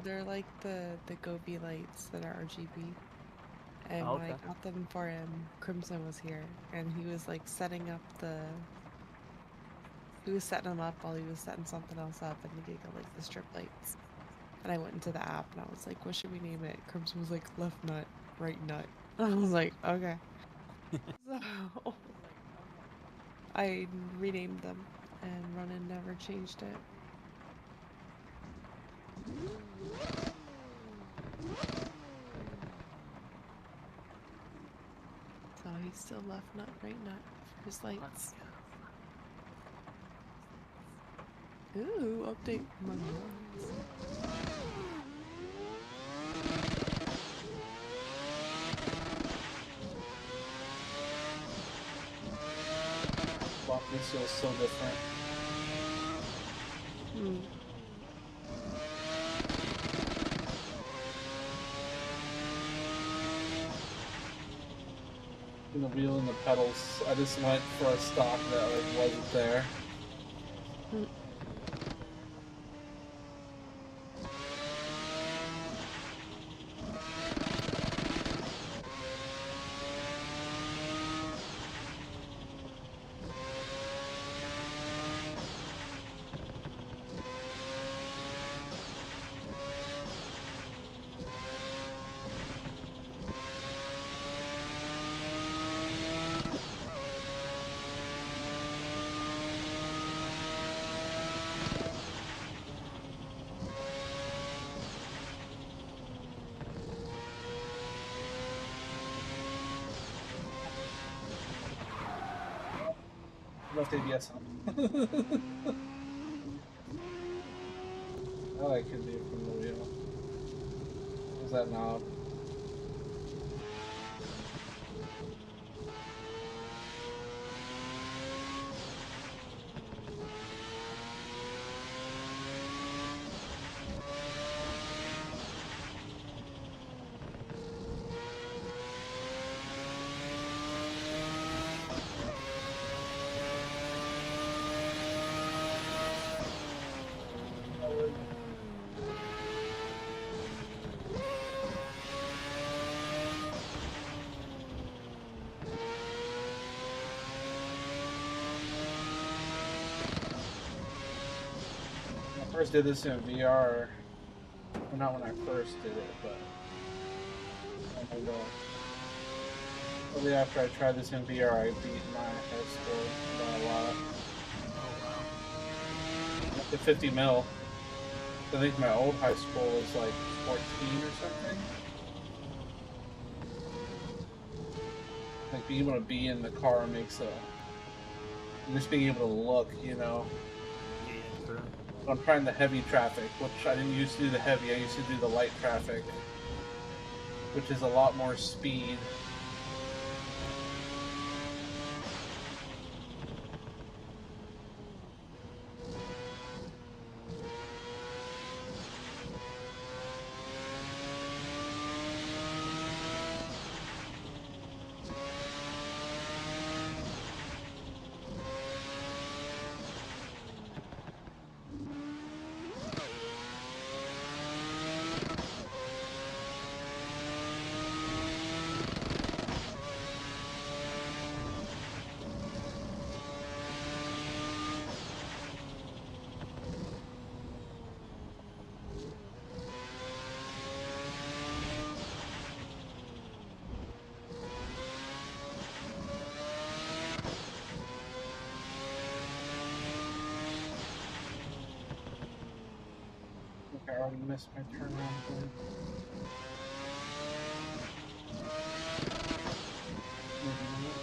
No, they're like the Gobi lights that are RGB. And Oh, when I okay. got them for him, Crimson was here, and he was like setting up he was setting them up while he was setting something else up in the Giga, like the strip lights. And I went into the app and I was like, "What should we name it?" Crimson was like, "Left nut, right nut." I was like, "Okay." So I renamed them, and Ronan never changed it. So he's still left nut, right nut for his Let's lights. go. Ooh, update my mods. Wow, this feels so different. Hmm. And the wheel and the pedals, I just went for a stock that like wasn't there. Hmm. Left ABS on. Oh, I could do from the wheel. Where's that knob? When I first did this in VR, well, not when I first did it, but when I shortly after I tried this in VR, I beat my high score by a lot. Oh, wow. Up to 50 mil. I think my old high school was like 14 or something. Like being able to be in the car makes and just being able to look, you know. Yeah, true. I'm trying the heavy traffic, which I didn't used to do the heavy. I used to do the light traffic, which is a lot more speed. Look, I already missed my turnaround point. Maybe not.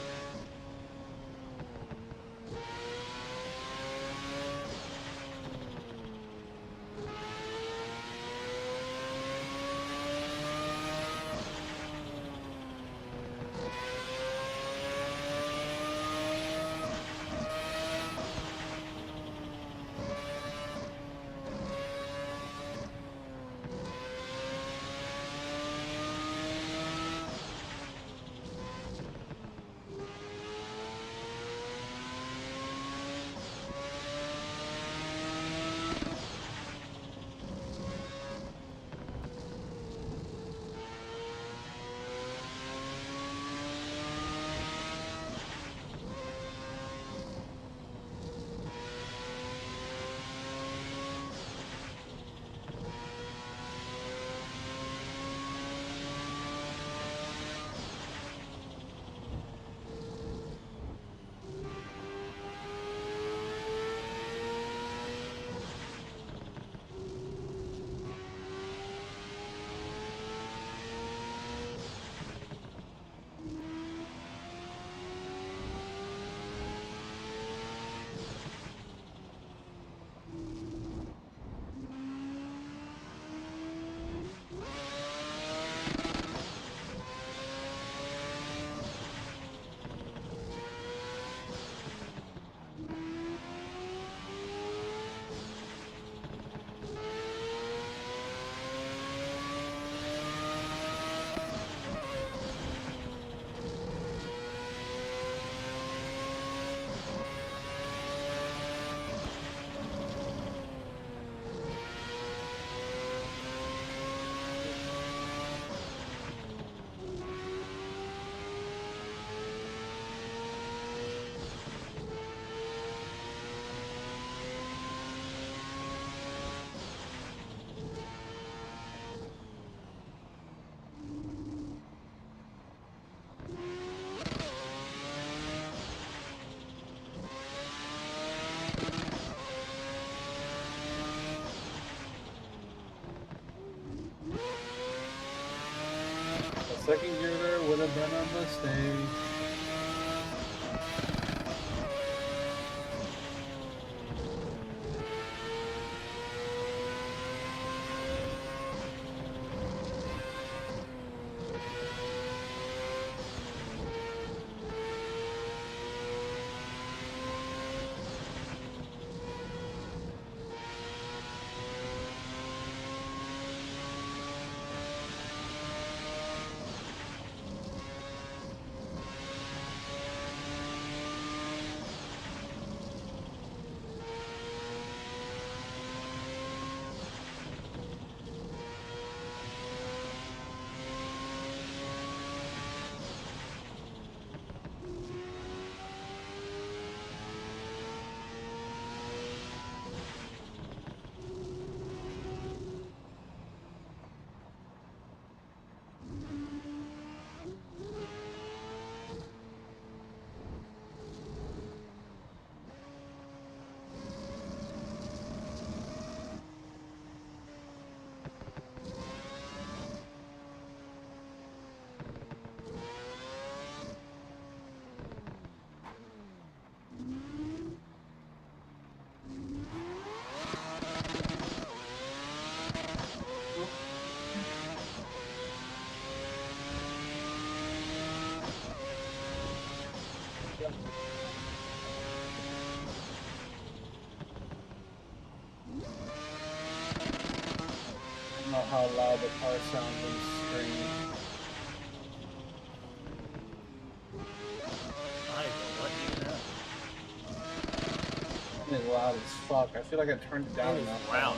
Second gear there would have been a mistake. I don't know how loud the car sounds in the stream. I will let you know. It's loud as fuck. I feel like I turned it down It is enough. loud.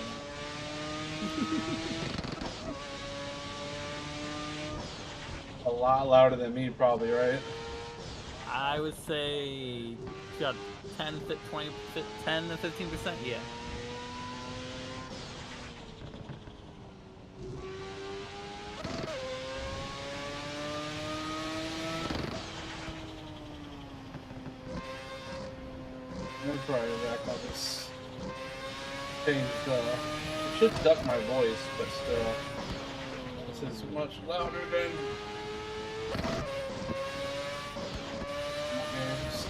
A lot louder than me, probably, right? I would say got 10, 20, 10 to 15%, yeah. I'm probably back on this change. Should duck my voice, but still, this is much louder than games.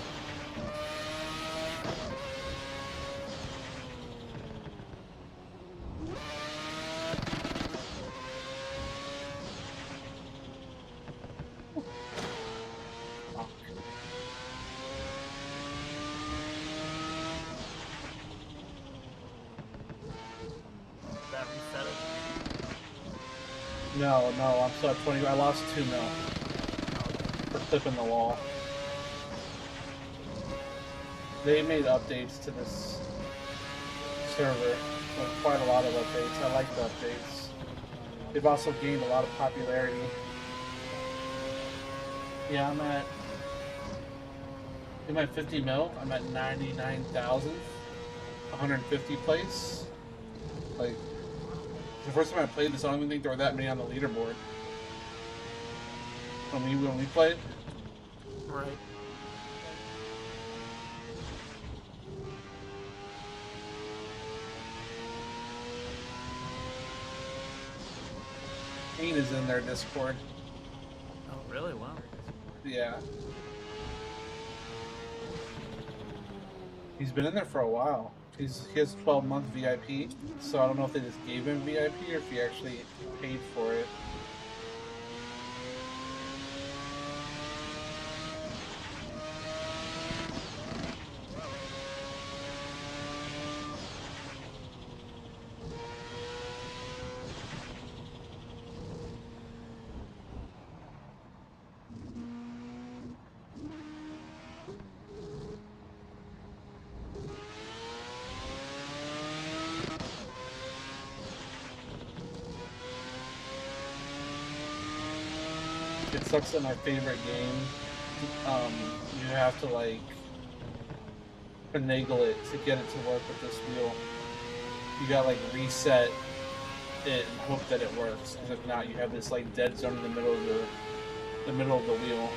That reset it. No, I'm still at 20. I lost 2 mil for clipping the wall. They made updates to this server, like quite a lot of updates. I like the updates. They've also gained a lot of popularity. Yeah, I'm at 50 mil. I'm at 99,000, 150 place. Like, the first time I played this, I don't even think there were that many on the leaderboard. When we played. Right. Kane is in their Discord. Oh, really? Wow. Yeah. He's been in there for a while. He has 12-month VIP, so I don't know if they just gave him VIP or if he actually paid for it. It sucks that my favorite game, you have to like finagle it to get it to work with this wheel. You gotta like reset it and hope that it works, because if not, you have this like dead zone in the middle of the wheel.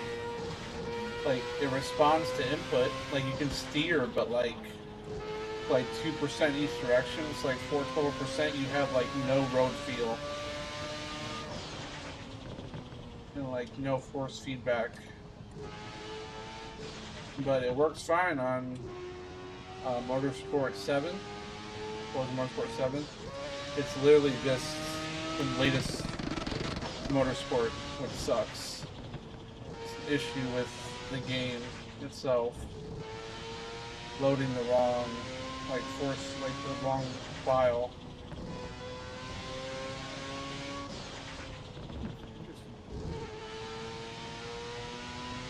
Like, it responds to input, like you can steer, but like 2% each direction. It's like 4 total percent. You have like no road feel. and like no force feedback. But it works fine on Motorsport 7. Or Motorsport 7. It's literally just the latest Motorsport, which sucks. It's an issue with the game itself. Loading the wrong, like the wrong file.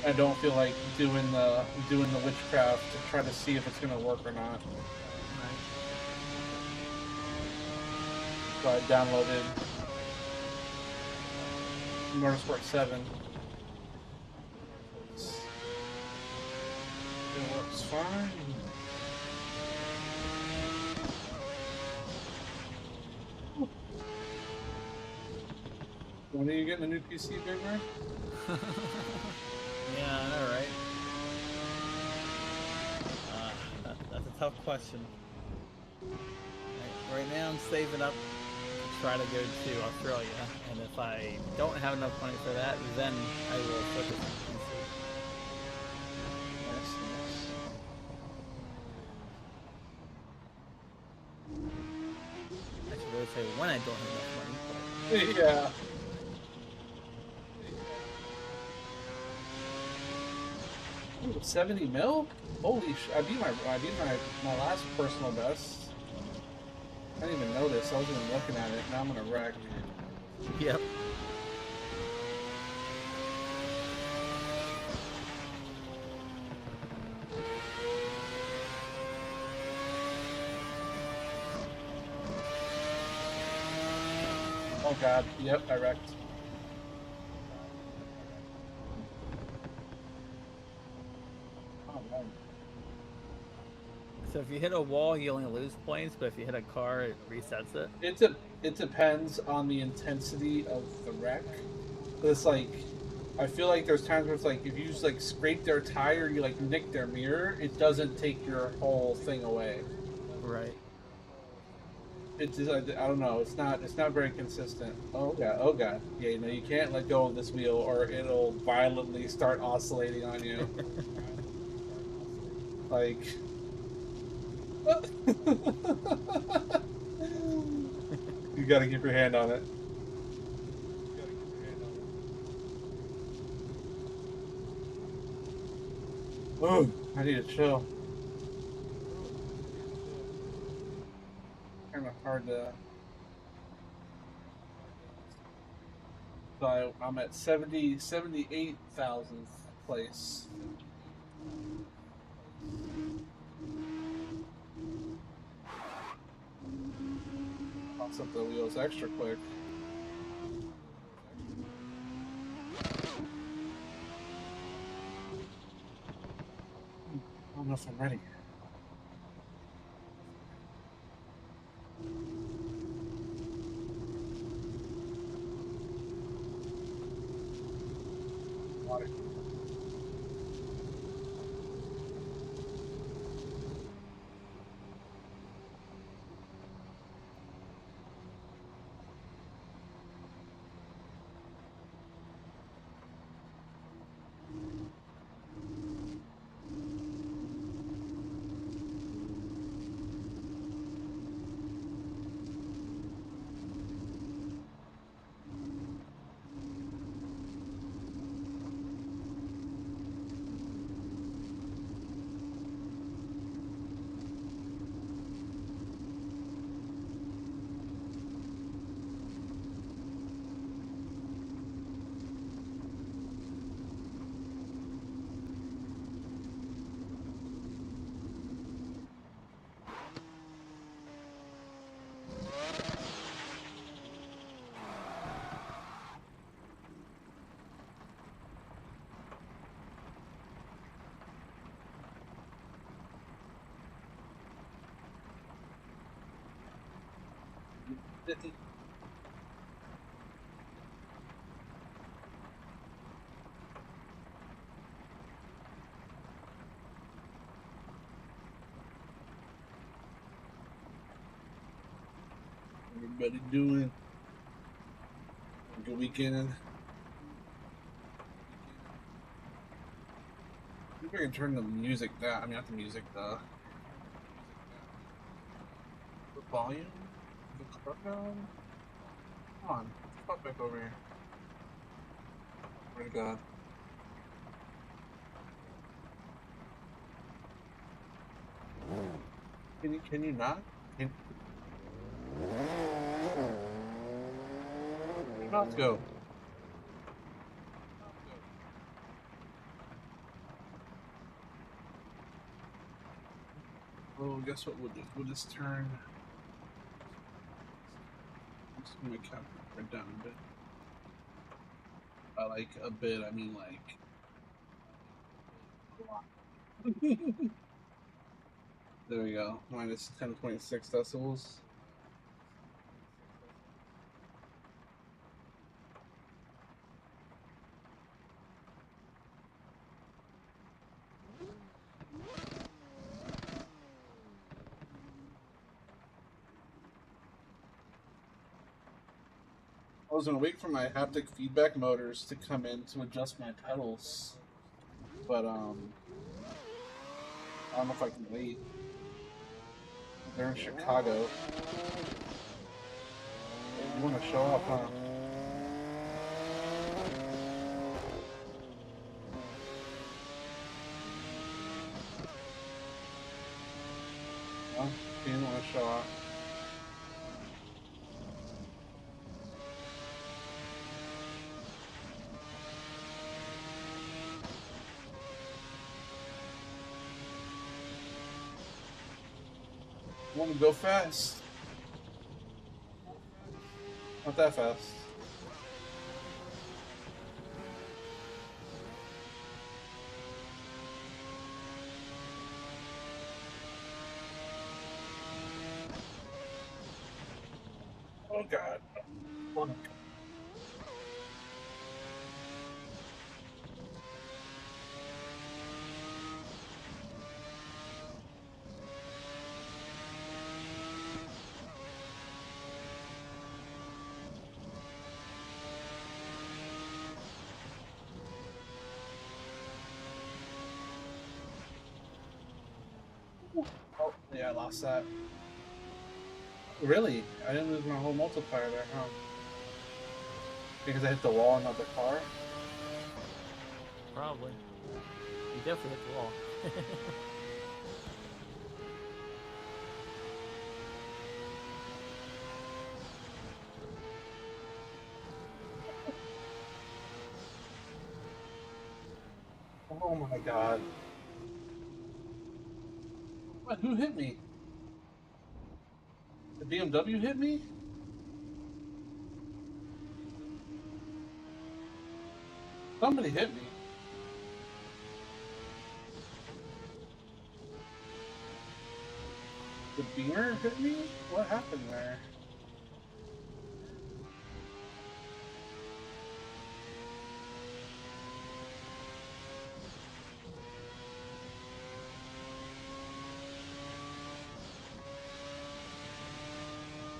I don't feel like doing the witchcraft to try to see if it's gonna work or not. So I downloaded Motorsport 7. It works fine. When are you getting a new PC, Big Ray? Yeah, I know, right? That's a tough question. Right now, I'm saving up to try to go to Australia, and if I don't have enough money for that, then I will focus on PC. Nice. I should really say when I don't have enough money, but... Yeah. Ooh, 70 mil? Holy sh! I beat my last personal best. I didn't even notice. I wasn't even looking at it. Now I'm gonna wreck. Yep. Oh god. Yep, I wrecked. Oh man. So if you hit a wall, you only lose points, but if you hit a car, it resets it. It depends on the intensity of the wreck. It's like, I feel like there's times where it's like, if you just like scrape their tire, you like nick their mirror, it doesn't take your whole thing away. Right. It's just, I don't know. It's not very consistent. Oh god. Yeah, you know, you can't let go of this wheel or it'll violently start oscillating on you. Like. You gotta keep your hand on it. Oh, I need to chill. Kind of hard to. So I'm at 78,000th place. Toss up the wheels extra quick. I don't know if I'm ready. Water. Everybody doing? Good weekend. I can turn the music down. I mean, not the music, the volume. The car down. Come on, fuck back over here. Where'd it go? Can you not? Let's go. Oh, guess what we'll do? We'll just turn. I'm just gonna count it down a bit. By like a bit, I mean like a lot. There we go. Minus 10.6 decibels. I was gonna wait for my haptic feedback motors to come in to adjust my pedals, but I don't know if I can wait. They're in Chicago. You want to show up, huh? Well, you didn't want to show up. Want to go fast? Not that fast. Oh God. Oh, God. Oh, yeah, I lost that. Really? I didn't lose my whole multiplier there, huh? Because I hit the wall and not the car? Probably. You definitely hit the wall. Oh my God. What? Who hit me? The BMW hit me? Somebody hit me. The Beamer hit me? What happened there?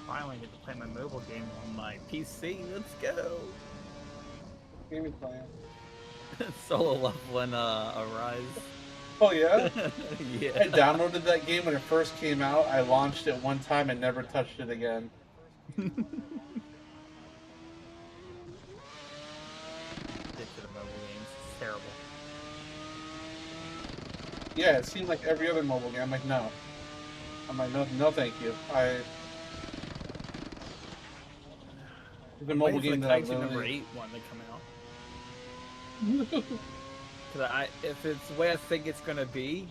Finally get to play my mobile game on my PC. Let's go. What game you playing? Solo leveling Arise. Oh yeah? Yeah. I downloaded that game when it first came out. I launched it one time and never touched it again. Stick to the mobile games. It's terrible. Yeah, it seemed like every other mobile game. I'm like, no. I'm like, no, thank you. The mobile game that I Kaiju number really... 8 one to come out. Cause if it's the way I think it's gonna be,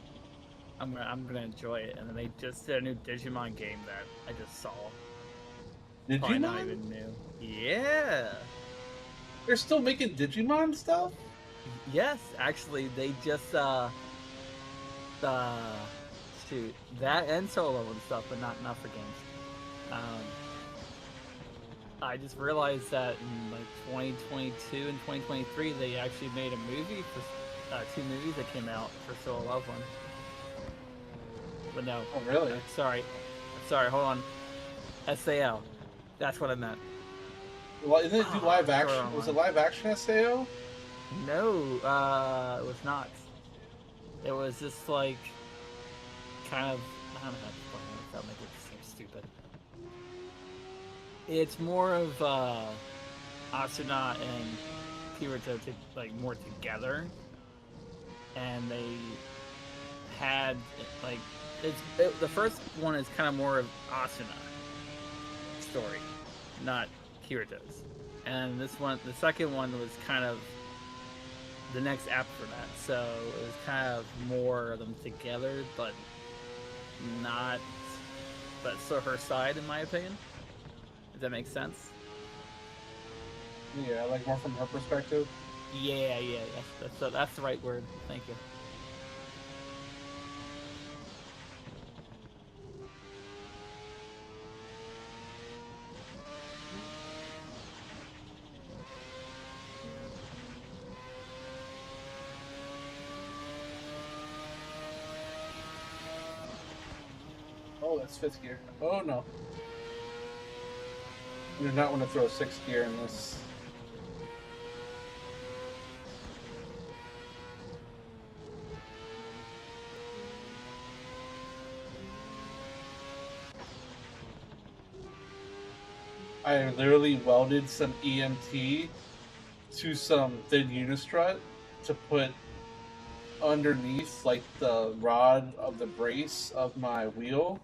I'm gonna enjoy it. And then they just did a new Digimon game that I just saw. Probably not Digimon? even new. Yeah. They're still making Digimon stuff? Yes, actually, they just shoot, that and solo and stuff, but not for games. I just realized that in like 2022 and 2023, they actually made a movie for 2 movies that came out for Solo Love One. But no. Oh, really? Sorry, hold on. SAO. That's what I meant. Well, isn't it live action? Was it live action SAO? No, it was not. It was just like kind of I don't know how to explain it without making it seem stupid. It's more of Asuna and Kirito like more together, and they had like the first one is kind of more of Asuna story, not Kirito's, and this one, the second one was kind of the next app for that, so it was kind of more of them together, but not, but still her side in my opinion. If that makes sense. Yeah, like more from her perspective. Yeah, that's the right word. Thank you. Oh, that's fifth gear. Oh no. I do not want to throw sixth gear in this. I literally welded some EMT to some thin unistrut to put underneath like the rod of the brace of my wheel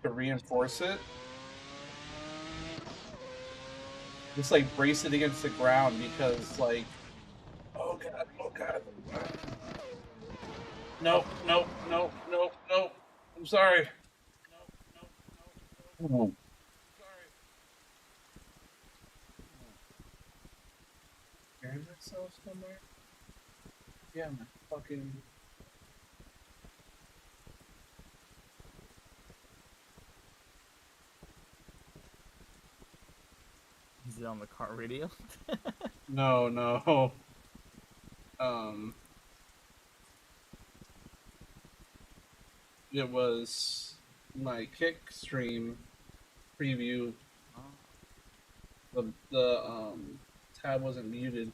to reinforce it. Just like brace it against the ground because like oh god, oh god. Nope, nope, nope, nope, nope. I'm sorry. Oh. Hearing myself somewhere? Yeah, my fucking. Is it on the car radio? No, no. Um, it was my kick stream preview. The tab wasn't muted.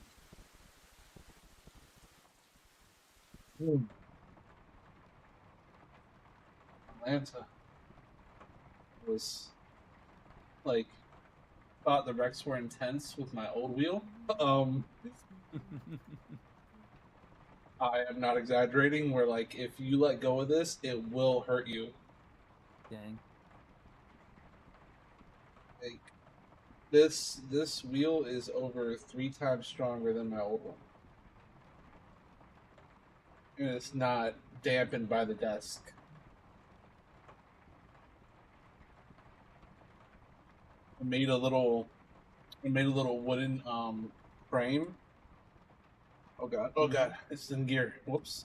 Atlanta was like thought the wrecks were intense with my old wheel. I am not exaggerating. Where like if you let go of this, it will hurt you. Dang. Like this wheel is over 3 times stronger than my old one, and it's not dampened by the desk. I made a little wooden frame. Oh god, it's in gear. Whoops.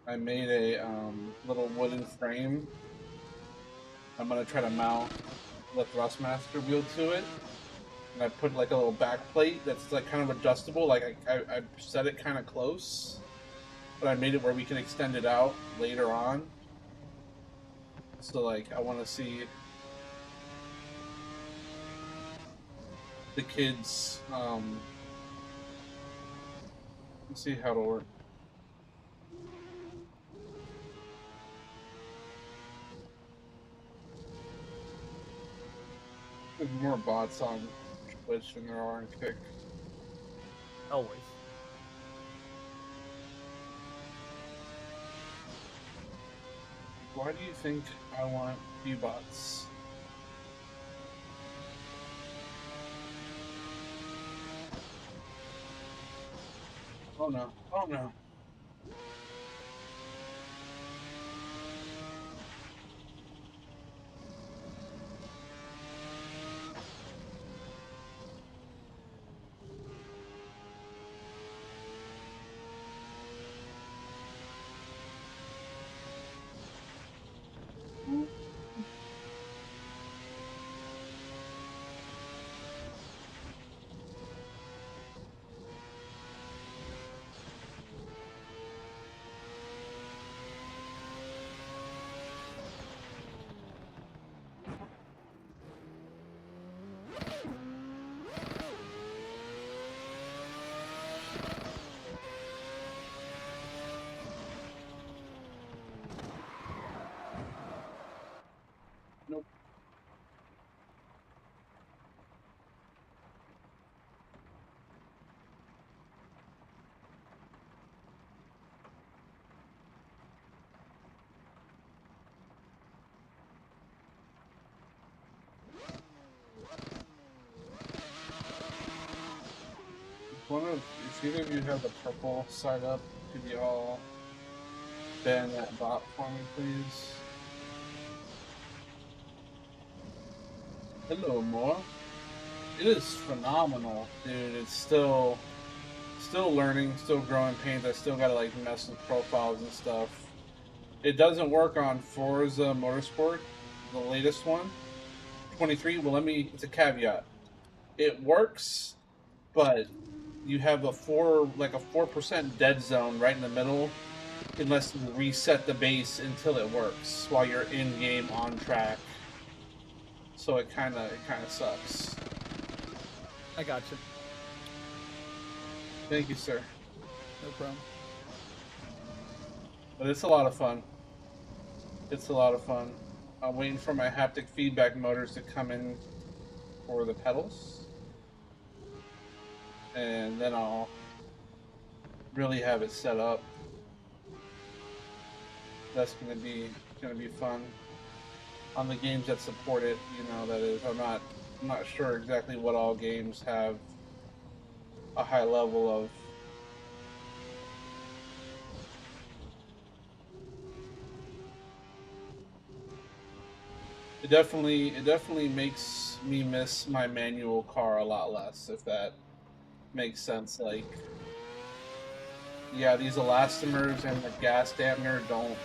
I made a little wooden frame. I'm gonna try to mount the Thrustmaster wheel to it, and I put like a little back plate that's like kind of adjustable. Like I set it kind of close, but I made it where we can extend it out later on. So like I want to see the kids. Let's see how it'll work. There's more bots on Twitch than there are on Kick. Always. Why do you think I want V-bots? Oh no. Oh no. if either of you have the purple side up, could y'all ban that bot for me, please? Hello, more. It is phenomenal, dude. It's still learning, still growing pains. I still gotta like mess with profiles and stuff. It doesn't work on Forza Motorsport, the latest one, 23. Well, it's a caveat. It works, but you have a 4% dead zone right in the middle, unless you reset the base until it works while you're in game on track. So it kind of sucks. I got you. Thank you, sir. No problem. But it's a lot of fun. It's a lot of fun. I'm waiting for my haptic feedback motors to come in for the pedals, and then I'll really have it set up. That's gonna be fun. On the games that support it, that is. I'm not sure exactly what all games have a high level of. It definitely makes me miss my manual car a lot less, if that makes sense. Like, yeah, these elastomers and the gas dampener don't.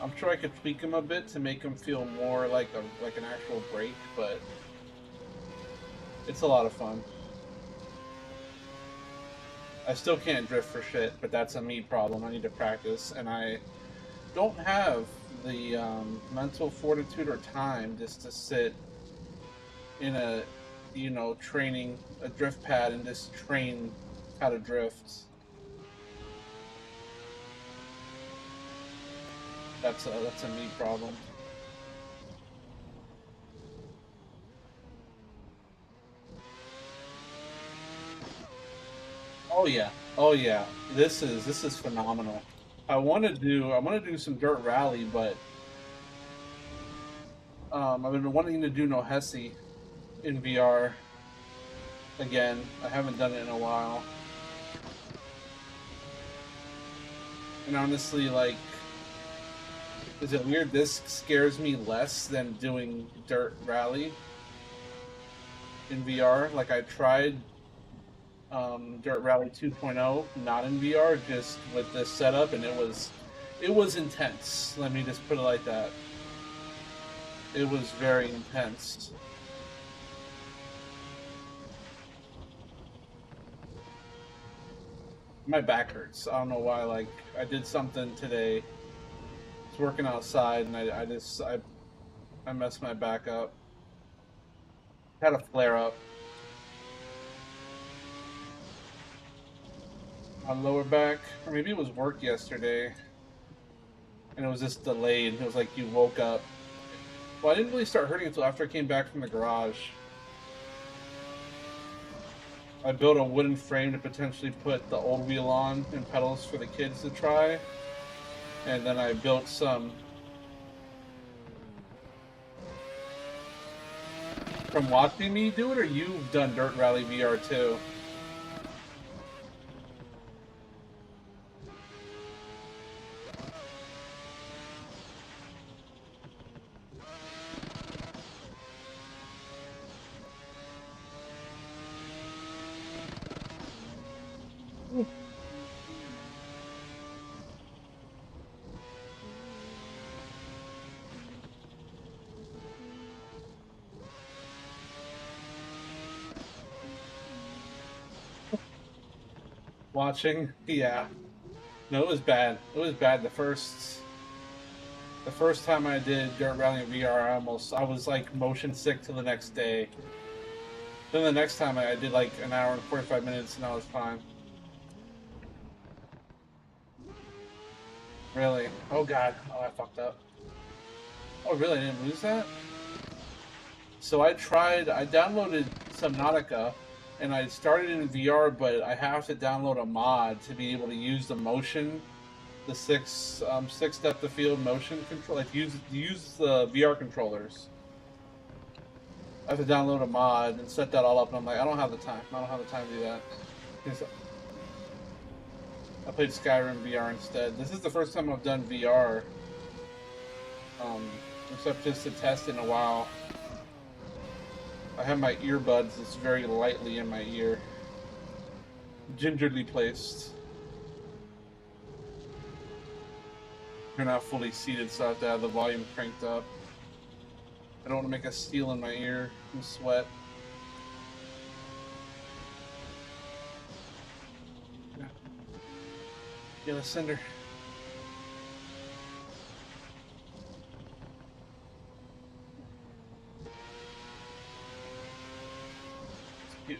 I'm sure I could tweak them a bit to make them feel more like an actual brake, but it's a lot of fun. I still can't drift for shit, but that's a me problem. I need to practice, and I don't have the mental fortitude or time just to sit in a training a drift pad and just train how to drift. That's a me problem. Oh yeah. This is phenomenal. I want to do some dirt rally, but I've been wanting to do no Hesi in VR again. I haven't done it in a while, and honestly, like, is it weird? This scares me less than doing dirt rally in VR. Like, I tried Dirt Rally 2.0, not in VR, just with this setup, and it was intense. Let me just put it like that. It was very intense. My back hurts. I don't know why. Like, I did something today. I was working outside, and I messed my back up. Had a flare up. My lower back, or maybe it was work yesterday, and it was just delayed. It was like you woke up. Well, I didn't really start hurting until after I came back from the garage. I built a wooden frame to potentially put the old wheel on and pedals for the kids to try, and then I built some from watching me do it, or you've done Dirt Rally VR too? Watching, yeah. No, it was bad. It was bad. The first time I did Dirt Rally in VR, I was like motion sick till the next day. Then the next time I did like an hour and 45 minutes, and I was fine. Really? Oh god. Oh, I fucked up. Oh, really? I didn't lose that? So I downloaded Subnautica, and I started in VR, but I have to download a mod to be able to use the motion, the six depth of field motion control, like use the VR controllers. I have to download a mod and set that all up, and I'm like, I don't have the time. I don't have the time to do that. I played Skyrim VR instead. This is the first time I've done VR, except just to test in a while. I have my earbuds that's very lightly in my ear, gingerly placed. They're not fully seated, so I have to have the volume cranked up. I don't want to make a steel in my ear and sweat. Get a cinder. It's cute.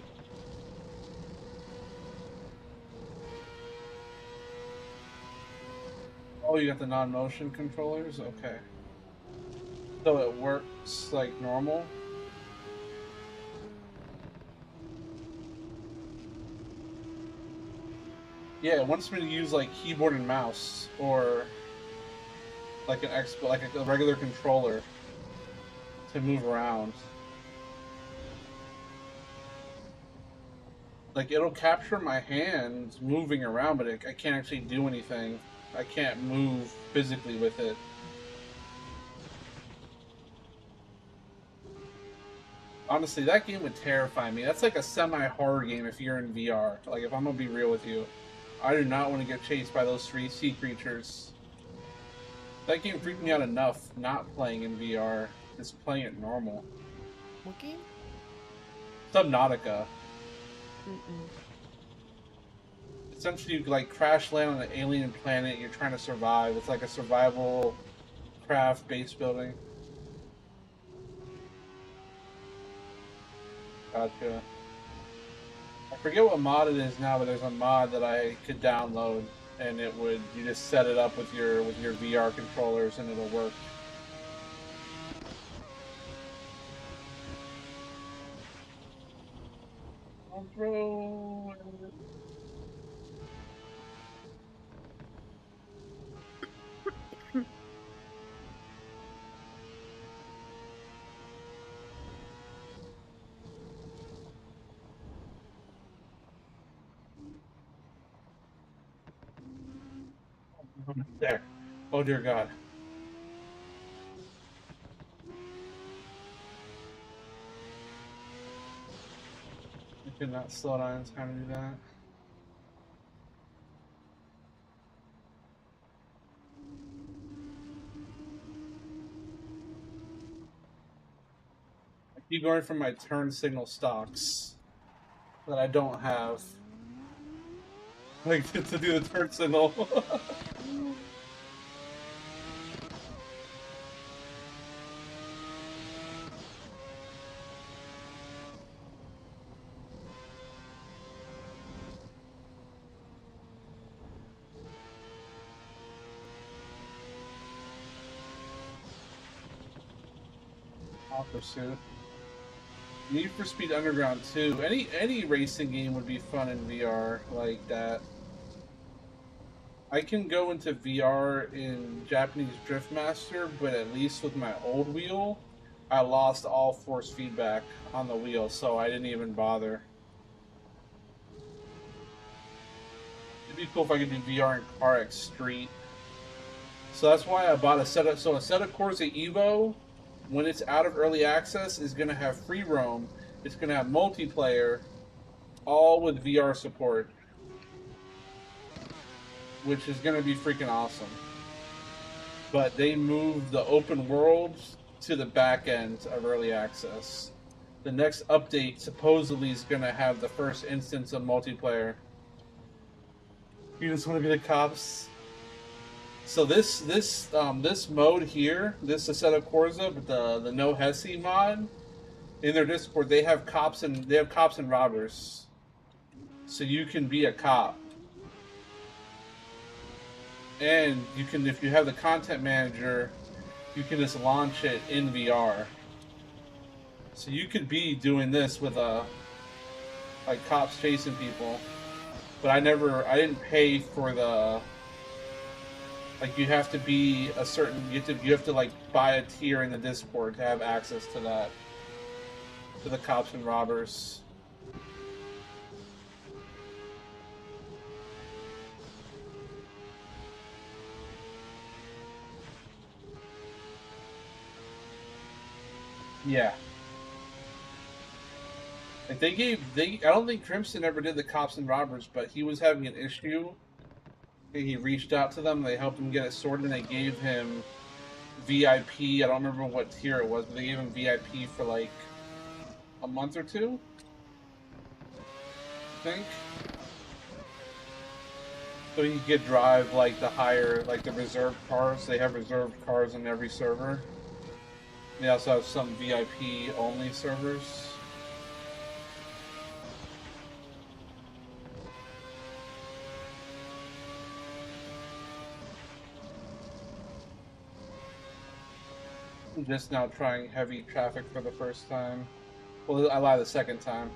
Oh, you got the non-motion controllers? Okay. So it works like normal? Yeah, it wants me to use like keyboard and mouse, or like a regular controller to move around. Like it'll capture my hands moving around, but I can't actually do anything. I can't move physically with it. Honestly, that game would terrify me. That's like a semi-horror game if you're in VR. Like, if I'm gonna be real with you, I do not want to get chased by those three sea creatures. That game freaked me out enough not playing in VR, just playing it normal. What game? Subnautica. Mm-mm. Essentially, you like crash land on an alien planet. You're trying to survive. It's like a survival craft base building. Gotcha. I forget what mod it is now, but there's a mod that I could download, and it would you just set it up with your VR controllers, and it'll work. I'll throw. There. Oh dear God. I could not slow down in time to do that. I keep going from my turn signal stocks that I don't have. Like to do the turn signal. Pursuit. Need for Speed Underground 2. Any racing game would be fun in VR like that. I can go into VR in Japanese Drift Master, but at least with my old wheel, I lost all force feedback on the wheel, so I didn't even bother. It'd be cool if I could do VR in CarX Street. So that's why I bought a setup. So a set of Corsa Evo, when it's out of early access, is going to have free roam. It's going to have multiplayer, all with VR support, which is going to be freaking awesome. But they moved the open world to the back end of early access. The next update supposedly is going to have the first instance of multiplayer. You just want to be the cops? So this mode here, this Assetto Corsa, but the No Hesi mod, in their Discord they have cops and robbers, so you can be a cop, and you can, if you have the content manager, you can just launch it in VR. So you could be doing this with like cops chasing people, but I didn't pay for the. Like you have to be a certain, you have to like buy a tier in the Discord to have access to that. to the cops and robbers. Yeah. Like I don't think Crimson ever did the cops and robbers, but he was having an issue. He reached out to them. They helped him get it sorted, and they gave him VIP. I don't remember what tier it was, but they gave him VIP for like a month or two, I think. So he could drive like the higher, like the reserved cars. They have reserved cars in every server. They also have some VIP only servers. I'm just now trying heavy traffic for the first time. Well, I lied the second time.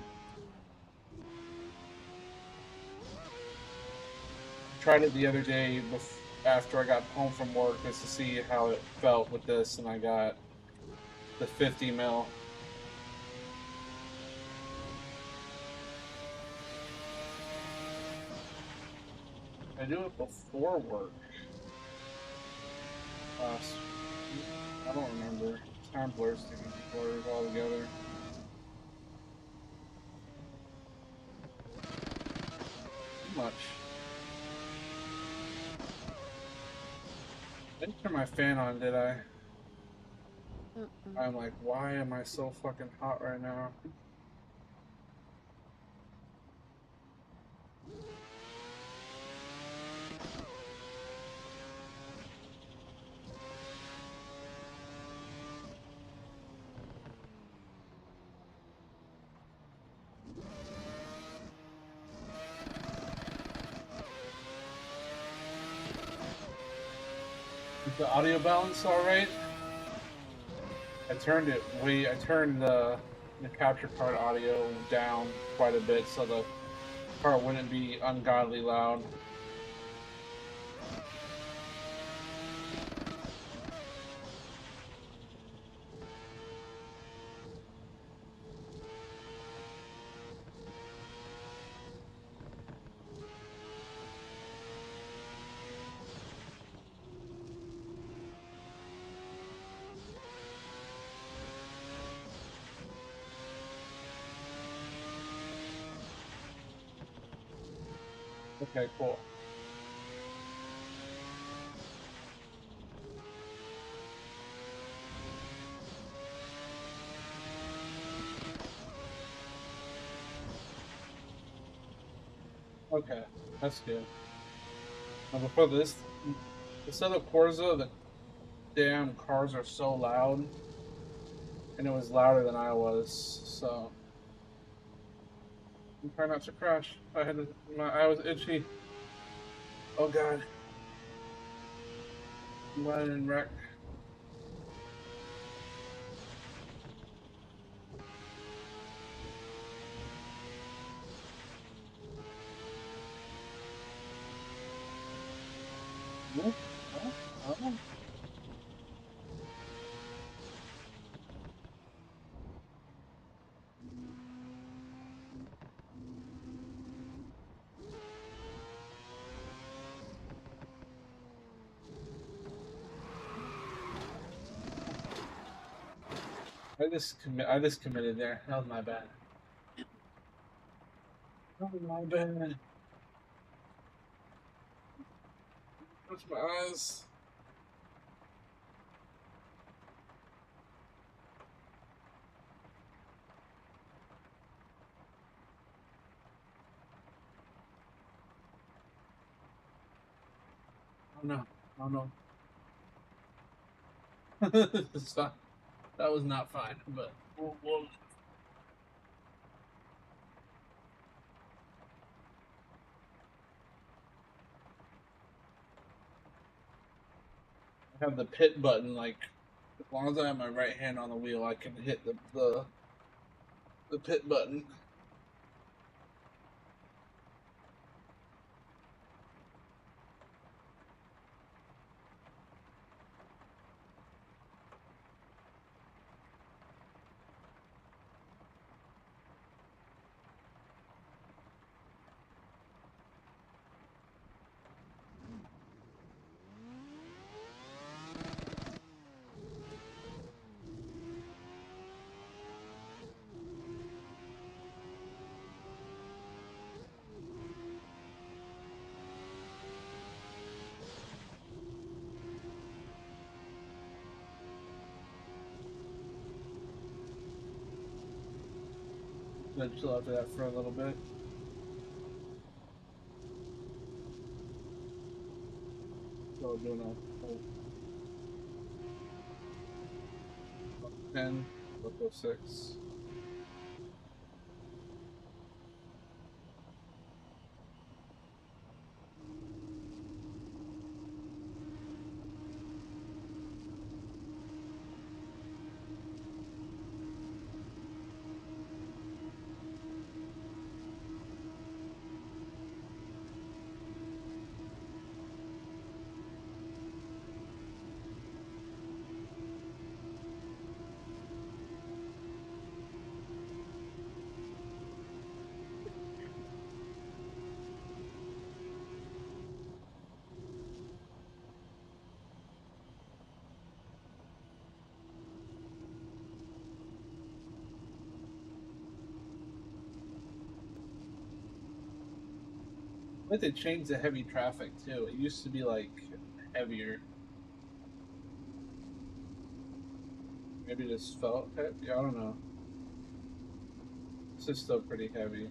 Tried it the other day after I got home from work just to see how it felt with this, and I got the 50 mil. I do it before work. Last, I don't remember. Time blurs all together. Too much. I didn't turn my fan on, did I? I'm like, why am I so fucking hot right now? Is the audio balance all right? I turned the capture card audio down quite a bit so the car wouldn't be ungodly loud. Okay, cool. Okay, that's good. Now before this other Corsa, the damn cars are so loud, and it was louder than I was. So I'm trying not to crash. I was itchy. Oh god, I'm glad I didn't wreck. Oh, oh, oh. I just committed there. That was my bad. That was my bad. Touch my eyes. Oh no. Oh no. It's not, that was not fine, but we'll have the pit button. Like, as long as I have my right hand on the wheel, I can hit the pit button. Then chill after that for a little bit. So doing a 10, local 6. Like they changed the heavy traffic too. It used to be like heavier. Maybe it just felt heavy. I don't know. This is still pretty heavy.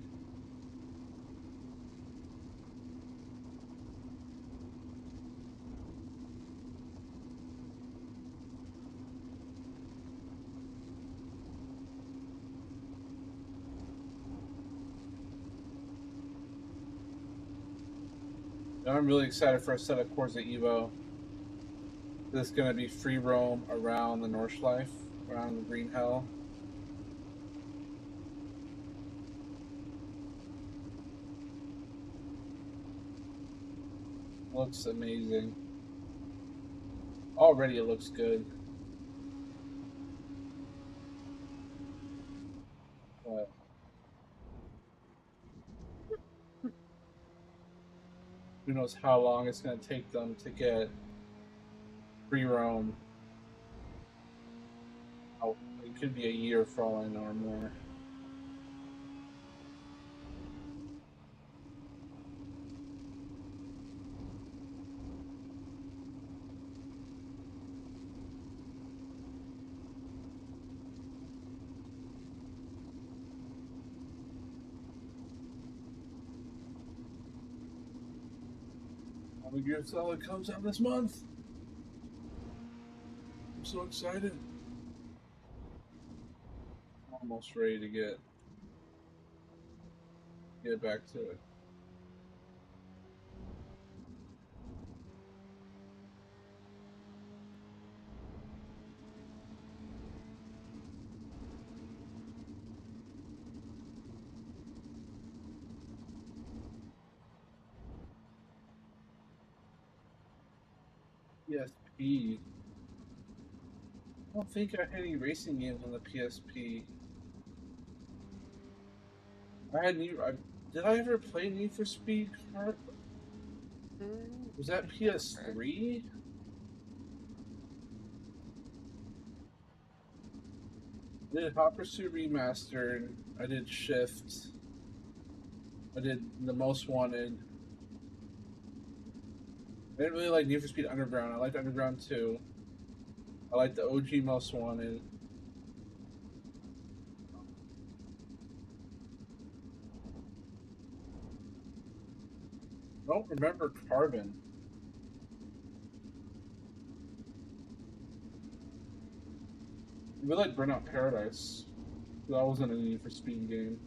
I'm really excited for a set of Corsa Evo. This is going to be free roam around the Nordschleife, around the Green Hell. Looks amazing. Already it looks good. But who knows how long it's going to take them to get free roam out. It could be a year for all I know or more. Metal Gear Solid comes out this month. I'm so excited. I'm almost ready to get back to it. PSP. I don't think I had any racing games on the PSP. I had Need. Did I ever play Need for Speed? Was that PS3? I did Hot Pursuit Remastered. I did Shift. I did The Most Wanted. I didn't really like Need for Speed Underground. I liked Underground 2. I liked the OG Most Wanted. I don't remember Carbon. I really like Burnout Paradise. That wasn't a Need for Speed game.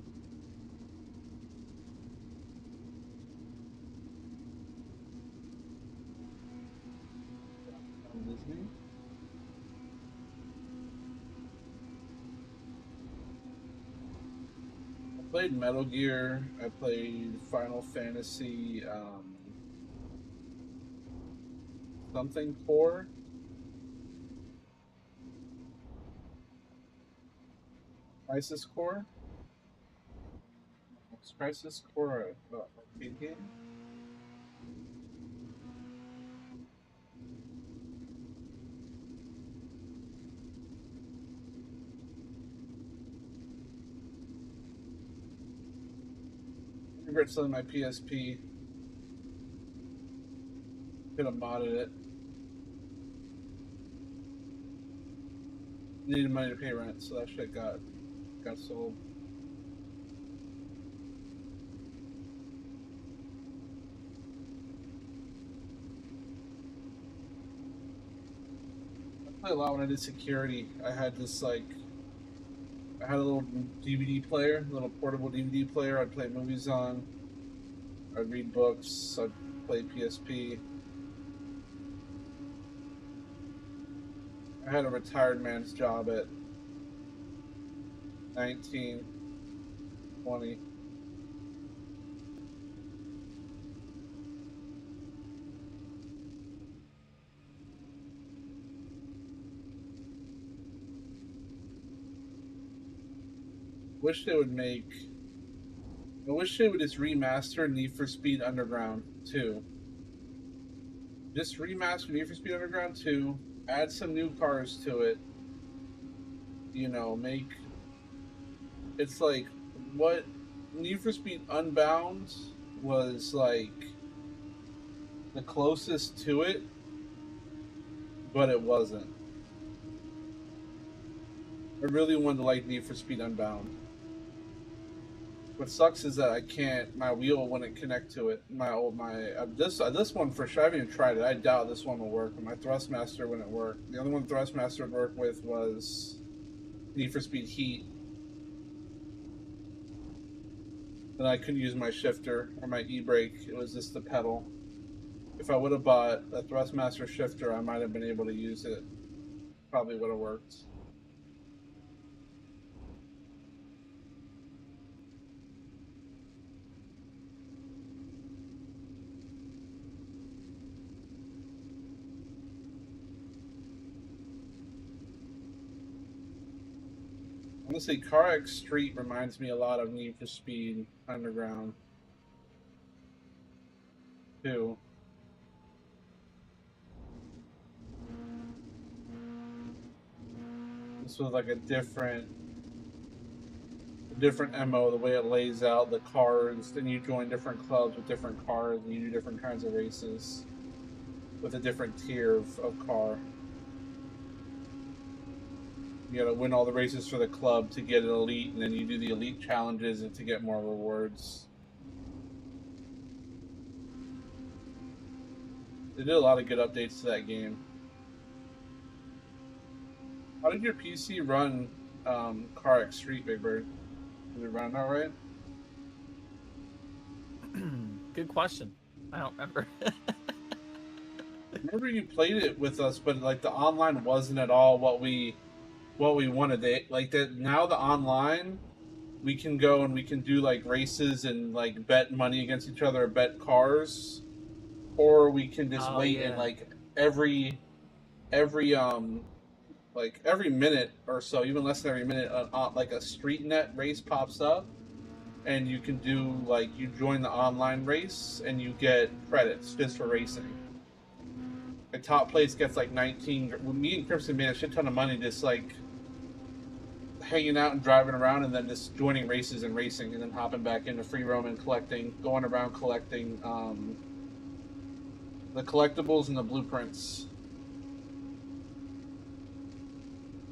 On Disney. I played Metal Gear. I played Final Fantasy something Core. Crisis Core. Was Crisis Core a arcade game? I regret selling my PSP. Could have modded it. Needed money to pay rent, so that shit got sold. play a lot when I did security. I had this I had a little DVD player, a little portable DVD player. I'd play movies on. I'd read books. I'd play PSP. I had a retired man's job at 19, 20. Wish they would make. I wish they would just remaster Need for Speed Underground 2. Just remaster Need for Speed Underground 2, add some new cars to it. You know, make. It's like what Need for Speed Unbound was like the closest to it, but it wasn't. I really wanted to like Need for Speed Unbound. What sucks is that I can't. My wheel wouldn't connect to it. This one for sure. I haven't even tried it. I doubt this one will work. But my Thrustmaster wouldn't work. The only one Thrustmaster would work with was Need for Speed Heat. Then I couldn't use my shifter or my e-brake. It was just the pedal. If I would have bought a Thrustmaster shifter, I might have been able to use it. Probably would have worked. Honestly, Car X Street reminds me a lot of Need for Speed Underground, too. This was like a different MO, the way it lays out the cars. Then you join different clubs with different cars, and you do different kinds of races with a different tier of car. You gotta win all the races for the club to get an elite, and then you do the elite challenges and to get more rewards. They did a lot of good updates to that game. How did your PC run Car X Street, Big Bird? Did it run all right? Good question. I don't remember. Remember you played it with us, but like the online wasn't at all what we wanted. Like that now the online we can go and we can do like races and like bet money against each other, or bet cars, or we can just wait and like every like every minute or so, even less than every minute, like a street net race pops up, and you can do like you join the online race and you get credits just for racing. The top place gets like 19. Me and Crimson made a shit ton of money just like hanging out and driving around, and then just joining races and racing, and then hopping back into free roam and going around collecting the collectibles and the blueprints.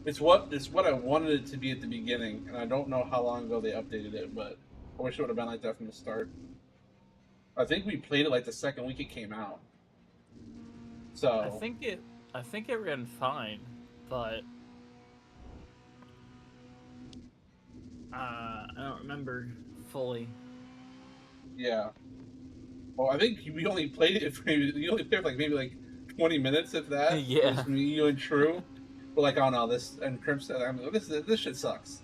It's what I wanted it to be at the beginning, and I don't know how long ago they updated it, but I wish it would have been like that from the start. I think we played it like the second week it came out. So I think it ran fine, but I don't remember fully. Yeah. Well, I think we only played it for maybe like 20 minutes, if that. Yeah. It was me, you, and True. We're like, oh no, this and Crimson. This shit sucks.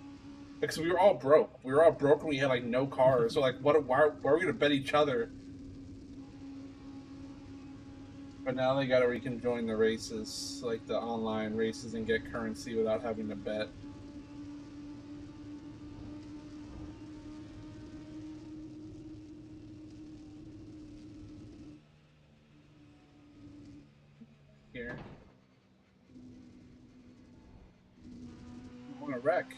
Because we were all broke. We were all broke and we had like no cars. So like, why are we gonna bet each other? But now they got it where you can join the races, like the online races, and get currency without having to bet. Here. I want to wreck.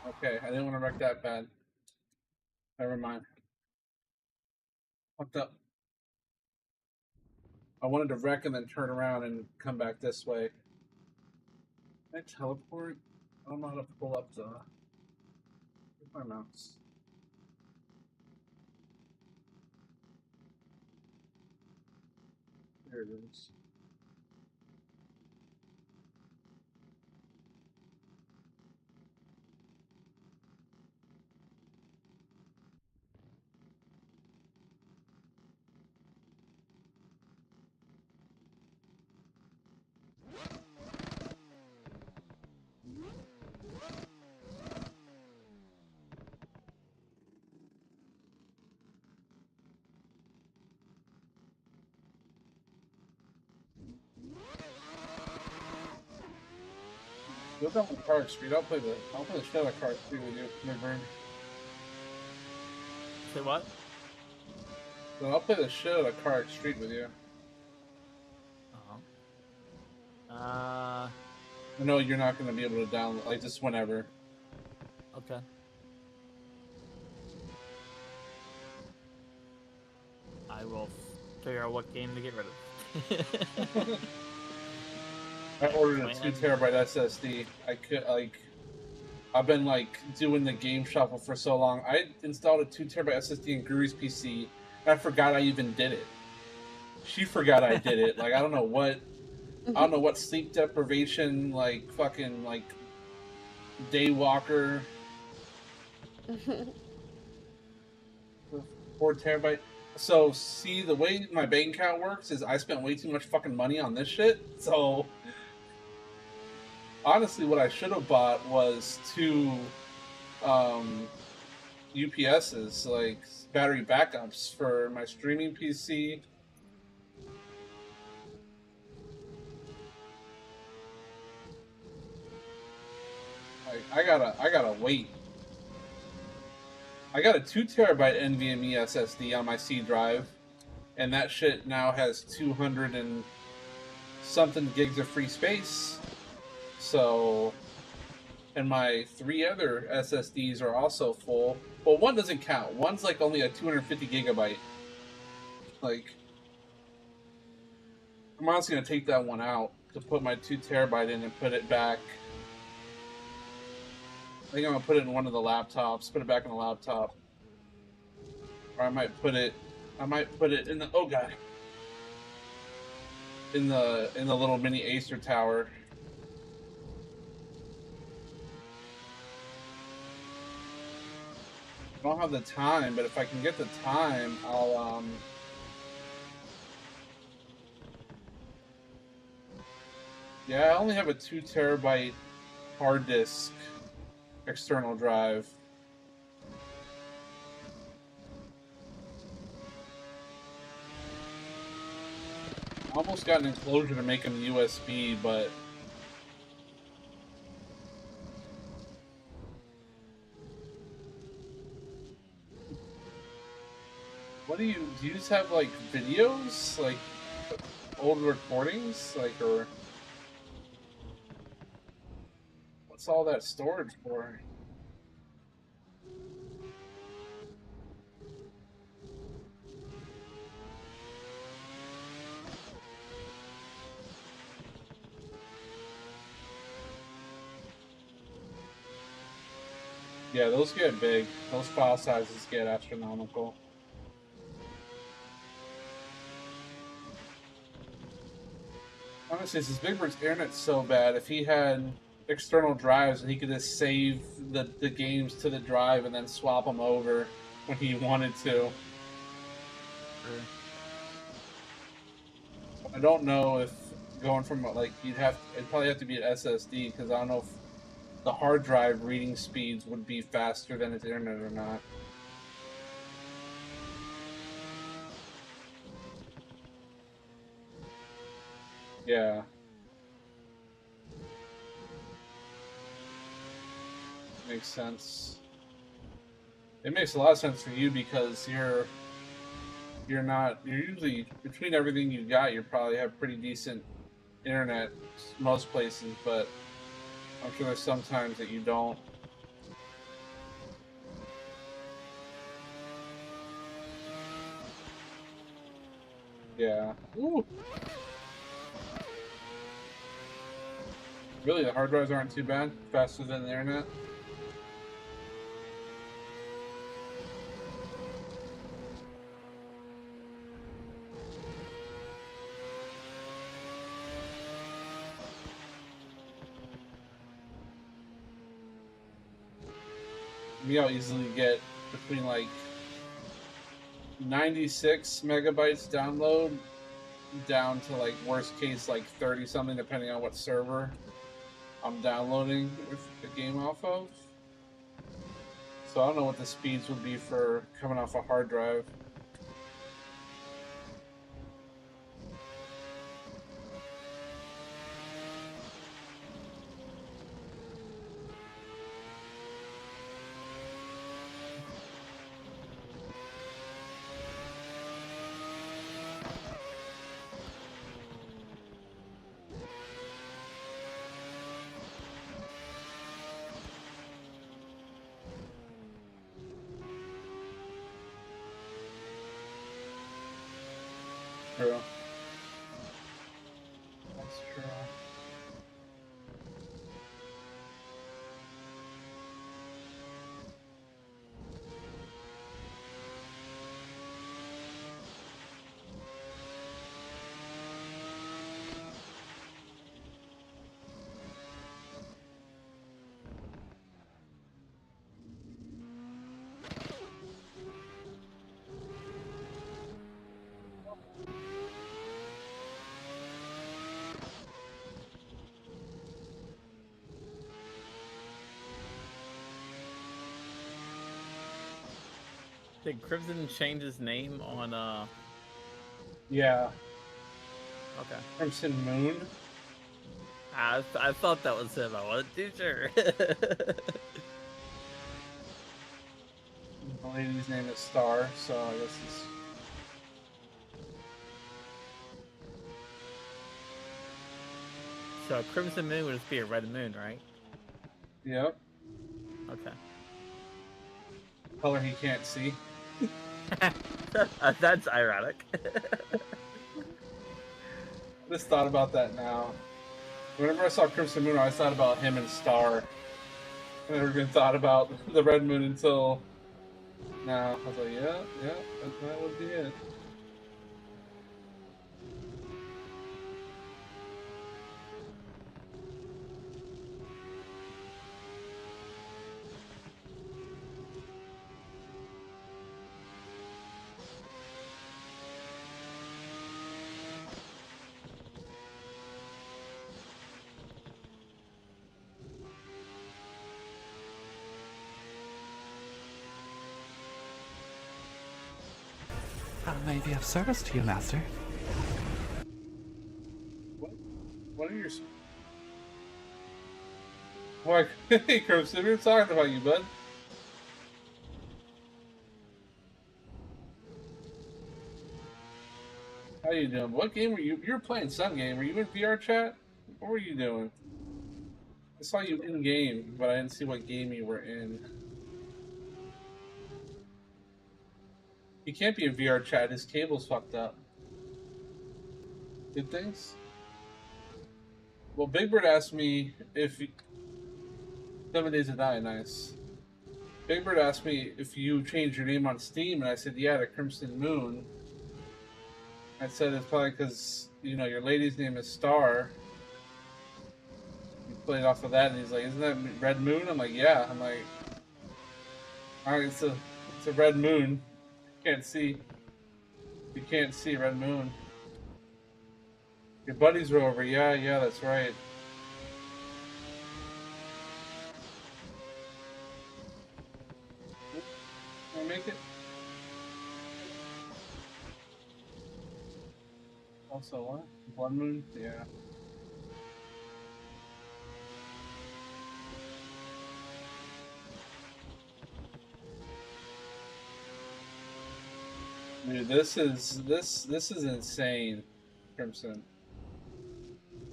Okay, I didn't want to wreck that bad. Never mind. Fucked up. I wanted to wreck and then turn around and come back this way. Can I teleport? I don't know how to pull up the. Where's my mouse? Here it is. Go down the Card Street. I'll play the shit out of Card Street with you, Midburn. Say what? So I'll play the shit out of Card Street with you. Uh, I know you're not going to be able to download, like, just whenever. okay. I will figure out what game to get rid of. I ordered a 2 terabyte SSD. I could, like, I've been, like, doing the game shuffle for so long. I installed a 2 terabyte SSD in Guru's PC, and I forgot I even did it. She forgot I did it. Like, I don't know what sleep deprivation, like, fucking, like, daywalker. 4 terabyte. So, see, the way my bank account works is I spent way too much fucking money on this shit. So, honestly, what I should have bought was 2 UPSs, like battery backups for my streaming PC. Like, I gotta wait. I got a 2 terabyte NVMe SSD on my C drive, and that shit now has 200 and something gigs of free space. So, and my 3 other SSDs are also full. Well, one doesn't count. One's like only a 250 gigabyte. Like, I'm honestly gonna take that one out to put my 2 terabyte in and put it back. I think I'm gonna put it in one of the laptops. Put it back in the laptop, or I might put it in the in the little mini Acer tower. I don't have the time, but if I can get the time, I'll yeah, I only have a 2 terabyte hard disk external drive. I almost got an enclosure to make them USB, but what do you just have, like, videos, like old recordings, like, or what's all that storage for? Yeah, those get big. Those file sizes get astronomical. Honestly, since Big Bird's internet's so bad, if he had external drives, he could just save the games to the drive and then swap them over when he wanted to. Sure. I don't know if going from, like, it'd probably have to be an SSD, because I don't know if the hard drive reading speeds would be faster than its internet or not. Yeah. Makes sense. It makes a lot of sense for you because you're usually, between everything you got, you probably have pretty decent internet most places, but I'm sure there's some times that you don't. Yeah. Ooh. Really, the hard drives aren't too bad? Faster than the internet? me, I'll easily get between like 96 megabytes download down to like worst case like 30 something, depending on what server I'm downloading the game off of. So I don't know what the speeds would be for coming off a hard drive. True. That's true. Did Crimson change his name on Yeah. Okay. Crimson Moon. I thought that was him. I wasn't too sure. The lady's name is Star, so I guess it's. So Crimson Moon would just be a red moon, right? Yep. Okay. Color he can't see. That's ironic. I just thought about that now. Whenever I saw Crimson Moon, I always thought about him and Star. I never even thought about the Red Moon until now. I was like, yeah, that would be it. How may I be of service to you, Master? What are your? What? Hey, Crimson, we were talking about you, bud. How you doing? What game were you? You were playing some game. Were you in VR chat? What were you doing? I saw you in game, but I didn't see what game you were in. He can't be in VR chat. His cable's fucked up. Good things? Well, Big Bird asked me if 7 Days to Die, nice. Big Bird asked me if you changed your name on Steam, and I said, yeah, to Crimson Moon. I said it's probably because, you know, your lady's name is Star. You played off of that, and he's like, isn't that Red Moon? I'm like, yeah. I'm like, all right, it's a Red Moon. Can't see. You can't see Red Moon. Your buddies were over. Yeah, that's right. Can I make it? Also, what? Blood Moon? Yeah. Dude, this is insane, Crimson.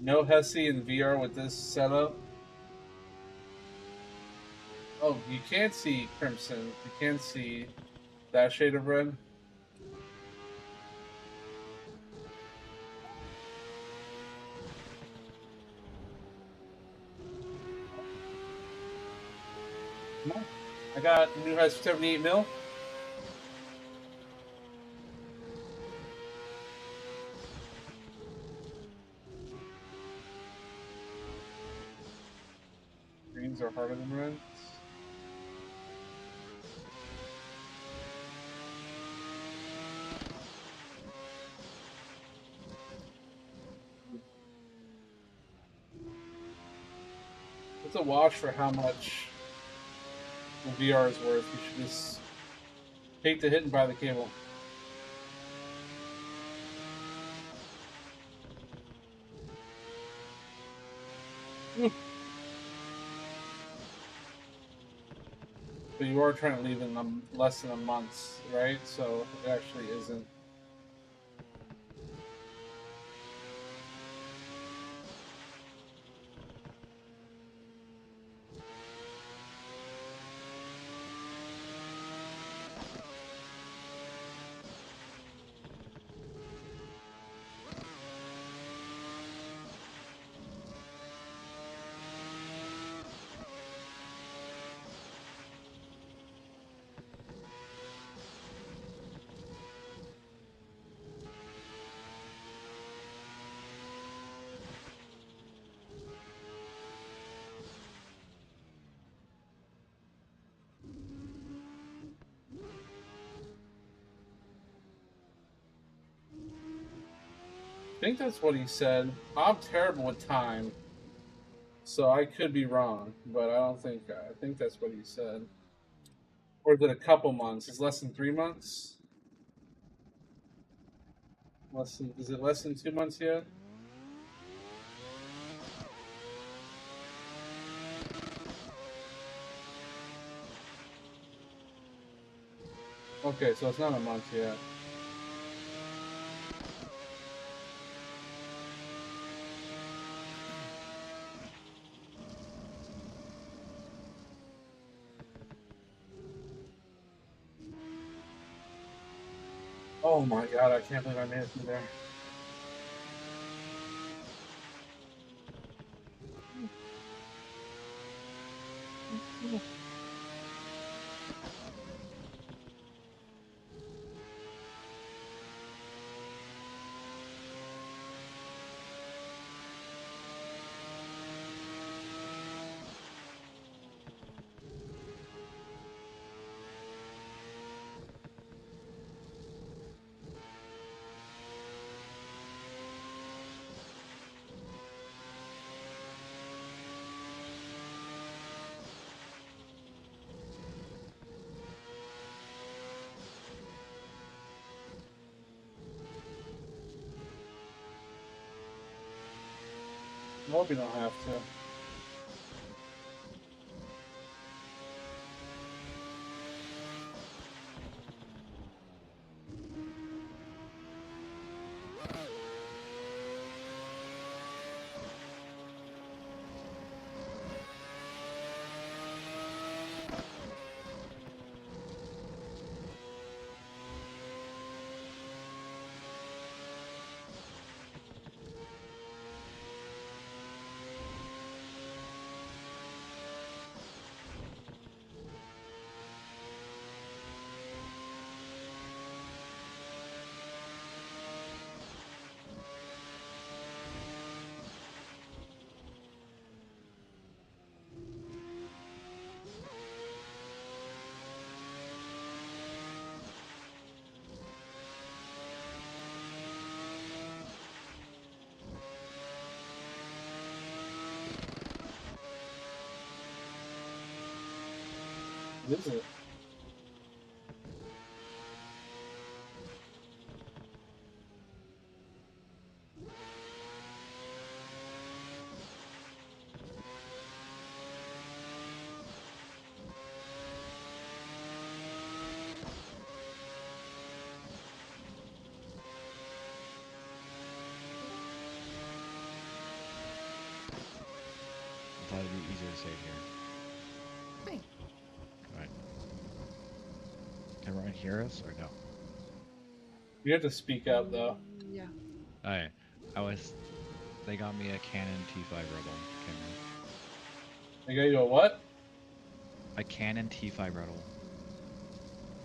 No Hesi in VR with this setup. Oh, you can't see Crimson. You can't see that shade of red. No. I got new Hesi 78 mil. Greens are harder than reds. What's a watch for how much the VR is worth? You should just take the hit and buy the cable. But you are trying to leave in less than a month, right? So it actually isn't. I think that's what he said. I'm terrible with time, so I could be wrong, but I don't think. I think that's what he said. Or is it a couple months? Is less than 3 months? Less than? Is it less than 2 months yet? Okay, so it's not a month yet. Oh my god, I can't believe I made it through there. I hope you don't have to. Is it? I thought it'd be easier to save here. Hi. Right. Can everyone hear us or no? You have to speak up though. Yeah. Alright. They got me a Canon T5 Rebel camera. They got you a what? A Canon T5 Rebel.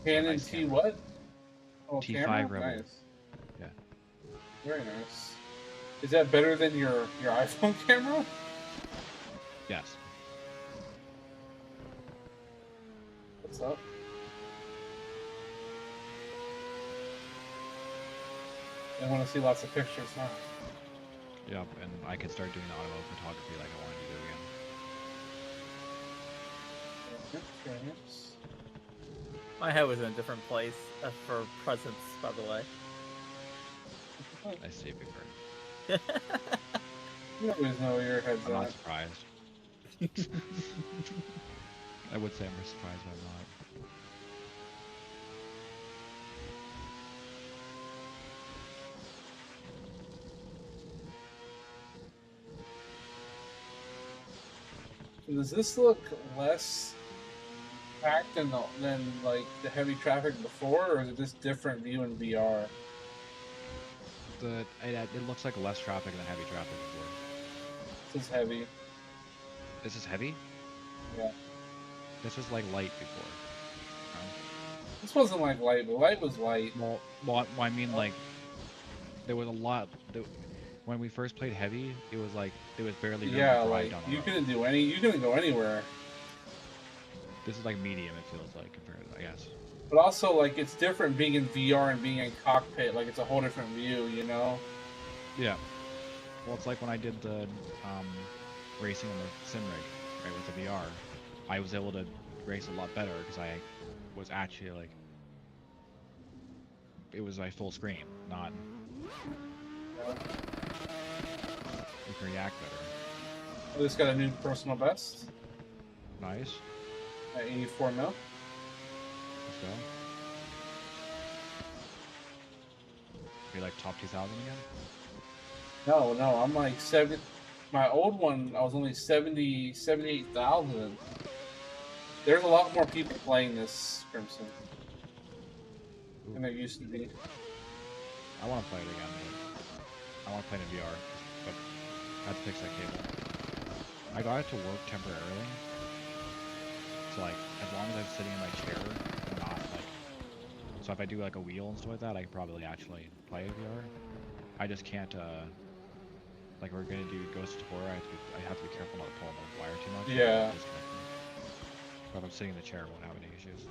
Canon nice T camera. what? Oh, T5 camera? Rebel. Nice. Yeah. Very nice. Is that better than your iPhone camera? Yes. What's up? I want to see lots of pictures, huh? Yep, and I could start doing auto photography like I wanted to do again. Curious. My head was in a different place for presents, by the way. I see before. You always know where your head's I'm not at. surprised. I would say I'm surprised, but I'm not. Does this look less packed than like the heavy traffic before, or is it just different view in VR? It looks like less traffic than heavy traffic before. This is heavy. This is heavy? Yeah. This was like light before. This wasn't like light, but light was light. Well, I mean like there was a lot. When we first played heavy, it was like there was barely room to drive like down the you road. couldn't go anywhere. This is like medium. It feels like compared to, I guess. But also, like, it's different being in VR and being in cockpit. Like, it's a whole different view, you know? Yeah. Well, it's like when I did the racing on the sim rig, right, with the VR. I was able to race a lot better because I was actually like, it was like full screen, not. You can react better. Oh, this got a new personal best Nice. at 84 mil. Let's go. Be like top 2,000 again? No, I'm like 70. My old one, I was only 78,000. There's a lot more people playing this, Crimson, than there used to be. I want to play it again, but I want to play it in VR, but I have to fix that cable. I got it to work temporarily, so like, as long as I'm sitting in my chair, and not like, so if I do like a wheel and stuff like that, I can probably actually play VR. I just can't, like we're gonna do Ghost of Horror, I have to be careful not to pull on the wire too much. Yeah. But if I'm sitting in the chair, I won't have any issues.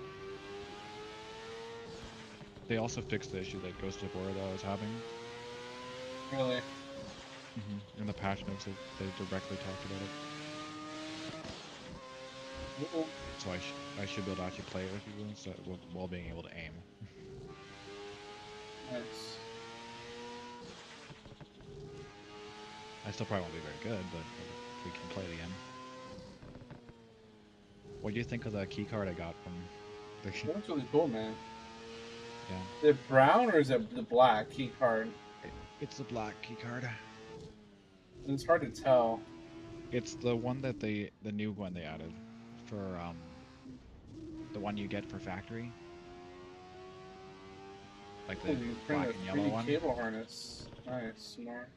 They also fixed the issue that Ghost of Horror that I was having. Really? In the patch notes, they directly talked about it. So I should be able to actually play it with you instead while being able to aim. Nice. I still probably won't be very good, but we can play it again. What do you think of the key card I got from the... That's really cool, man. Yeah. Is it brown or is it the black key card? It's the black key card. It's hard to tell. It's the one that the new one they added for the one you get for factory. Like the you black and yellow one. cable harness. Nice, smart.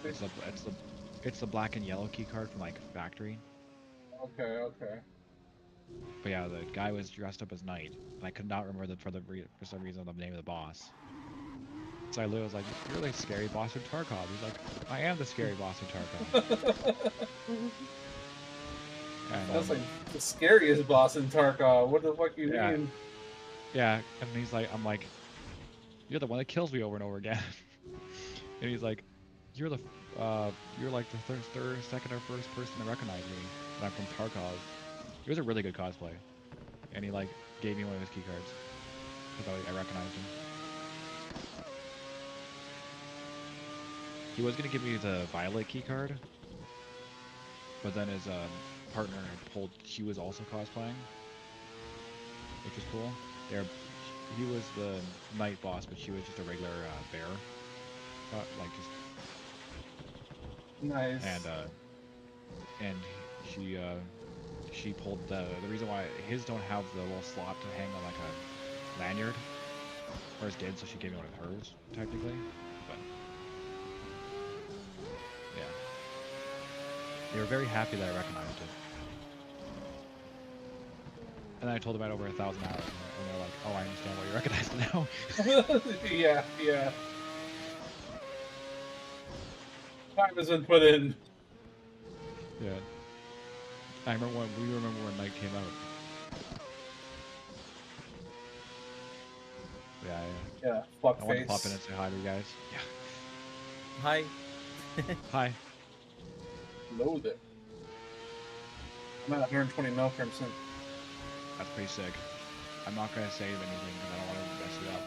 It's the black and yellow key card from like factory. Okay. But yeah, the guy was dressed up as Knight, and I could not remember for some reason the name of the boss. So I literally was like, "You're the scary boss in Tarkov." He's like, "I am the scary boss in Tarkov." And, that's like the scariest boss in Tarkov. What the fuck you mean? Yeah, and he's like, I'm like, "You're the one that kills me over and over again." And he's like, "You're like the third, second, or first person to recognize me, and I'm from Tarkov." It was a really good cosplay, and he like gave me one of his key cards because I recognized him. He was gonna give me the violet key card, but then his partner had pulled. She was also cosplaying, which was cool. He was the night boss, but she was just a regular bear, like just nice. And she pulled the reason why his don't have the little slot to hang on like a lanyard. Hers did, so she gave me one of hers technically. But yeah, they were very happy that I recognized it. And then I told them I had over 1,000 hours, and they're like, "Oh, I understand why you recognize it now." yeah. Time has been put in. Yeah. I remember when Night came out. Yeah, fuck I want to face. pop in and say hi to you guys. Yeah. Hi. Hi. loathe it. I'm at 120 mil crimson. That's pretty sick. I'm not gonna save anything because I don't want to mess it up.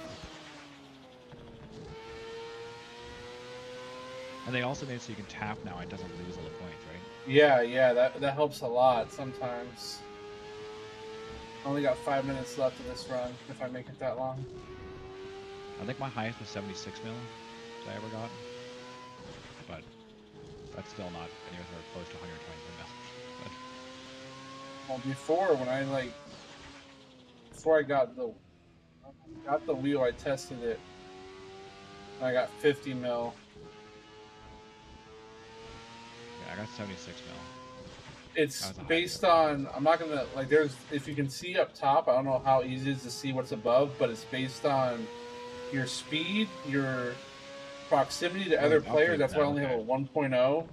And they also made it so you can tap now. It doesn't lose all the points, right? Yeah, that helps a lot sometimes. I only got 5 minutes left of this run if I make it that long. I think my highest was 76 mil that I ever got, but that's still not anywhere close to 120 mil. But Well, before when before I got the wheel, I tested it. And I got 50 mil. yeah, I got 76 mil. It's based on, I'm not gonna like, there's, if you can see up top, I don't know how easy it is to see what's above, but it's based on your speed, your proximity to other players. That's why I only have a 1.0.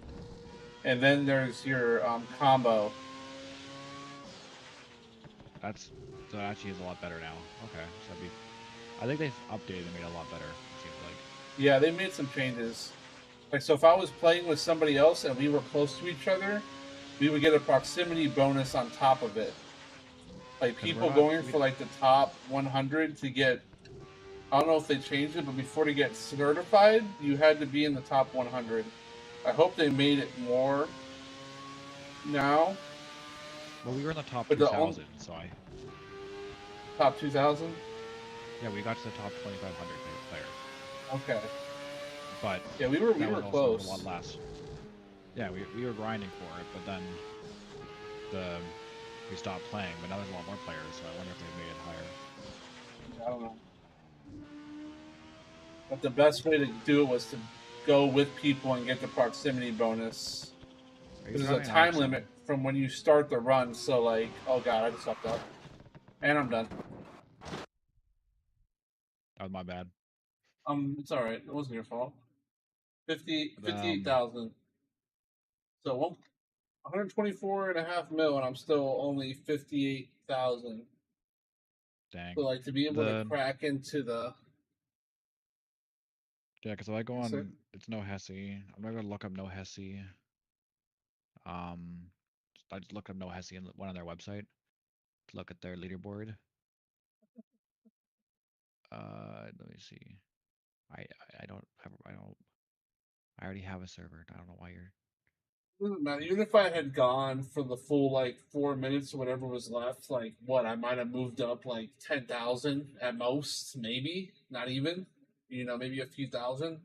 And then there's your combo. So it actually is a lot better now. Okay, so I think they've updated and made it a lot better. It seems like. Yeah, they made some changes. Like, so if I was playing with somebody else and we were close to each other, we would get a proximity bonus on top of it. Like, people going for like the top 100 to get, I don't know if they changed it, but before to get certified, you had to be in the top 100. I hope they made it more now. Well, we were in the top 2,000, so I. Top 2,000? Yeah, we got to the top 2,500 players. Okay. But yeah, we were close. A lot less. Yeah, we were grinding for it, but then we stopped playing. But now there's a lot more players, so I wonder if they made it higher. I don't know. But the best way to do it was to go with people and get the proximity bonus. There's a time limit from when you start the run, so like, oh god, I just fucked up. And I'm done. That was my bad. It's alright. It wasn't your fault. 58,000. So 124.5 mil, and I'm still only 58,000. Dang. So like to be able to crack into the. Yeah, because if I go on, it's no Hesi. I'm not gonna look up no Hesi. I just looked up no Hesi and went on their website to look at their leaderboard. Let me see. I don't have I already have a server. I don't know why you're. Doesn't matter. Even if I had gone for the full like 4 minutes or whatever was left, like what I might have moved up like 10,000 at most, maybe not even. Maybe a few thousand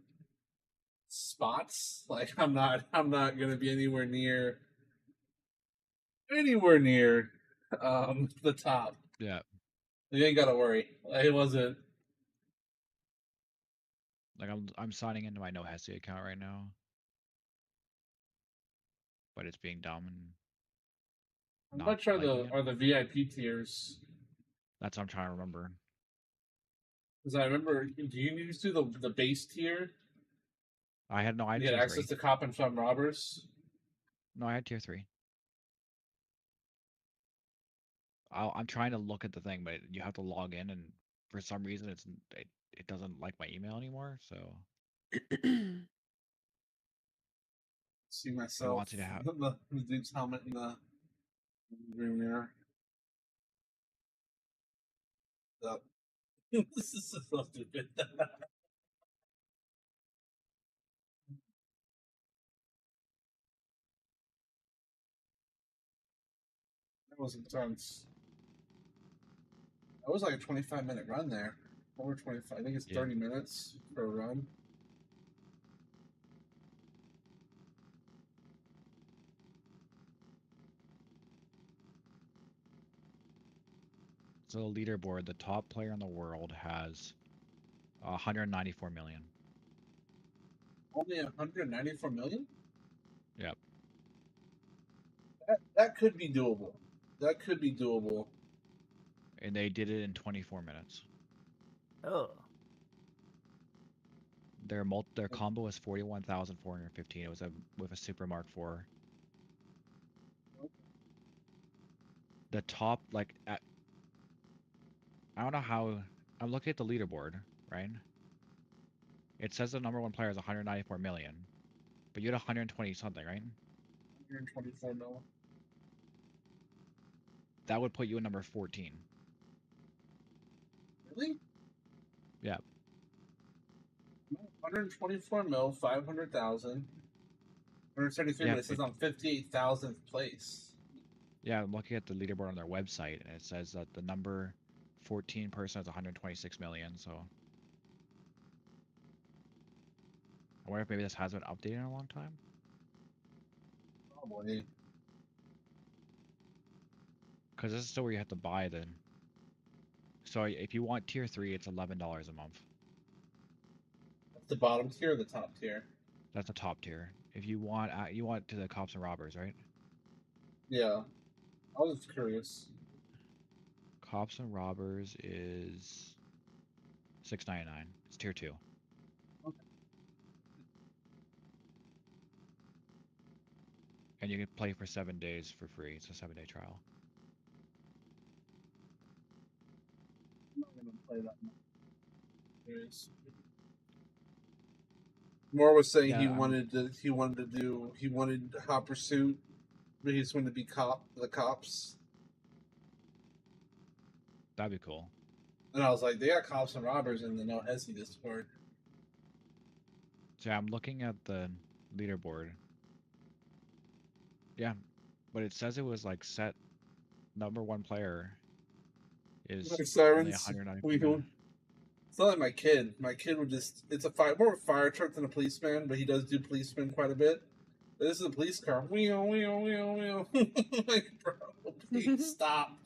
spots. Like I'm not gonna be anywhere near the top. Yeah. You ain't gotta worry. It wasn't. Like I'm signing into my no Hesi account right now, but it's being dumb and. How much are the VIP tiers? That's what I'm trying to remember. Because I remember, do you need to do the base tier? I had you get access to cop and fun robbers. No, I had tier 3. I'm trying to look at the thing, but you have to log in, and for some reason it doesn't like my email anymore. So see myself. It wants you to have the dude's helmet in the green mirror. This is so stupid. That was intense. That was like a 25-minute run there. Over 25. I think it's 30 minutes for a run. So the leaderboard, the top player in the world has 194 million. Only 194 million? Yep. That could be doable. That could be doable. And they did it in 24 minutes. Oh. Their combo was 41,415. It was with a Super Mark IV. The top, like, I don't know how. I'm looking at the leaderboard, right? It says the number one player is 194 million, but you had 120 something, right? 124 mil. That would put you at number 14. Really? Yeah. 124 mil, 500,000. 173, Yeah, but it says I'm 58,000th place. Yeah, I'm looking at the leaderboard on their website, and it says that the number 14 person is 126 million. So I wonder if maybe this hasn't been updated in a long time. Probably. Because this is still where you have to buy the. So if you want tier 3, it's $11 a month. That's the bottom tier or the top tier? That's the top tier. If you want to the cops and robbers, right? Yeah. I was curious. Cops and robbers is $6.99. It's tier 2. Okay. And you can play for 7 days for free. It's a 7-day trial. I'm not gonna play that much. Anyways. Moore was saying he wanted Hot Pursuit, but he just wanted to be the cops. That'd be cool. And I was like, they got cops and robbers in the No Hesi Discord. So yeah, I'm looking at the leaderboard. Yeah, but it says it was like set number 1 player is Like only sirens. 190. It's not like my kid. My kid would just, it's more of a fire truck than a policeman, but he does do policeman quite a bit. But this is a police car. Wheel, wheel, wheel, wheel. Like, bro, please stop.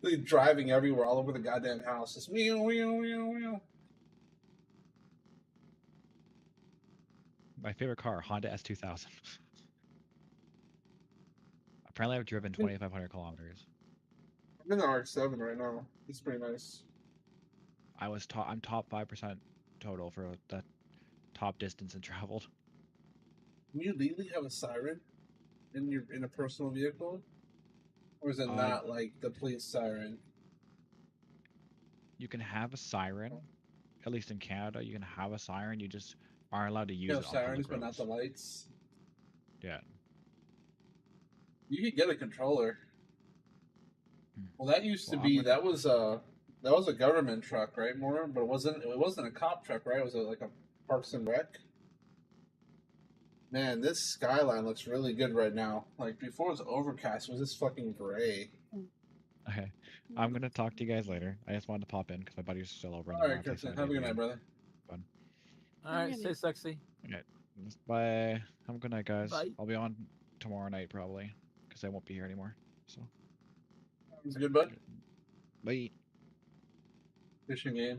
Like driving everywhere, all over the goddamn house. Just wheel, wheel, wheel, wheel. My favorite car, Honda S2000. Apparently, I've driven 2,500 kilometers. I'm in the RX-7 right now. It's pretty nice. I'm top 5% total for the top distance and traveled. Can you legally have a siren in a personal vehicle, or is it not like the police siren? You can have a siren, at least in Canada. You can have a siren. You just aren't allowed to use it on sirens, public but not roads. the lights. Yeah. You could get a controller. Well, that used to Well, be that was a government truck, right? More, but it wasn't a cop truck, right? It was like a Parks and Rec. Man, this skyline looks really good right now. Like before, it was overcast. It was this fucking gray. Okay. I'm gonna talk to you guys later. I just wanted to pop in because my buddy's still over in the All right, Monte Captain. San Have a good night, Diego. brother. Fun. All right, stay sexy. Okay. Bye. Have a good night, guys. Bye. I'll be on tomorrow night probably because I won't be here anymore. So. Sounds good, bud. Bye. Fishing game.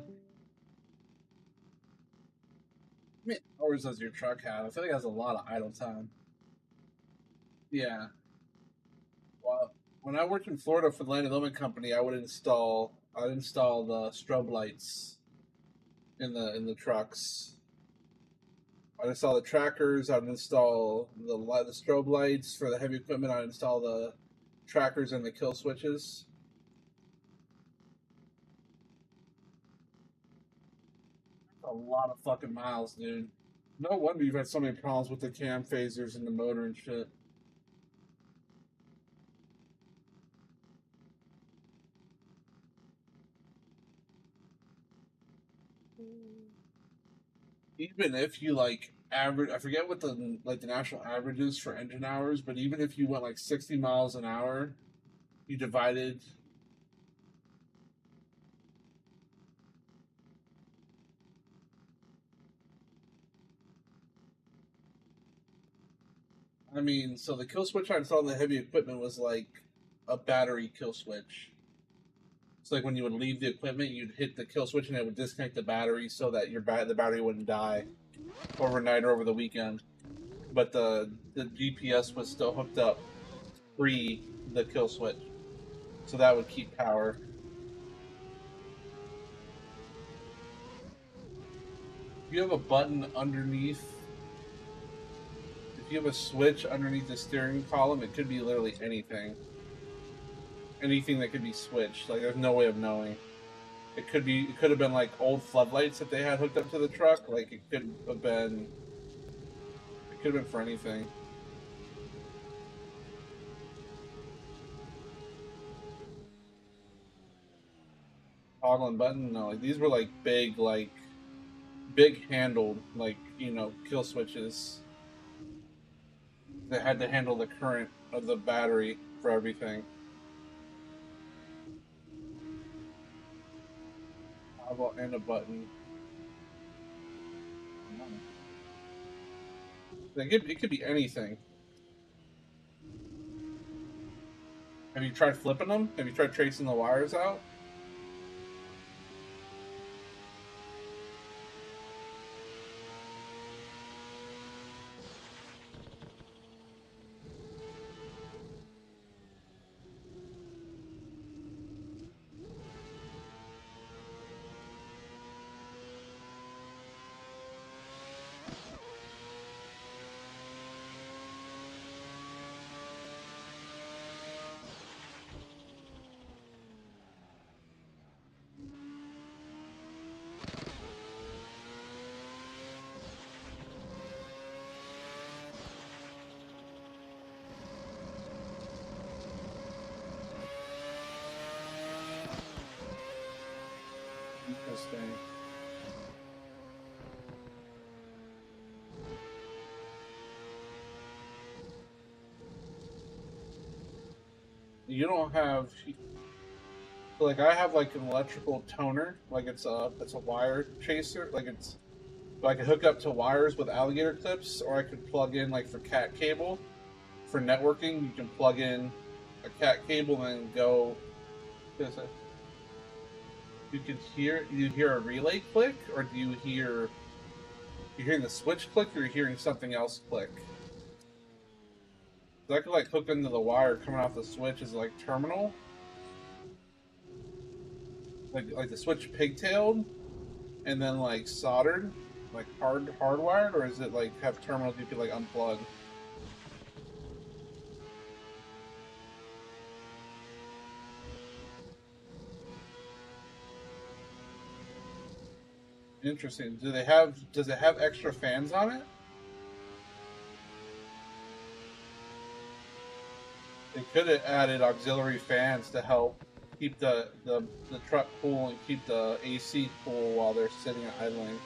I mean, hours does your truck have? I feel like it has a lot of idle time. Yeah. Well, when I worked in Florida for the Land Development Company, I'd install the strobe lights in the trucks. I'd install the trackers. I'd install the strobe lights for the heavy equipment. I'd install the trackers and the kill switches. A lot of fucking miles, dude. No wonder you've had so many problems with the cam phasers and the motor and shit. Even if you like average, I forget what the national average is for engine hours, but even if you went like 60 miles an hour, you divided. I mean, so the kill switch I installed in the heavy equipment was like a battery kill switch. It's like when you would leave the equipment, you'd hit the kill switch and it would disconnect the battery so that the battery wouldn't die overnight or over the weekend. But the GPS was still hooked up pre the kill switch, so that would keep power. If you have a button underneath, if you have a switch underneath the steering column, it could be literally anything. Anything that could be switched. Like there's no way of knowing. It could have been like old floodlights that they had hooked up to the truck. Like it could Could have been for anything. Toggle and button. No, like these were like big handled, like, you know, kill switches that had to handle the current of the battery for everything. Toggle and a button. Like it could be anything. Have you tried flipping them? Have you tried tracing the wires out? Interesting. You don't have, like, I have like an electrical toner, like it's a wire chaser, like it's, so I could hook up to wires with alligator clips, or I could plug in like for cat cable. For networking, you can plug in a cat cable and go. You can hear, you hear a relay click, or do you hear, you're hearing the switch click, or you're hearing something else click? So I could like hook into the wire coming off the switch as like terminal, like the switch pigtailed, and then like soldered, like hardwired, or is it like have terminals you could like unplug? Interesting. Do they have? Does it have extra fans on it? They could have added auxiliary fans to help keep the truck cool and keep the AC cool while they're sitting idling.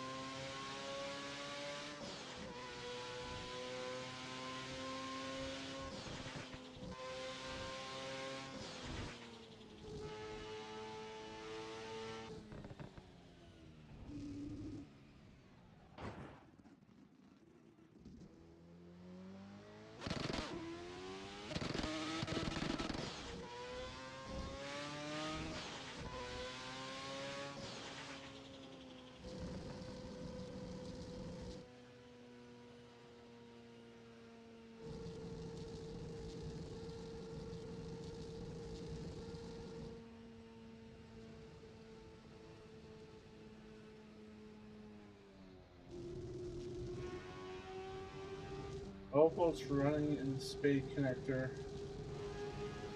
Volts running in the spade connector.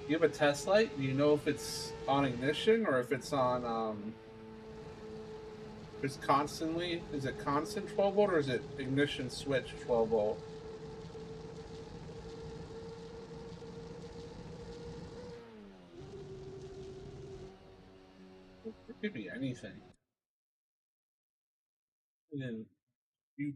You have a test light? Do you know if it's on ignition or if it's on if it's constantly, is it constant 12 volt or is it ignition switch 12 volt? It could be anything. And then you,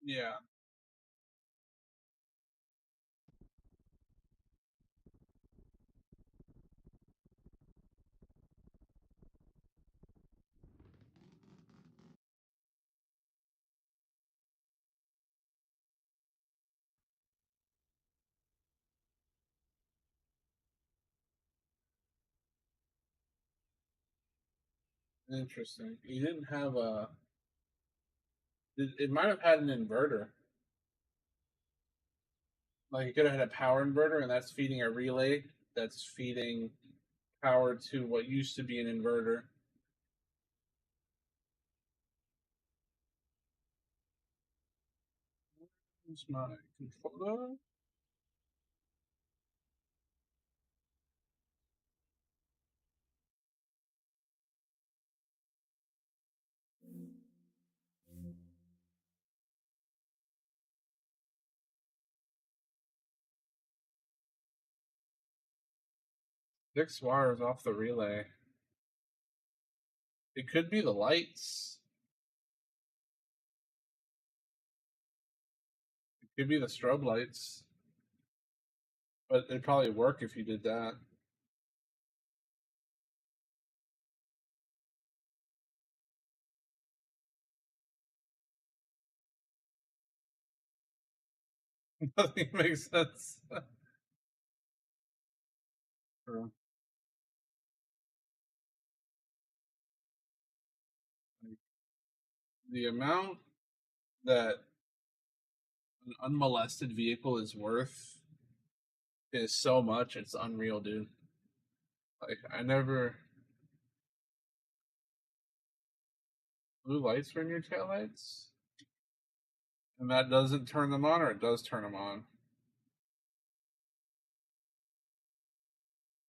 yeah. Interesting. You didn't have a. It might have had an inverter. Like it could have had a power inverter, and that's feeding a relay that's feeding power to what used to be an inverter. Here's my controller. Six wires off the relay. It could be the lights. It could be the strobe lights. But it'd probably work if you did that. Nothing makes sense. True. The amount that an unmolested vehicle is worth is so much, it's unreal, dude. Like, I never. Blue lights are in your taillights? And that doesn't turn them on, or it does turn them on?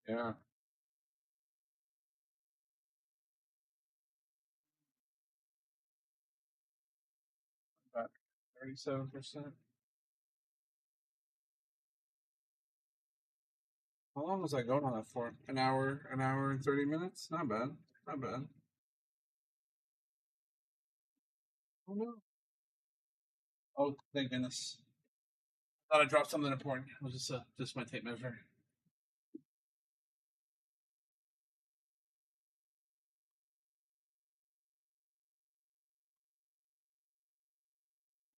Yeah. About 37%. How long was I going on that for? An hour and 30 minutes? Not bad. Not bad. Oh no. Oh, thank goodness. I thought I dropped something important. It was just my tape measure.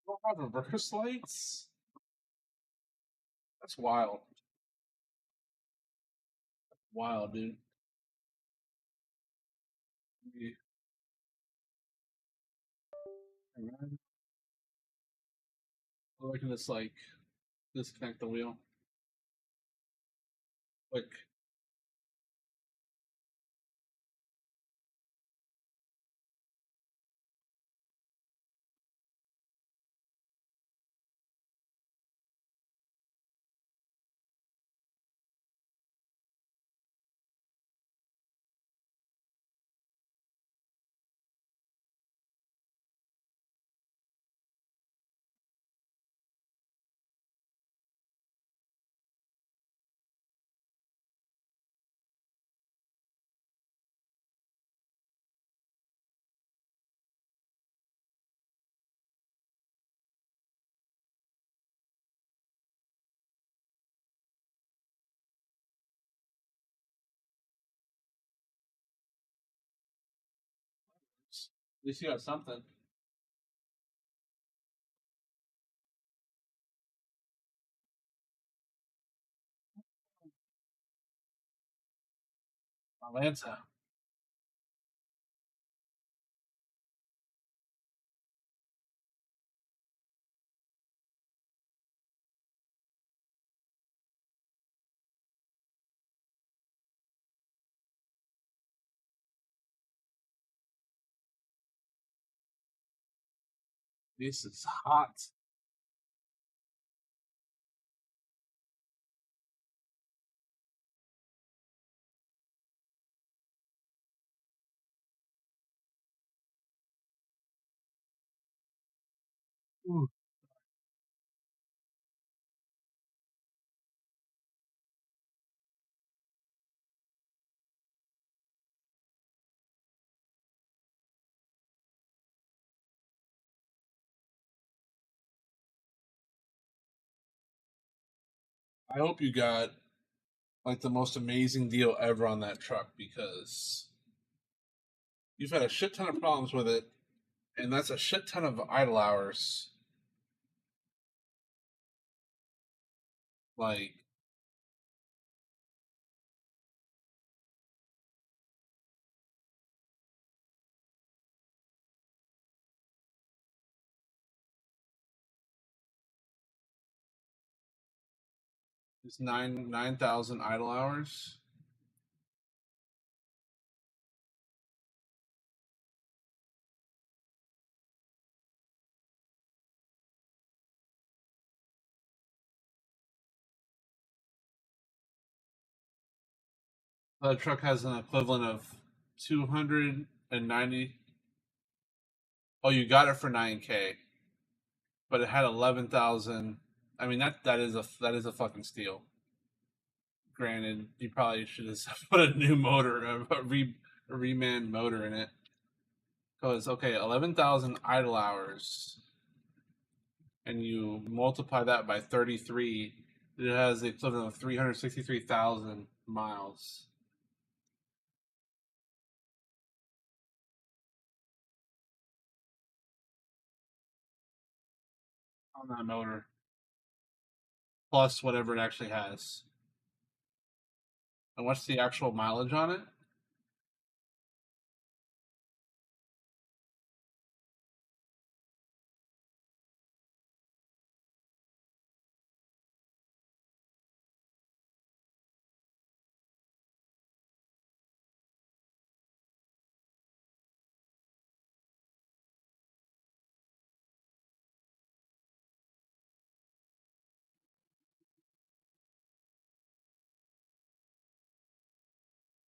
I don't have reverse lights? That's wild. Wild, dude. Maybe- I can just like disconnect the wheel. Like, at least you got something. Atlanta. This is hot. Ooh. I hope you got like the most amazing deal ever on that truck, because you've had a shit ton of problems with it, and that's a shit ton of idle hours. Like, it's 9,000 idle hours. The truck has an equivalent of 290. Oh, you got it for 9K, but it had 11,000. I mean that is a fucking steal. Granted, you probably should have put a new motor, a reman motor in it. Because okay, 11,000 idle hours, and you multiply that by 33, it has the equivalent of 363,000 miles. On that motor, plus whatever it actually has. And what's the actual mileage on it?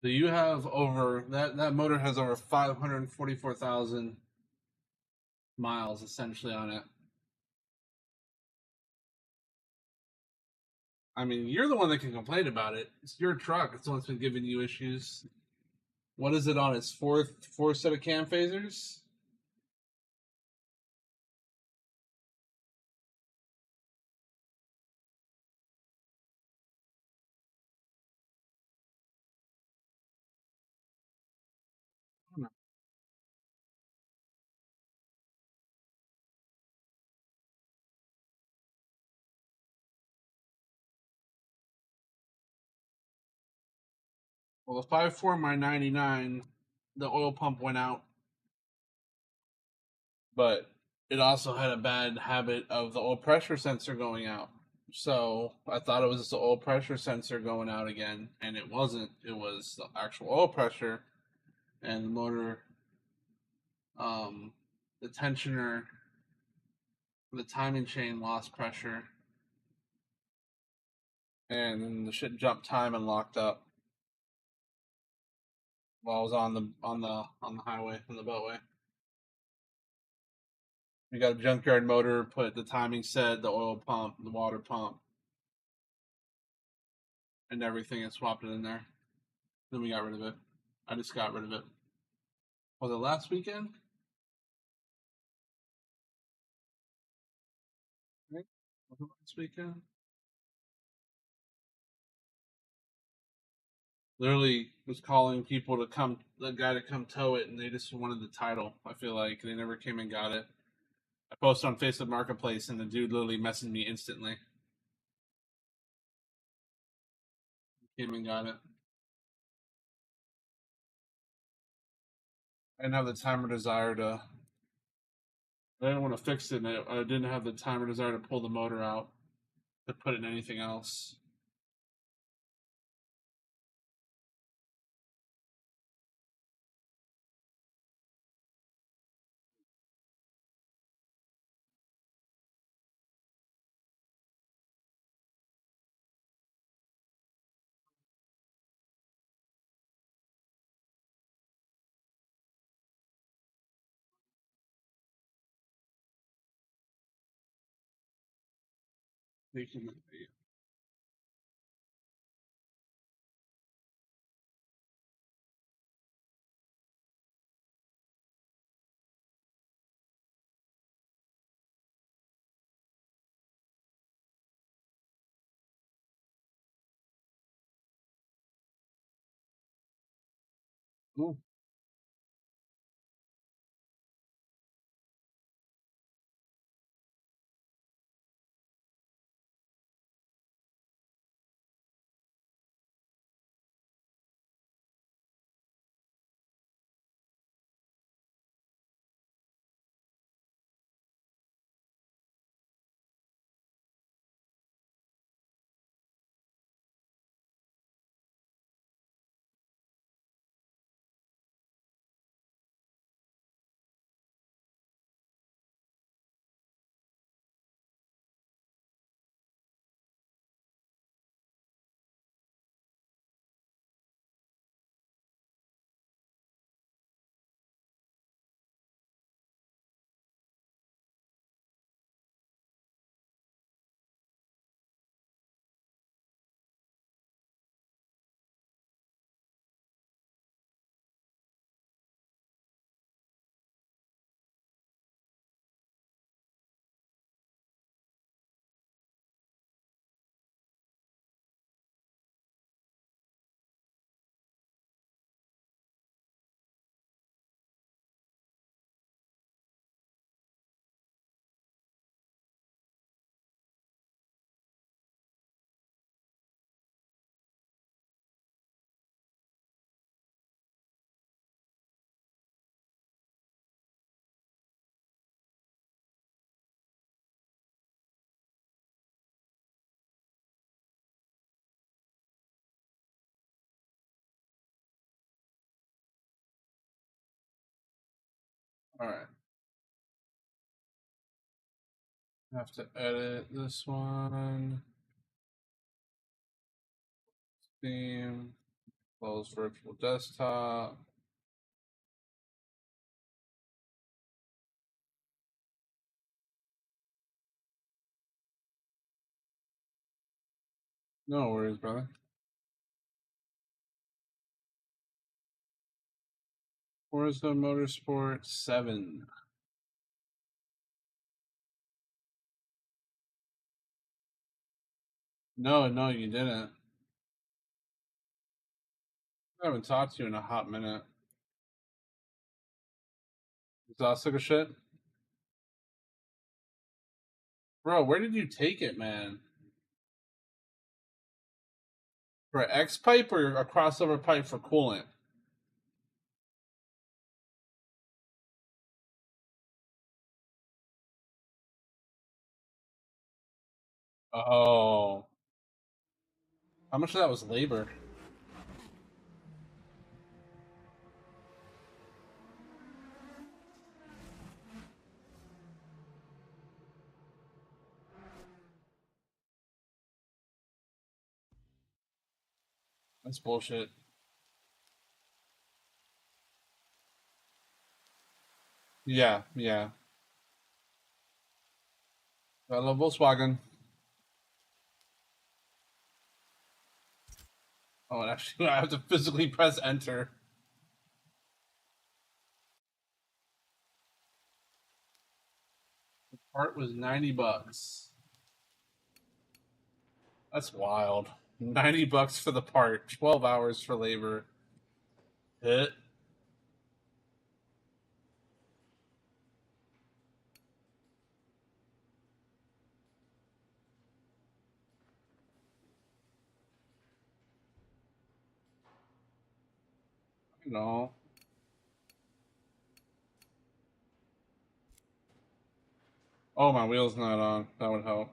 So you have over that motor has over 544,000 miles essentially on it. I mean, you're the one that can complain about it. It's your truck. It's the one that's been giving you issues. What is it on its fourth set of cam phasers? Well, the 5.4 my 99, the oil pump went out, but it also had a bad habit of the oil pressure sensor going out. So I thought it was just the oil pressure sensor going out again, and it wasn't. It was the actual oil pressure, and the motor, the tensioner, the timing chain lost pressure, and then the shit jumped time and locked up while I was on the highway on the beltway. We got a junkyard motor, put the timing set, the oil pump, the water pump, and everything, and swapped it in there. Then we got rid of it. I just got rid of it. Was it last weekend? Right? Was it last weekend? Literally was calling people to come, the guy to come tow it, and they just wanted the title. I feel like they never came and got it. I posted on Facebook Marketplace, and the dude literally messaged me instantly. Came and got it. I didn't have the time or desire to. I didn't want to fix it. And I didn't have the time or desire to pull the motor out to put it in anything else. Cool. All right. I have to edit this one. Steam. Close virtual desktop. No worries, brother. Forza Motorsport 7. No, you didn't. I haven't talked to you in a hot minute. Exhausted of shit? Bro, where did you take it, man? For an X pipe or a crossover pipe for coolant? Oh. How much of that was labor? That's bullshit. Yeah. I love Volkswagen. Oh, and actually, I have to physically press enter. The part was $90. That's wild. $90 for the part, 12 hours for labor. Hit. No. Oh, my wheel's not on. That would help.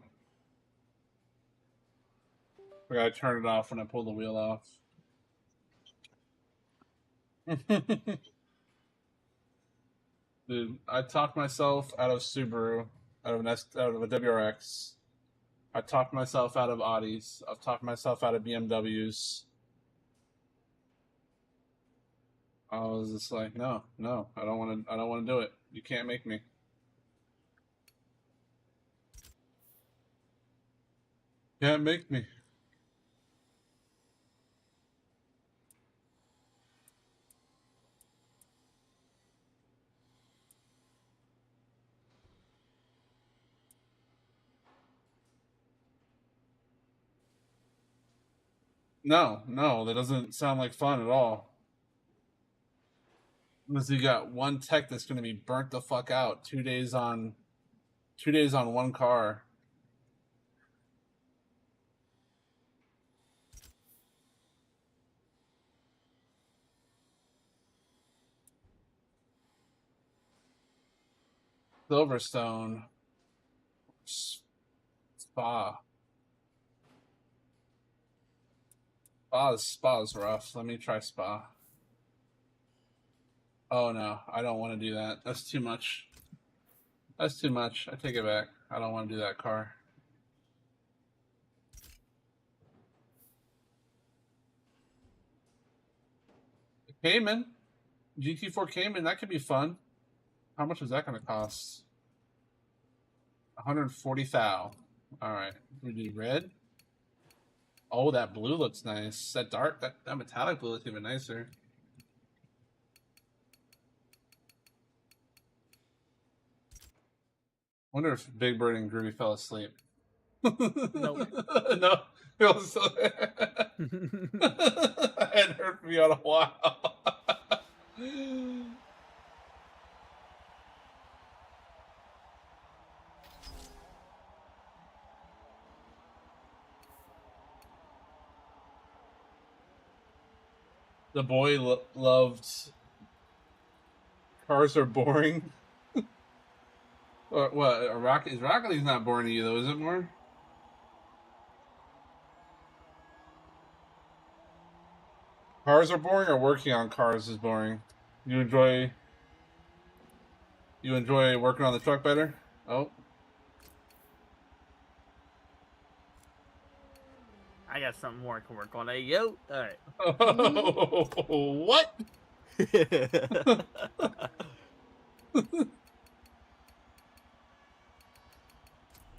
I gotta turn it off when I pull the wheel off. Dude, I talked myself out of Subaru, out of a WRX. I talked myself out of Audis. I've talked myself out of BMWs. I was just like, no, I don't want to. I don't want to do it. You can't make me. Can't make me. No, that doesn't sound like fun at all. Unless you got one tech that's going to be burnt the fuck out 2 days on 2 days on one car. Silverstone. Spa. Spa's rough. Let me try Spa. Oh no, I don't want to do that. That's too much. That's too much. I take it back. I don't want to do that car. Cayman, GT4 Cayman, that could be fun. How much is that going to cost? 140 thou. All right, we do red. Oh, that blue looks nice. That dark, that metallic blue looks even nicer. Wonder if Big Bird and Groovy fell asleep. Nope. No, he was still there. I hadn't heard from you in a while. The boy loved cars are boring. Or what? Rocket League's not boring to you though, is it more? Cars are boring, or working on cars is boring. You enjoy. You enjoy working on the truck better? Oh. I got something more I can work on. Hey, yo. All right. What?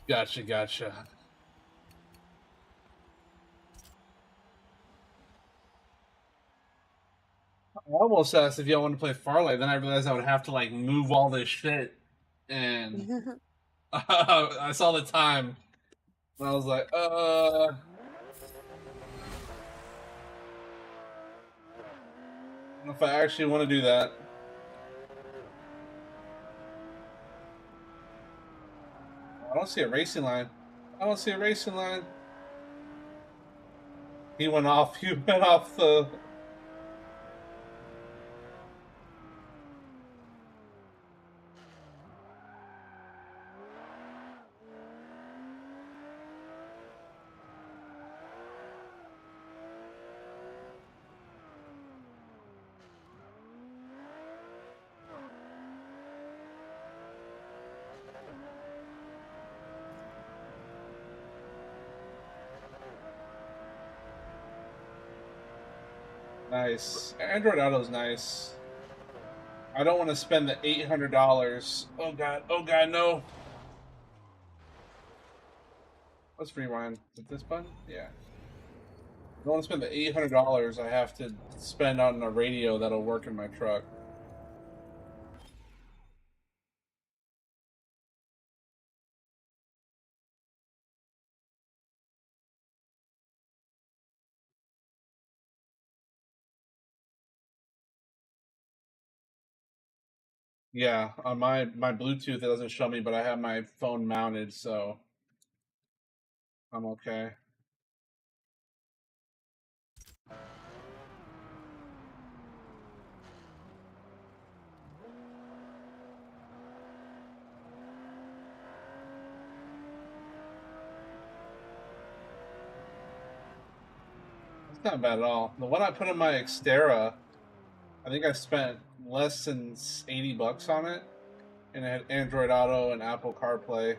Gotcha. I almost asked if y'all want to play Farlight, then I realized I would have to like move all this shit, and I saw the time, and I was like, I don't know if I actually want to do that. I don't see a racing line. He went off. He went off the. Nice. Android Auto's nice. I don't want to spend the $800. Oh god, no. Let's rewind. Is it this button? Yeah. I don't want to spend the $800 I have to spend on a radio that'll work in my truck. Yeah, on my Bluetooth it doesn't show me, but I have my phone mounted, so I'm okay. It's not bad at all. The one I put in my Xterra, I think I spent less than $80 on it, and it had Android Auto and Apple CarPlay.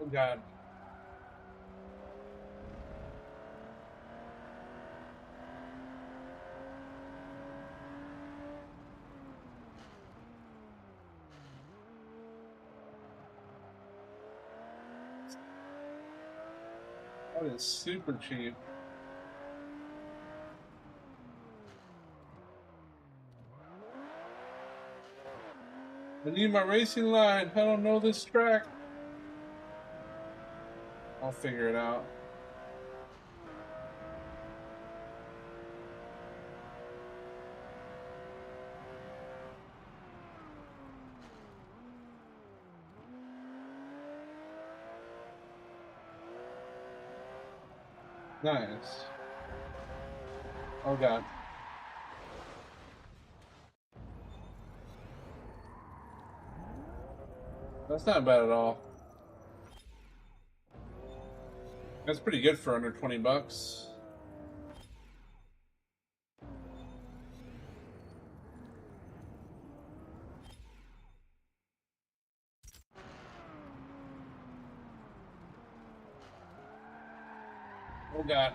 Oh god. That is super cheap. I need my racing line. I don't know this track. I'll figure it out. Nice. Oh god. That's not bad at all. That's pretty good for under $20. Oh god.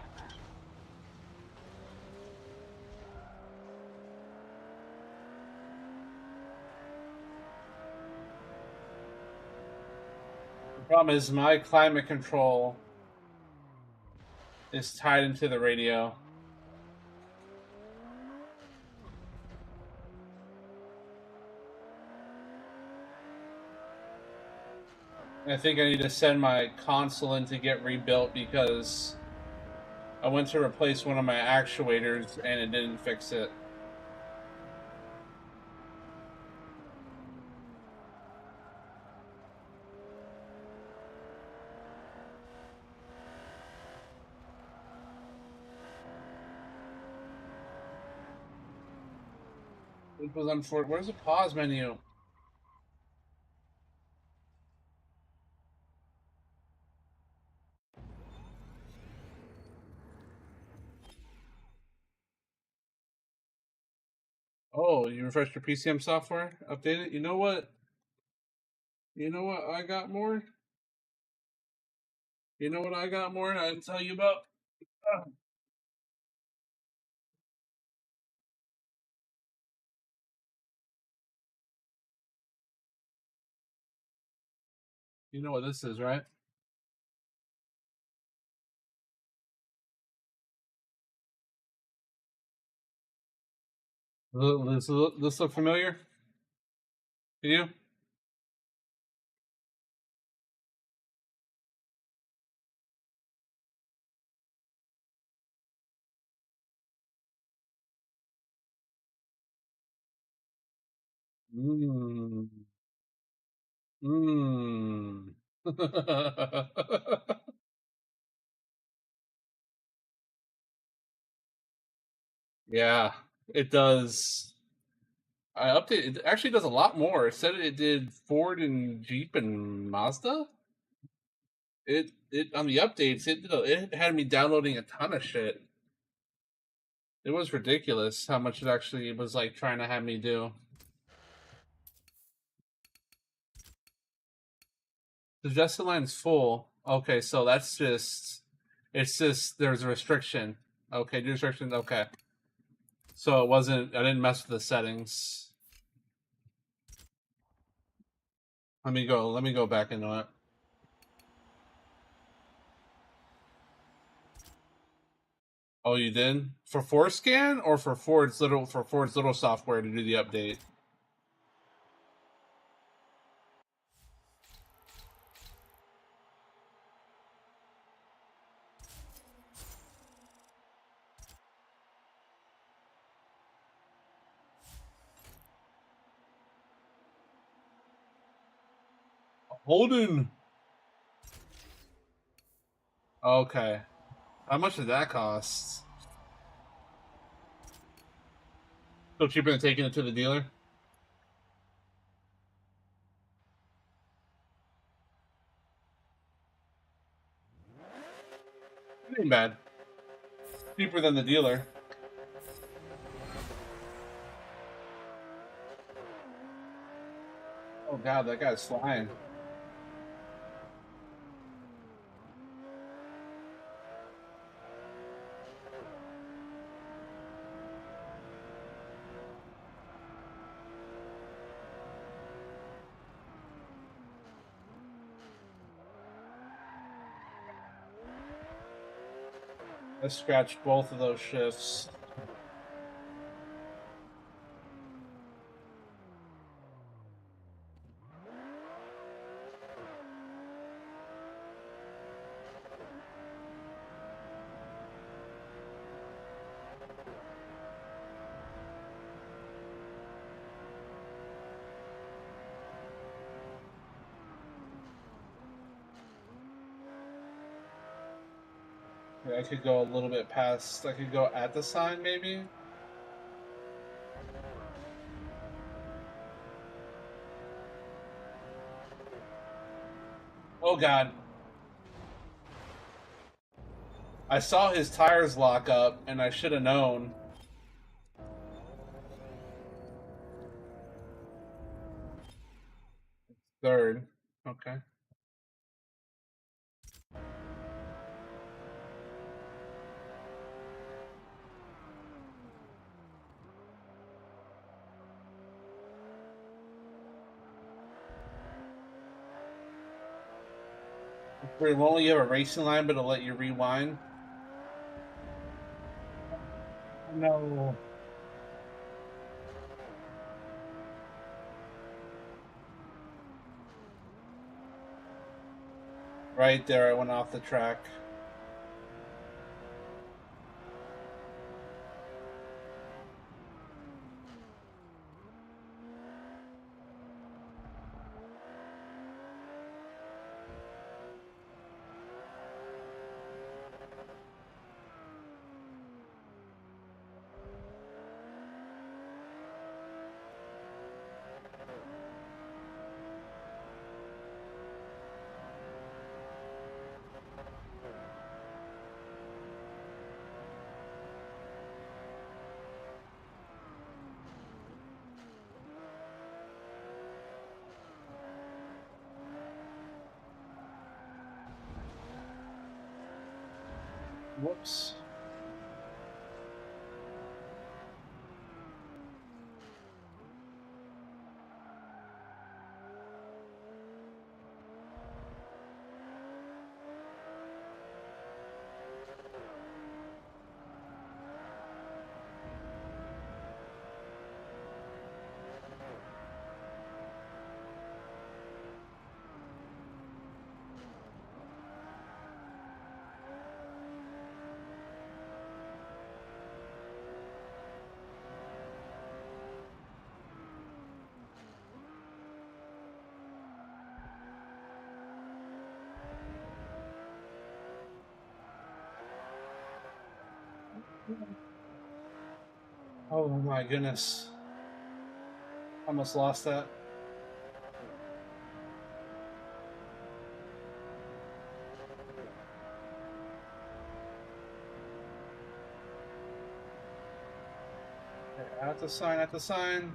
The problem is my climate control is tied into the radio. And I think I need to send my console in to get rebuilt because I went to replace one of my actuators and it didn't fix it. It was unfortunate. Where's the pause menu? Oh, you refreshed your PCM software? Update it? You know what? You know what I got more? You know what I got more and I didn't tell you about? You know what this is, right? This look familiar to you? Mmm. Mmm. Yeah, it does. I updated. It actually does a lot more. It said it did Ford and Jeep and Mazda. It on the updates. It had me downloading a ton of shit. It was ridiculous how much it actually was like trying to have me do. Suggested line's full. Okay, so that's just. It's just there's a restriction. Okay, do restrictions. Okay, so it wasn't. I didn't mess with the settings. Let me go. Let me go back into it. Oh, you did for Forescan or for Ford's little software to do the update. Holden. Okay. How much did that cost? Still cheaper than taking it to the dealer? It ain't bad. Cheaper than the dealer. Oh god, that guy's flying. I scratched both of those shifts. I could go a little bit past. I could go at the sign, maybe. Oh god. I saw his tires lock up, and I should have known. Third. Okay. Won't let you have a racing line, but it'll let you rewind. No. Right there, I went off the track. Whoops. Oh my goodness. Almost lost that. Okay, at the sign, at the sign.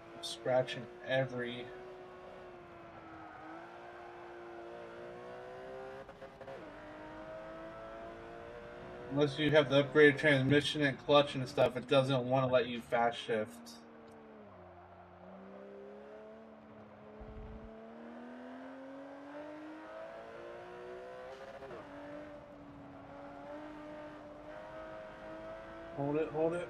I'm scratching every. Unless you have the upgraded transmission and clutch and stuff, it doesn't want to let you fast shift. Hold it, hold it.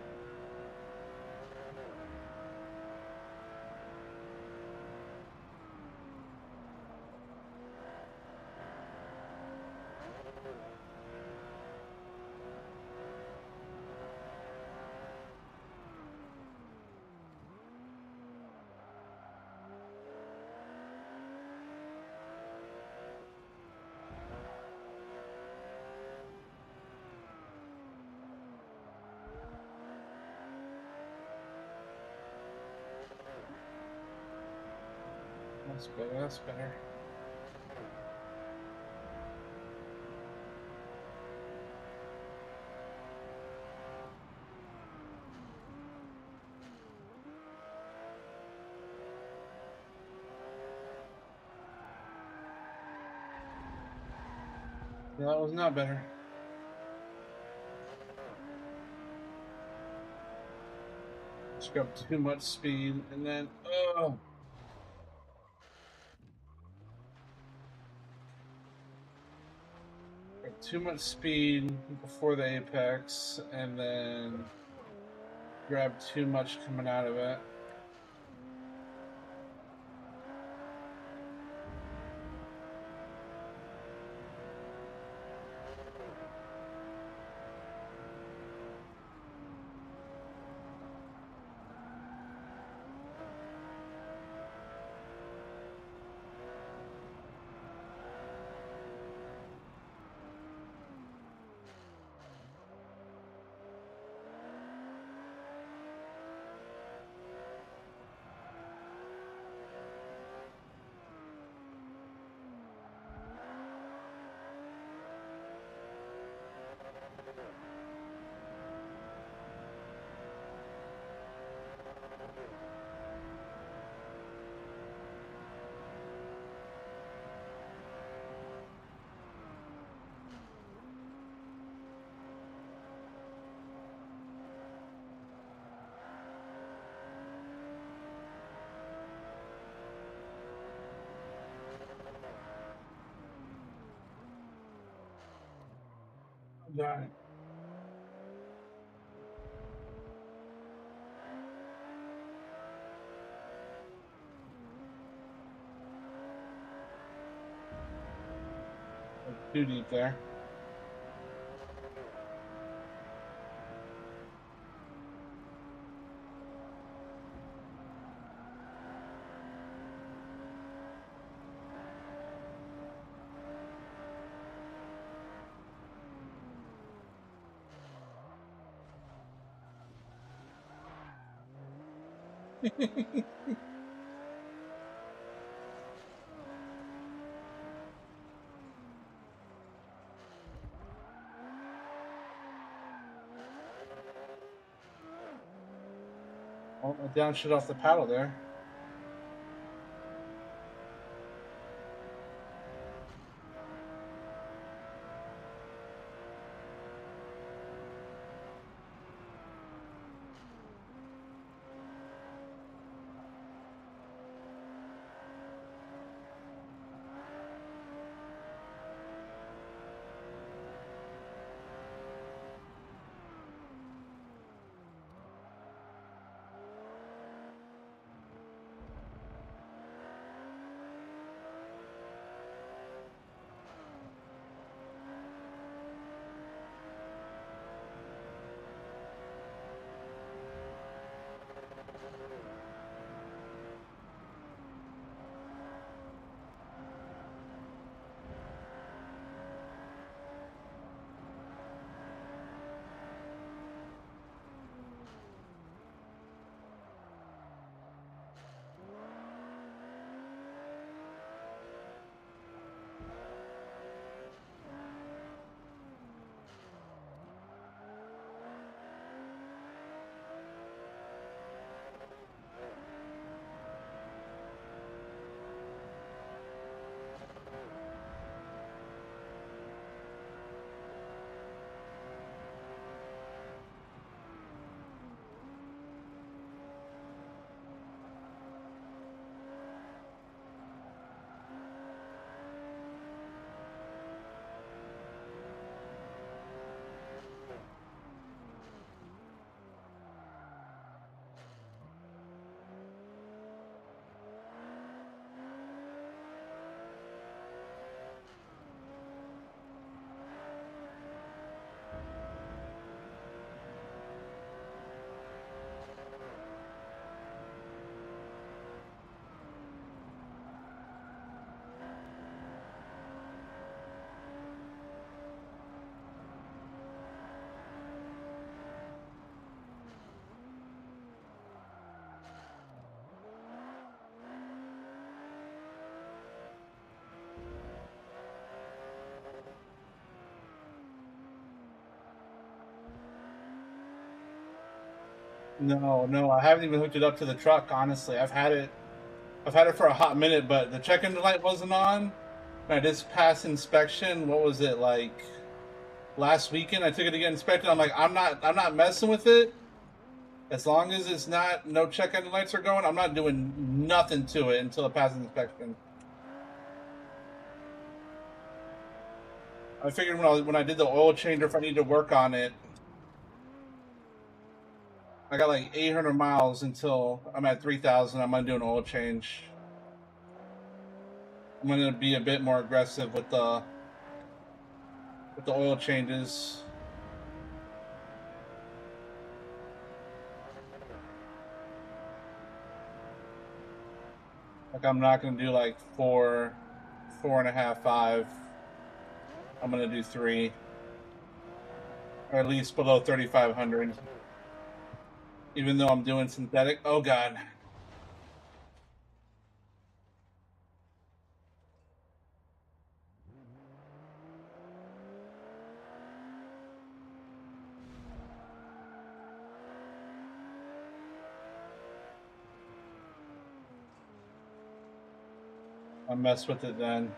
That's better, that's better. No, that was not better. Just got too much speed and then, oh. Got too much speed before the apex and then grabbed too much coming out of it. Got it. Too deep there. Oh, I downshifted off the paddle there. No, I haven't even hooked it up to the truck. Honestly, I've had it for a hot minute, but the check engine light wasn't on. And I just passed inspection. What was it like? Last weekend, I took it to get inspected. I'm like, I'm not messing with it. As long as it's not, no check engine lights are going, I'm not doing nothing to it until it passes inspection. I figured when I did the oil change, if I need to work on it, I got like 800 miles until I'm at 3,000. I'm gonna do an oil change. I'm gonna be a bit more aggressive with the oil changes. Like I'm not gonna do like 4.5, 5. I'm gonna do 3, or at least below 3,500. Even though I'm doing synthetic. Oh god. I mess with it then.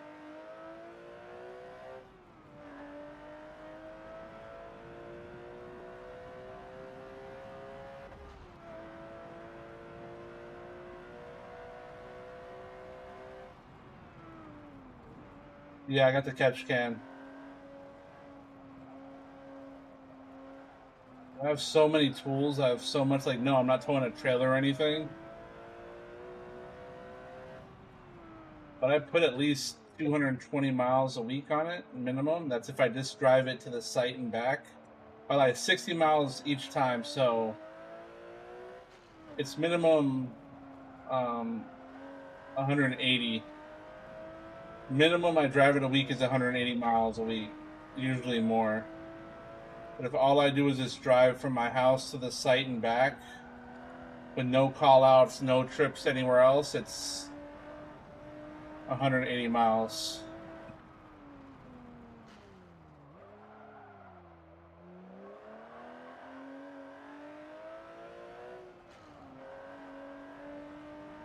Yeah, I got the catch can. I have so many tools. I have so much. Like, no, I'm not towing a trailer or anything. But I put at least 220 miles a week on it, minimum. That's if I just drive it to the site and back. By like 60 miles each time, so it's minimum 180. Minimum I drive it a week is 180 miles a week, usually more. But if all I do is just drive from my house to the site and back, with no call outs, no trips anywhere else, it's 180 miles.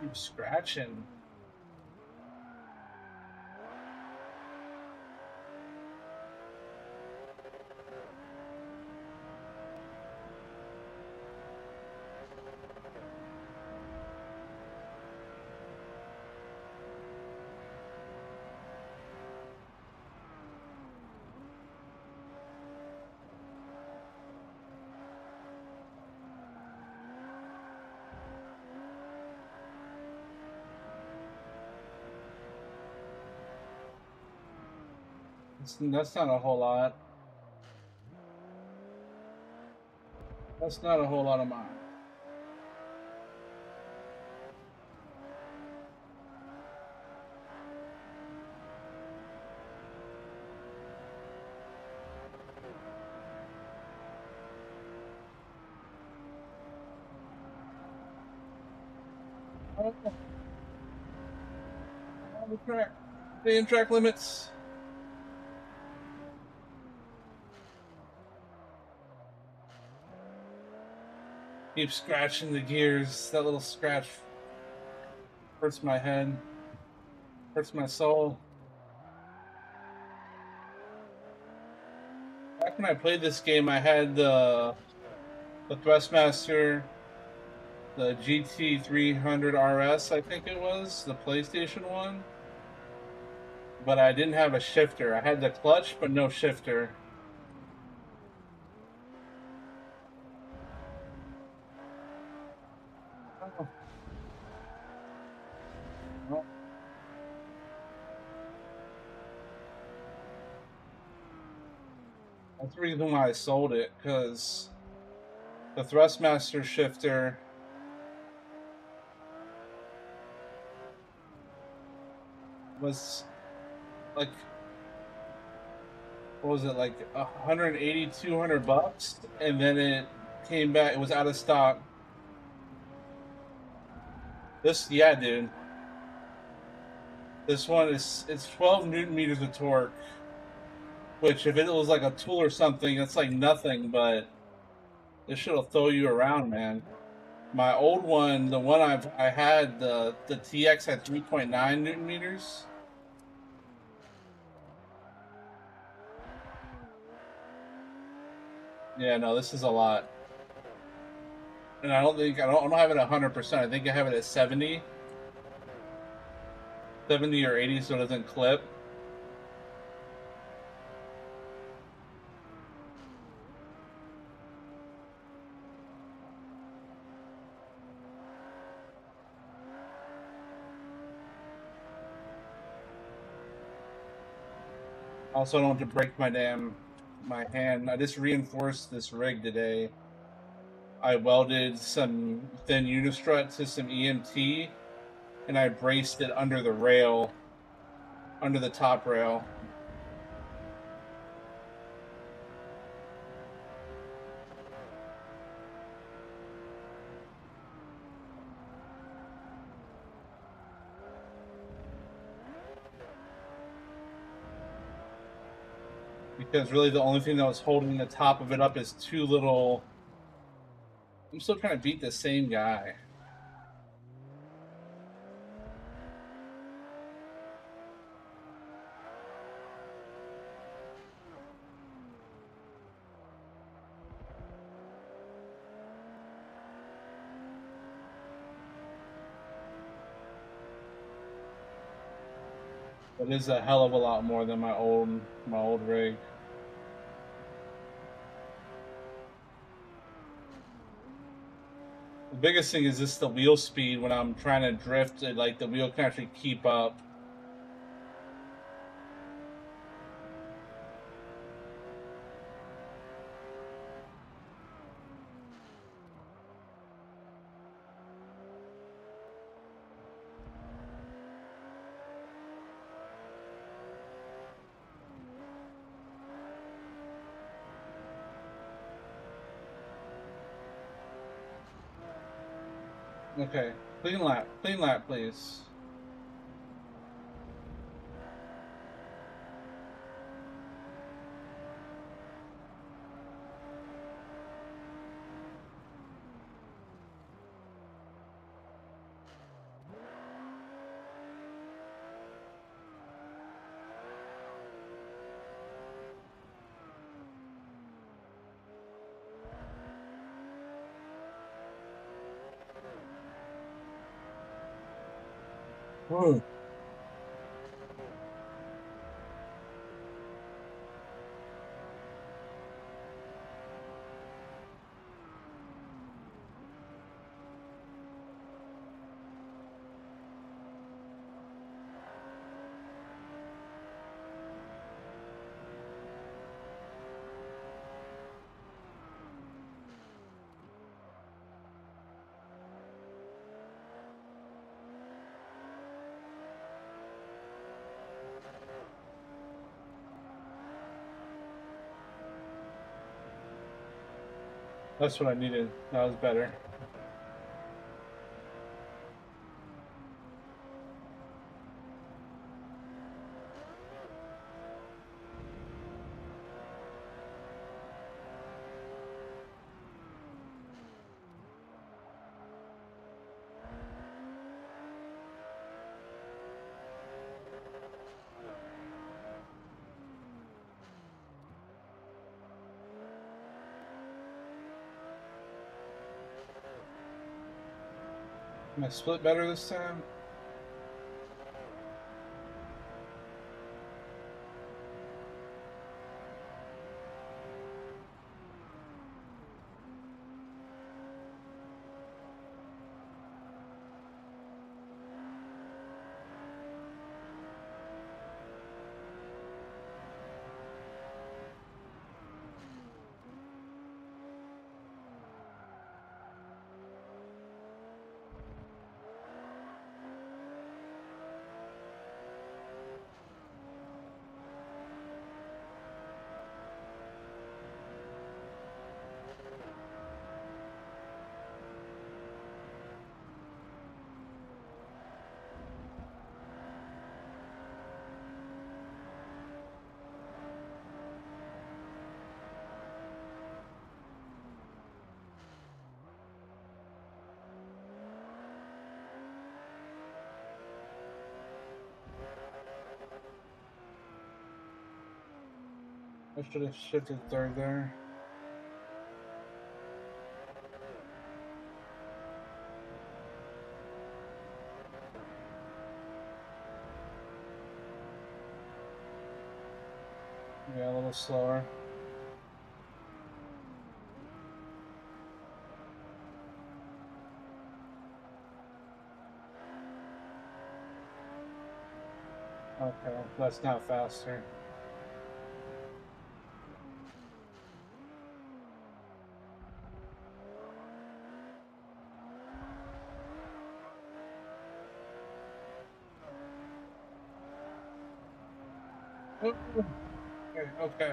Keep scratching. That's not a whole lot. That's not a whole lot of mine. Oh, on the track. Stay in track limits. Keep scratching the gears. That little scratch hurts my head, hurts my soul. Back when I played this game, I had the Thrustmaster, the GT300 RS, I think it was, the PlayStation one. But I didn't have a shifter. I had the clutch, but no shifter. Oh. Well, that's the reason why I sold it, because the Thrustmaster shifter was like, what was it, like 180, 200 bucks, and then it came back, it was out of stock. Yeah, dude. This one it's 12 newton meters of torque, which if it was like a tool or something, it's like nothing, but this shit'll throw you around, man. My old one, the one I had, the TX had 3.9 Newton meters. Yeah, no, this is a lot. And I don't have it at 100%. I think I have it at 70 or 80, so it doesn't clip. Also, I don't want to break my hand. I just reinforced this rig today. I welded some thin unistrut to some EMT, and I braced it under the rail, under the top rail. Because really the only thing that was holding the top of it up is two little... I'm still trying to beat the same guy. It is a hell of a lot more than my old rig. The biggest thing is just the wheel speed when I'm trying to drift. Like the wheel can actually keep up. Okay, clean lap, please. Whoa. That's what I needed. That was better. Can I split better this time? I should have shifted third there. Yeah, a little slower. Okay, that's not faster. Oh, okay, okay.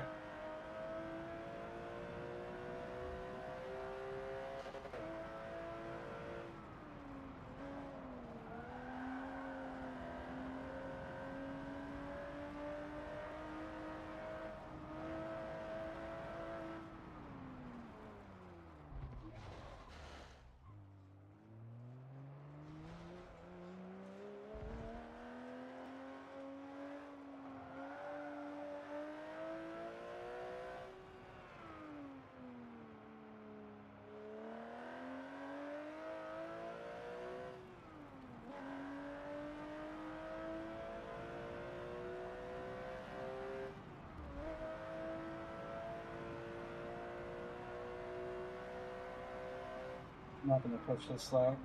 I'm not gonna push this lap.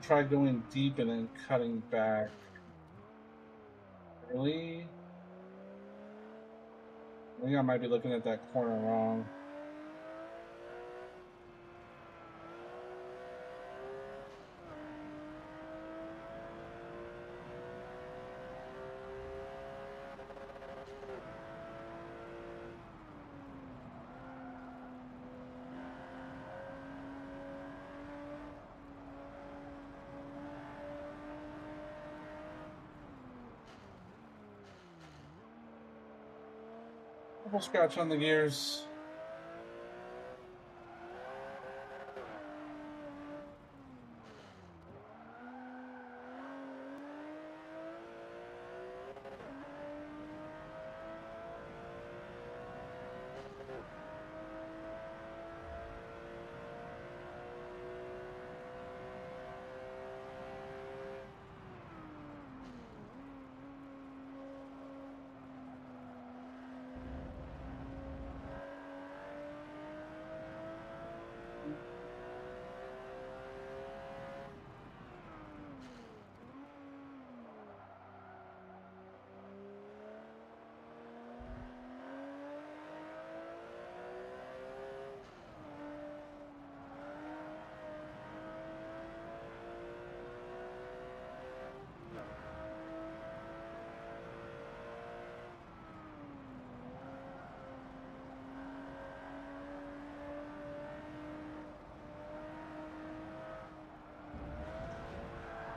Try going deep and then cutting back early. I think I might be looking at that corner wrong. Couple scratch on the gears.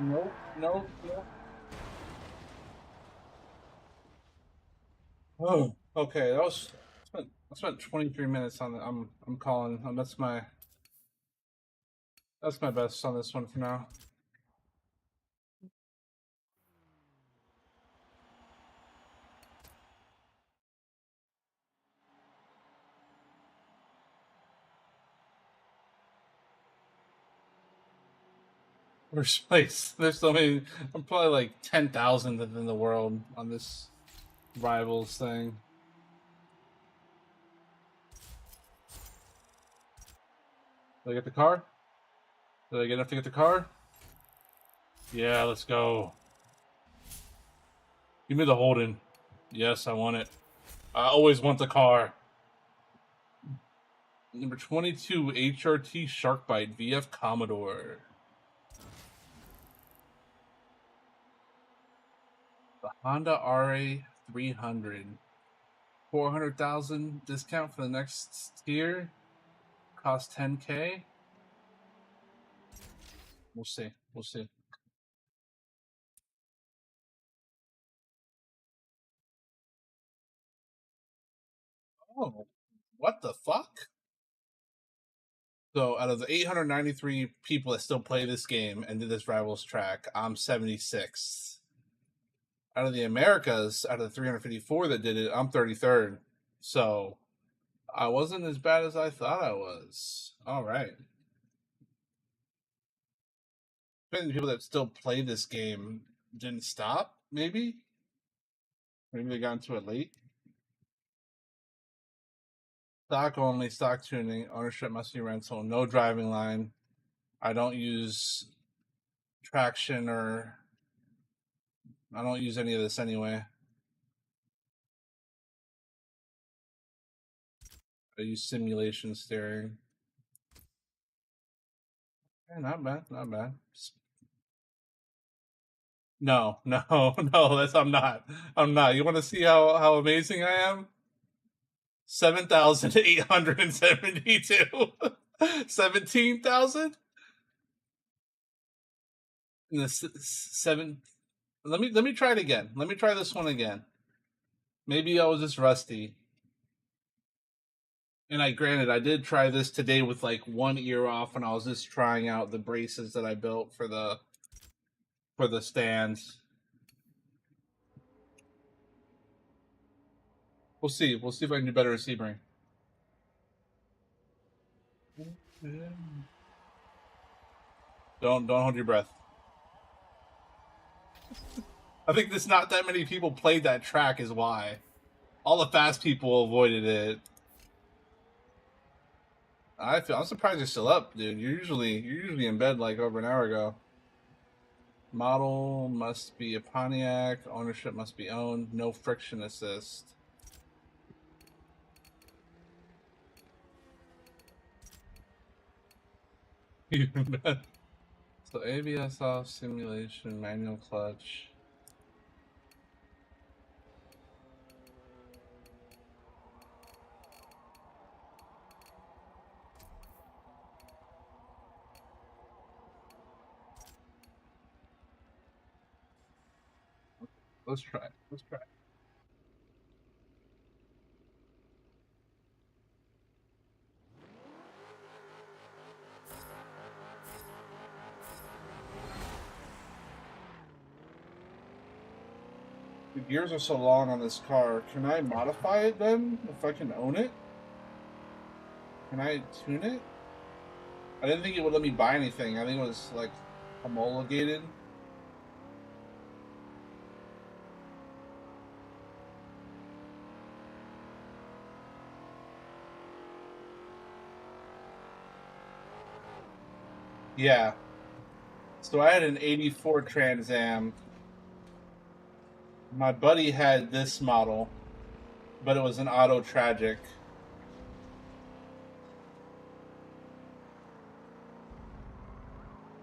Nope, nope, nope. Oh, okay. I spent 23 minutes on the. I'm calling. That's my best on this one for now. First place. There's so many. I'm probably like 10,000th in the world on this rivals thing. Did I get the car? Did I get enough to get the car? Yeah, let's go. Give me the Holden. Yes, I want it. I always want the car. Number 22, HRT Sharkbite VF Commodore. The Honda RA 300. 400,000 discount for the next tier. Cost 10K. We'll see. We'll see. Oh, what the fuck? So out of the 893 people that still play this game and did this Rivals track, I'm 76th. Out of the Americas, out of the 354 that did it, I'm 33rd. So I wasn't as bad as I thought I was. All right. The people that still play this game didn't stop, maybe? Maybe they got into it late. Stock only, stock tuning, ownership must be rental, no driving line. I don't use traction or I don't use any of this anyway. I use simulation steering. Yeah, not bad, not bad. No, no, no, I'm not. I'm not. You want to see how amazing I am? 7,872. 17,000? Seven. Let me try it again. Let me try this one again. Maybe I was just rusty. And I did try this today with like one ear off when I was just trying out the braces that I built for the stands. We'll see. We'll see if I can do better at Sebring. Don't hold your breath. I think there's not that many people played that track is why. All the fast people avoided it. I'm surprised you're still up, dude. You're usually in bed like over an hour ago. Model must be a Pontiac. Ownership must be owned. No friction assist. So ABS off, simulation, manual clutch. Let's try. Let's try. The gears are so long on this car. Can I modify it then? If I can own it? Can I tune it? I didn't think it would let me buy anything. I think it was like homologated. Yeah. So I had an 84 Trans Am. My buddy had this model, but it was an auto tragic.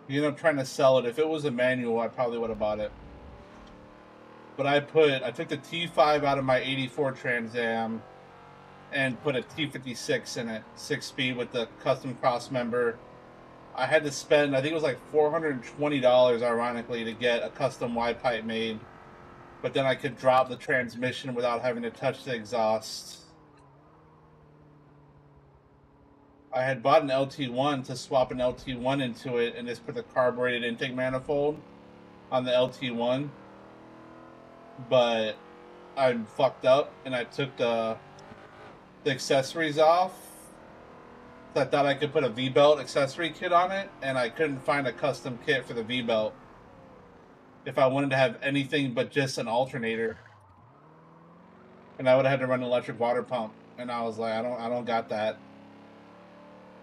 He ended up trying to sell it. If it was a manual, I probably would have bought it. But I took the T5 out of my 84 Trans Am and put a T56 in it, 6-speed with the custom cross member. I had to spend, I think it was like $420, ironically, to get a custom Y pipe made. But then I could drop the transmission without having to touch the exhaust. I had bought an LT1 to swap an LT1 into it and just put the carbureted intake manifold on the LT1. But I fucked up and I took the accessories off. I thought I could put a V-belt accessory kit on it, and I couldn't find a custom kit for the V-belt if I wanted to have anything but just an alternator. And I would have had to run an electric water pump. And I was like, I don't got that.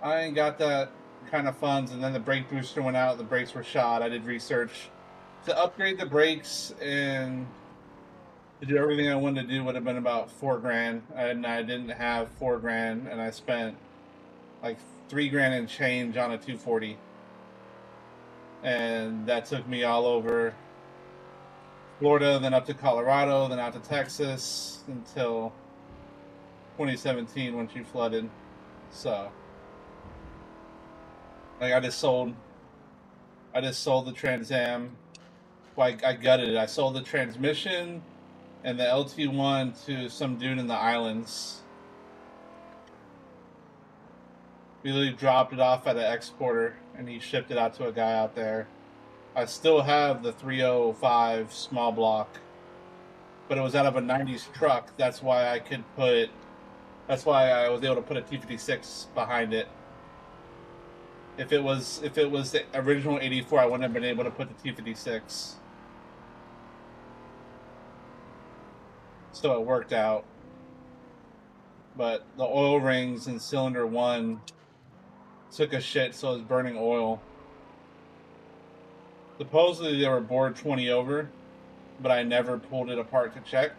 I ain't got that kind of funds. And then the brake booster went out, the brakes were shot. I did research to upgrade the brakes and to do everything I wanted to do would have been about $4,000, and I didn't have $4,000, and I spent like $3,000 and change on a 240, and that took me all over Florida, then up to Colorado, then out to Texas until 2017 when she flooded. So, like, I just sold the Trans Am. Well, I gutted it. I sold the transmission and the LT1 to some dude in the islands We literally dropped it off at an exporter, and he shipped it out to a guy out there. I still have the 305 small block, but it was out of a 90s truck. That's why I could put. That's why I was able to put a T56 behind it. If it was the original 84, I wouldn't have been able to put the T56. So it worked out. But the oil rings in cylinder 1 took a shit, so it was burning oil. Supposedly they were bored 20 over, but I never pulled it apart to check.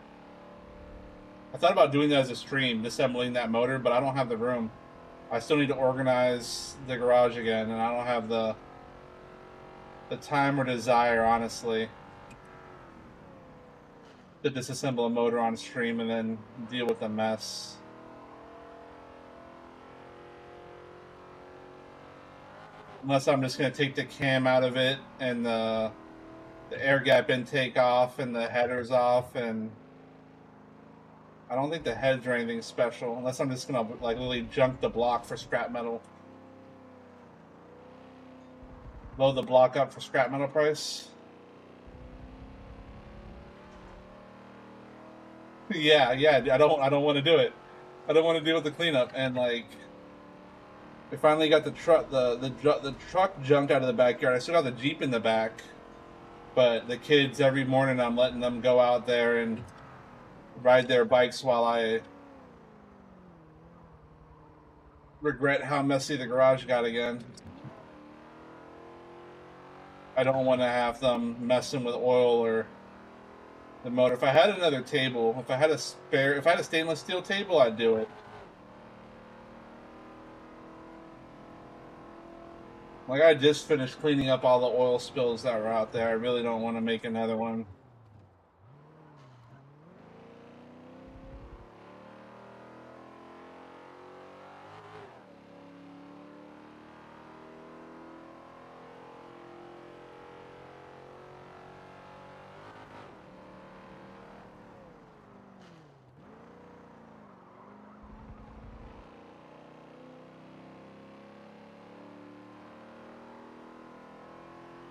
I thought about doing that as a stream, disassembling that motor, but I don't have the room. I still need to organize the garage again, and I don't have the time or desire, honestly, to disassemble a motor on stream and then deal with the mess. Unless I'm just going to take the cam out of it and the air gap intake off and the headers off, and I don't think the heads are anything special, unless I'm just going to like literally junk the block for scrap metal. Load the block up for scrap metal price. Yeah, I don't want to do it. I don't want to deal with the cleanup, and like we finally got the truck the truck junked out of the backyard. I still got the Jeep in the back, but the kids every morning I'm letting them go out there and ride their bikes while I regret how messy the garage got again. I don't want to have them messing with oil or the motor. If I had another table, if I had a stainless steel table, I'd do it. Like, I just finished cleaning up all the oil spills that were out there. I really don't want to make another one.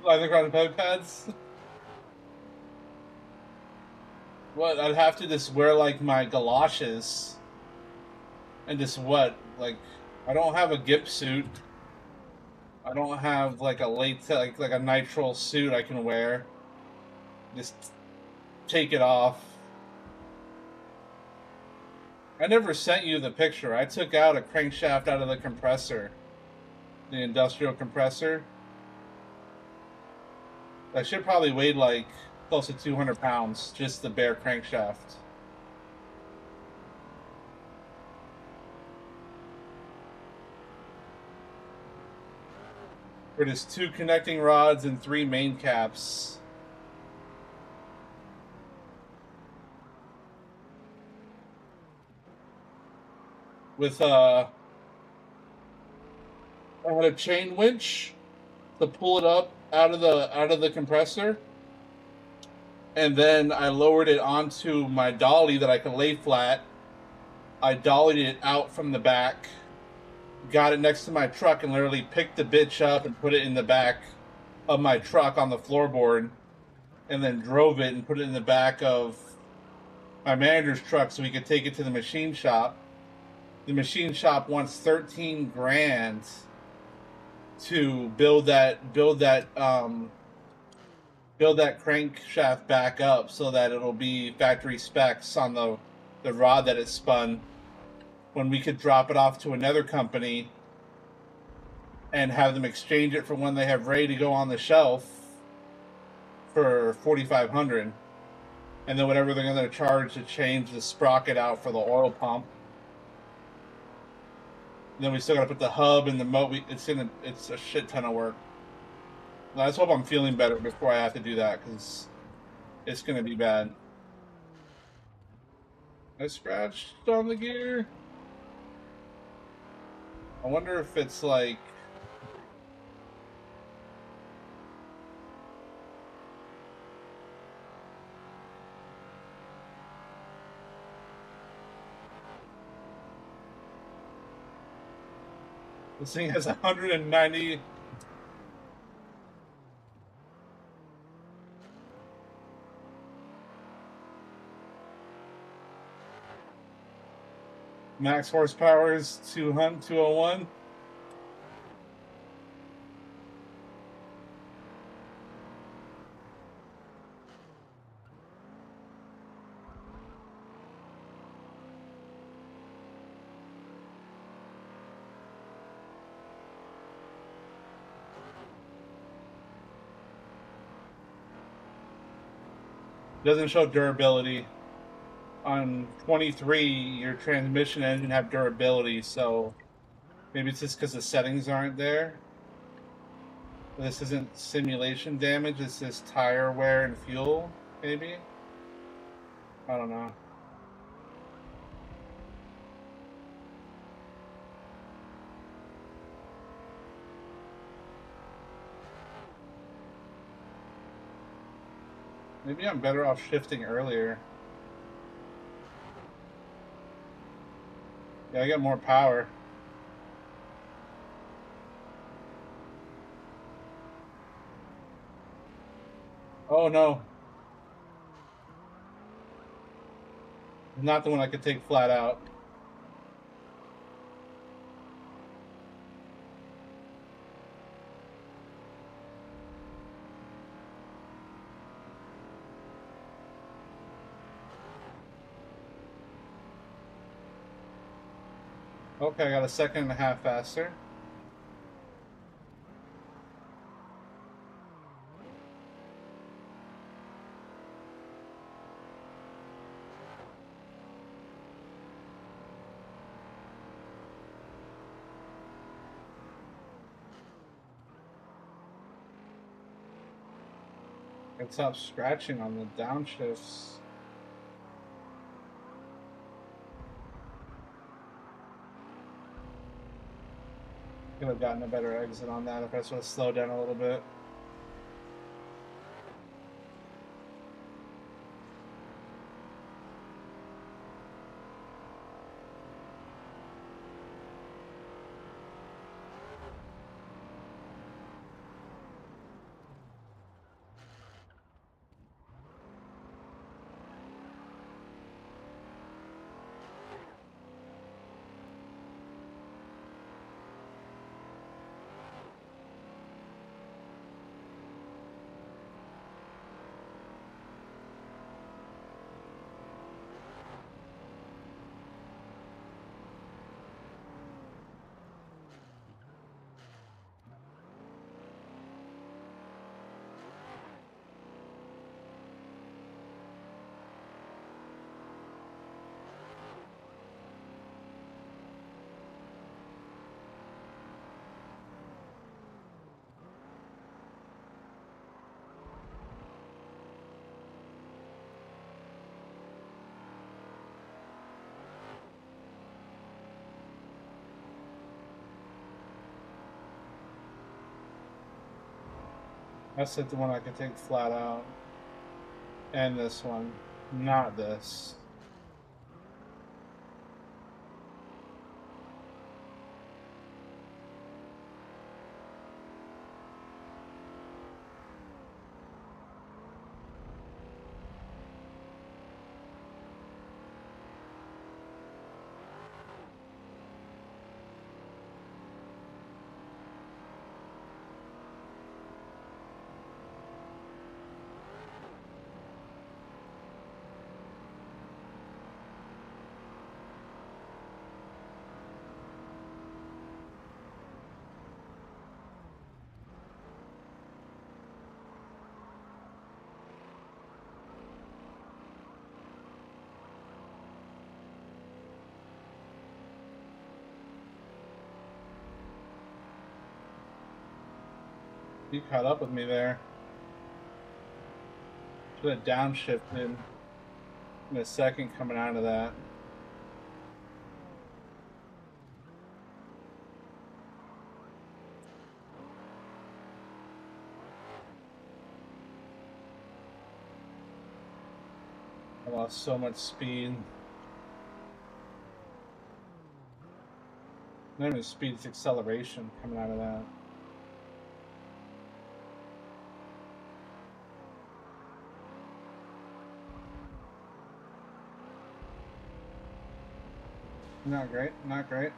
I think on peg pads. What? I'd have to just wear like my galoshes and just what? Like, I don't have a GIP suit. I don't have like a latex, like a nitrile suit I can wear. Just take it off. I never sent you the picture. I took out a crankshaft out of the compressor, the industrial compressor. That should probably weigh like close to 200 pounds, just the bare crankshaft. For just 2 connecting rods and 3 main caps. With I had a chain winch to pull it up out of the compressor, and then I lowered it onto my dolly that I could lay flat. I dollied it out from the back, got it next to my truck, and literally picked the bitch up and put it in the back of my truck on the floorboard, and then drove it and put it in the back of my manager's truck so we could take it to the machine shop. The machine shop wants 13 grand to build that crankshaft back up so that it'll be factory specs on the rod that it spun, when we could drop it off to another company and have them exchange it for one they have ready to go on the shelf for $4,500, and then whatever they're going to charge to change the sprocket out for the oil pump. And then we still got to put the hub and the motor. It's a shit ton of work. I just hope I'm feeling better before I have to do that, because it's going to be bad. I scratched on the gear. I wonder if it's like... This thing has 190. Max horsepower is 201. Doesn't show durability. On 23, your transmission engine have durability, so maybe it's just because the settings aren't there. This isn't simulation damage, it's just tire wear and fuel, maybe? I don't know. Maybe I'm better off shifting earlier. Yeah, I get more power. Oh no. Not the one I could take flat out. Okay, I got a second and a half faster. I can stop scratching on the downshifts. Could have gotten a better exit on that if I sort of slowed down a little bit. That's the one I can take flat out. And this one. Not this. You caught up with me there. Should have downshifted in a second coming out of that. I lost so much speed. Not even speed, it's acceleration coming out of that. Not great, not great.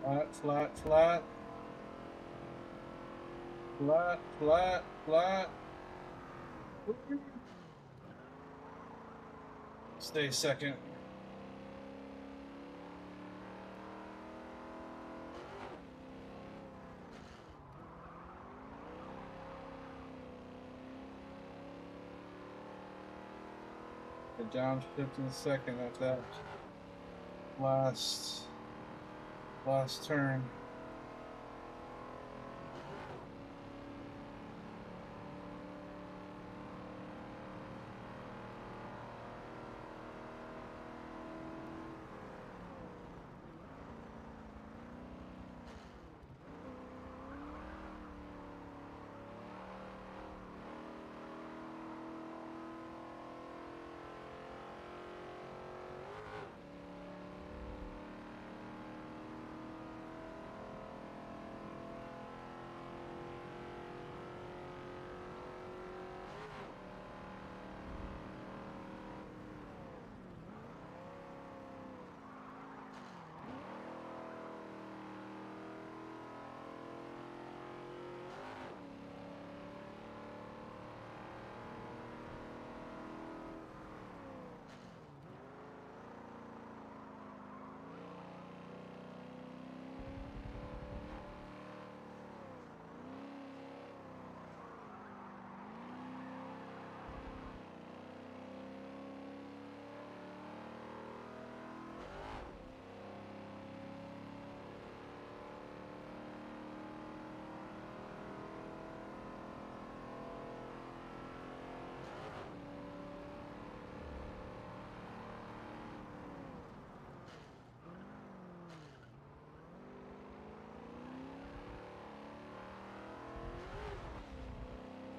Flat, flat, flat. Flat, flat, flat. Stay second. Get down 15 at that last turn.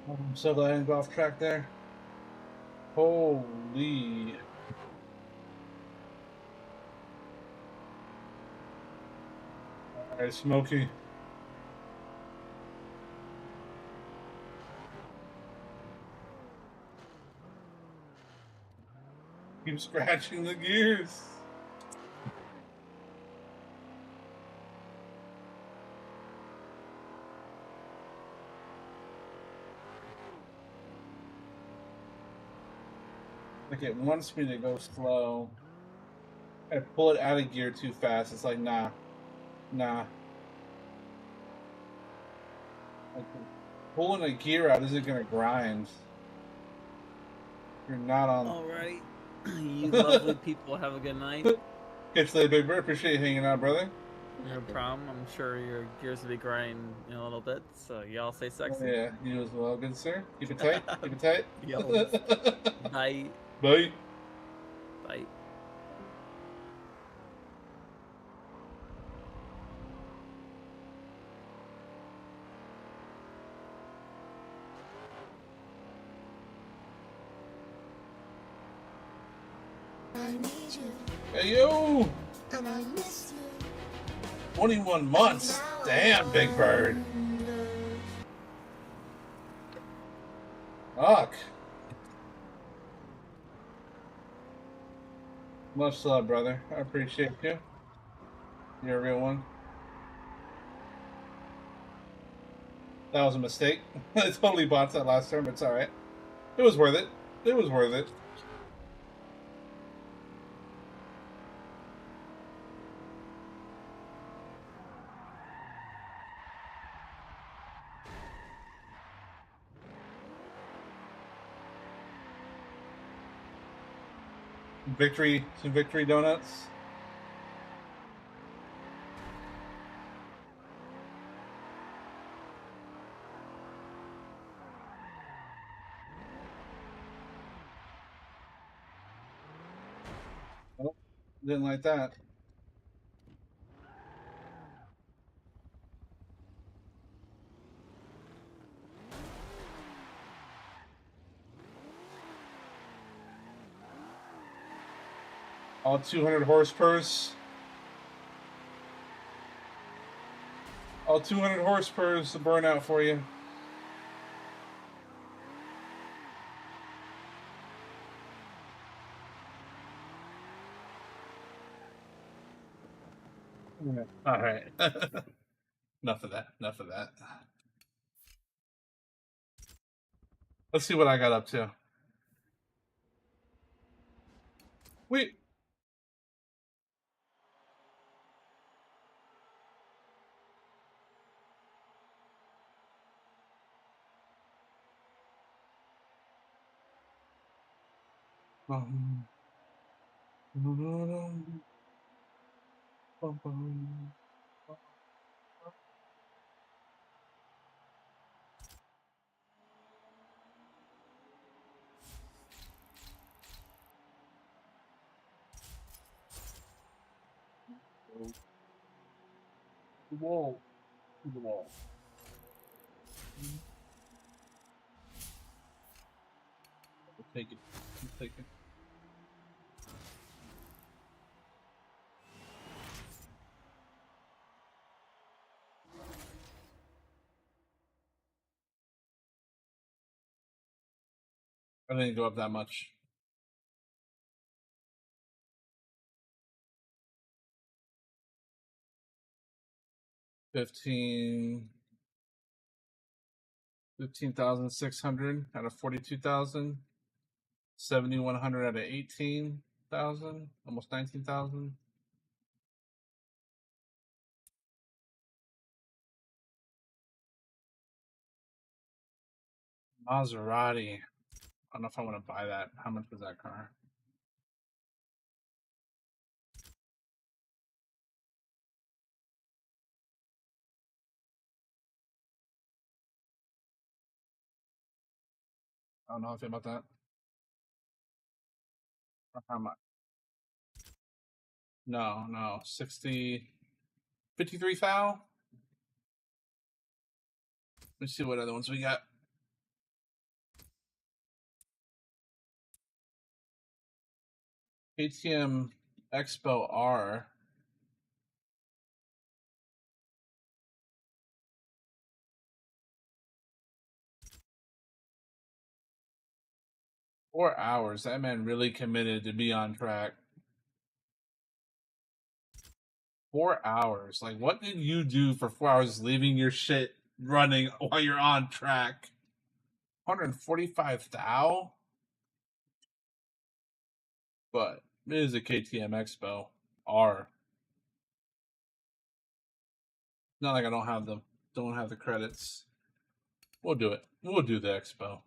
I'm so glad I didn't go off track there. Holy. Alright, Smokey. Keep scratching the gears. Like it wants me to go slow. I pull it out of gear too fast. It's like, nah. Like, pulling a gear out isn't gonna grind. You're not on. Alright. You lovely people have a good night. Catch you later, Big Bird. Appreciate you hanging out, brother. No problem. I'm sure your gears will be grinding in a little bit, so y'all stay sexy. Oh, yeah, you as well, good sir. Keep it tight. Keep it tight. Yo. Bye. Bye. Bye. Hey yo! 21 months! Damn, Big Bird. Fuck. Much love, brother. I appreciate you. You're a real one. That was a mistake. I totally bought that last turn, but it's alright. It was worth it. It was worth it. Some victory donuts. Oh, didn't like that. All 200 horsepurs. All 200 horsepurs to burn out for you. All right. Enough of that. Enough of that. Let's see what I got up to. Wait. The wall. The wall. We'll take it. We'll take it. I didn't go up that much. $15,600 out of 42,000. 7,100 out of 18,000. Almost 19,000. Maserati. I don't know if I want to buy that. How much was that car? I don't know how I feel about that. How much? No. 53 thou. Let's see what other ones we got. KTM Expo R. Four hours. That man really committed to be on track. 4 hours. Like, what did you do for 4 hours leaving your shit running while you're on track? 145 thou? But it is a KTM Expo R. Not like I don't have the credits. We'll do it. We'll do the Expo.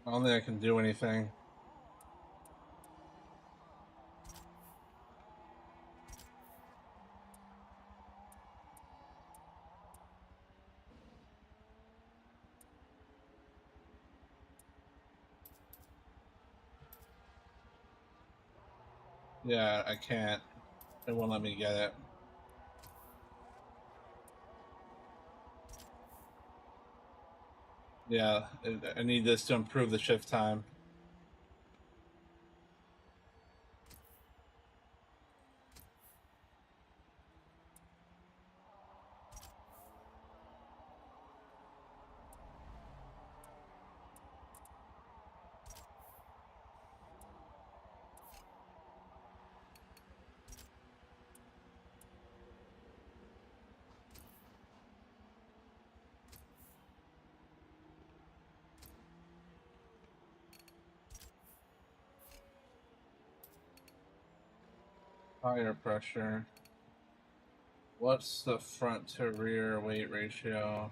I don't think I can do anything. Yeah, I can't. It won't let me get it. Yeah, I need this to improve the shift time. Tire pressure. What's the front to rear weight ratio?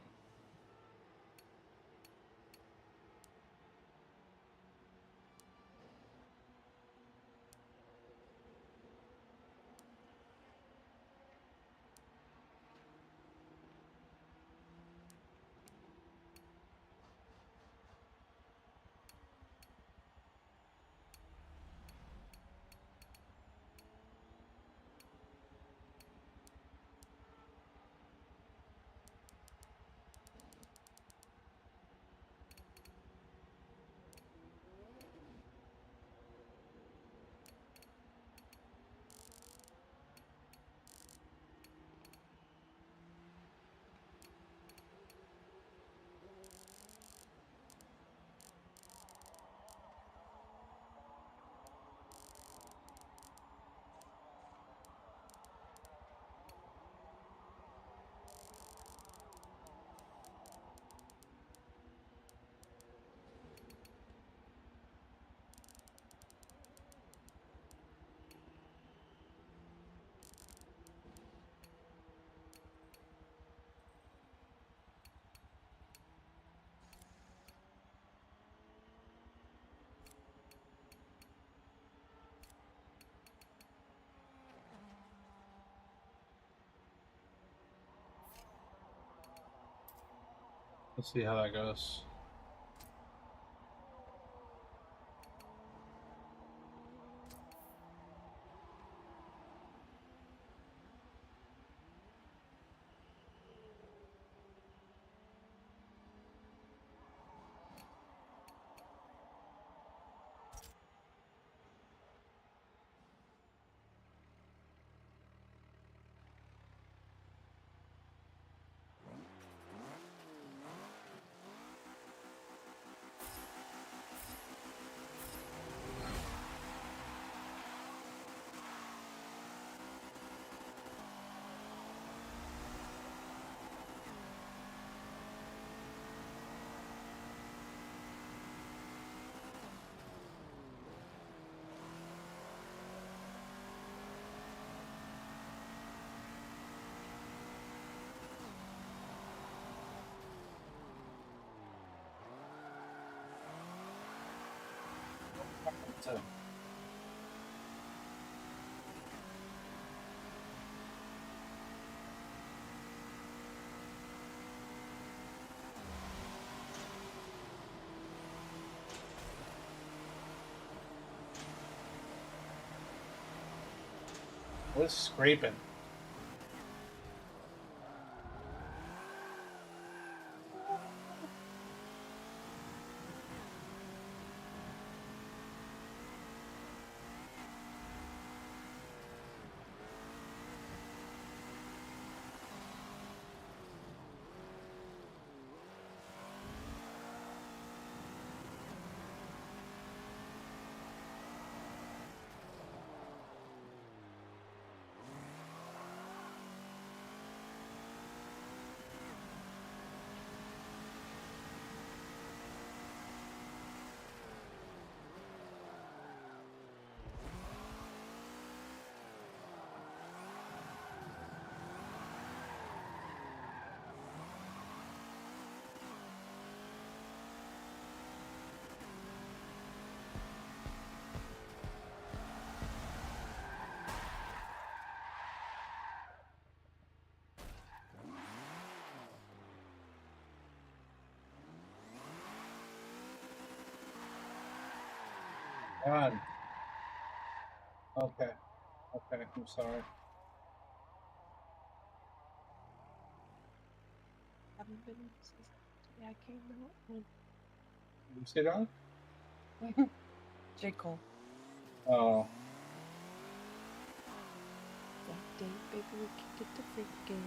Let's see how that goes. So, what's scraping? Come on. Okay. Okay, I'm sorry. Haven't been since the day I came out. You sit down? J. Cole. Oh. That day, baby, we can get to freaking.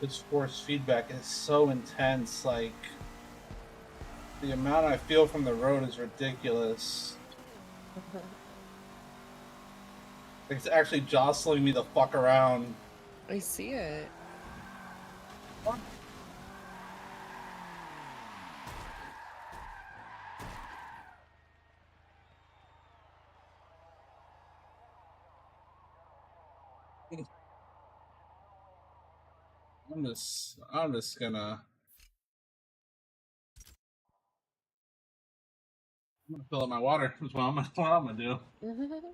This force feedback is so intense. Like, the amount I feel from the road is ridiculous. It's actually jostling me the fuck around. I see it. I'm just gonna fill up my water. That's what what I'm gonna do.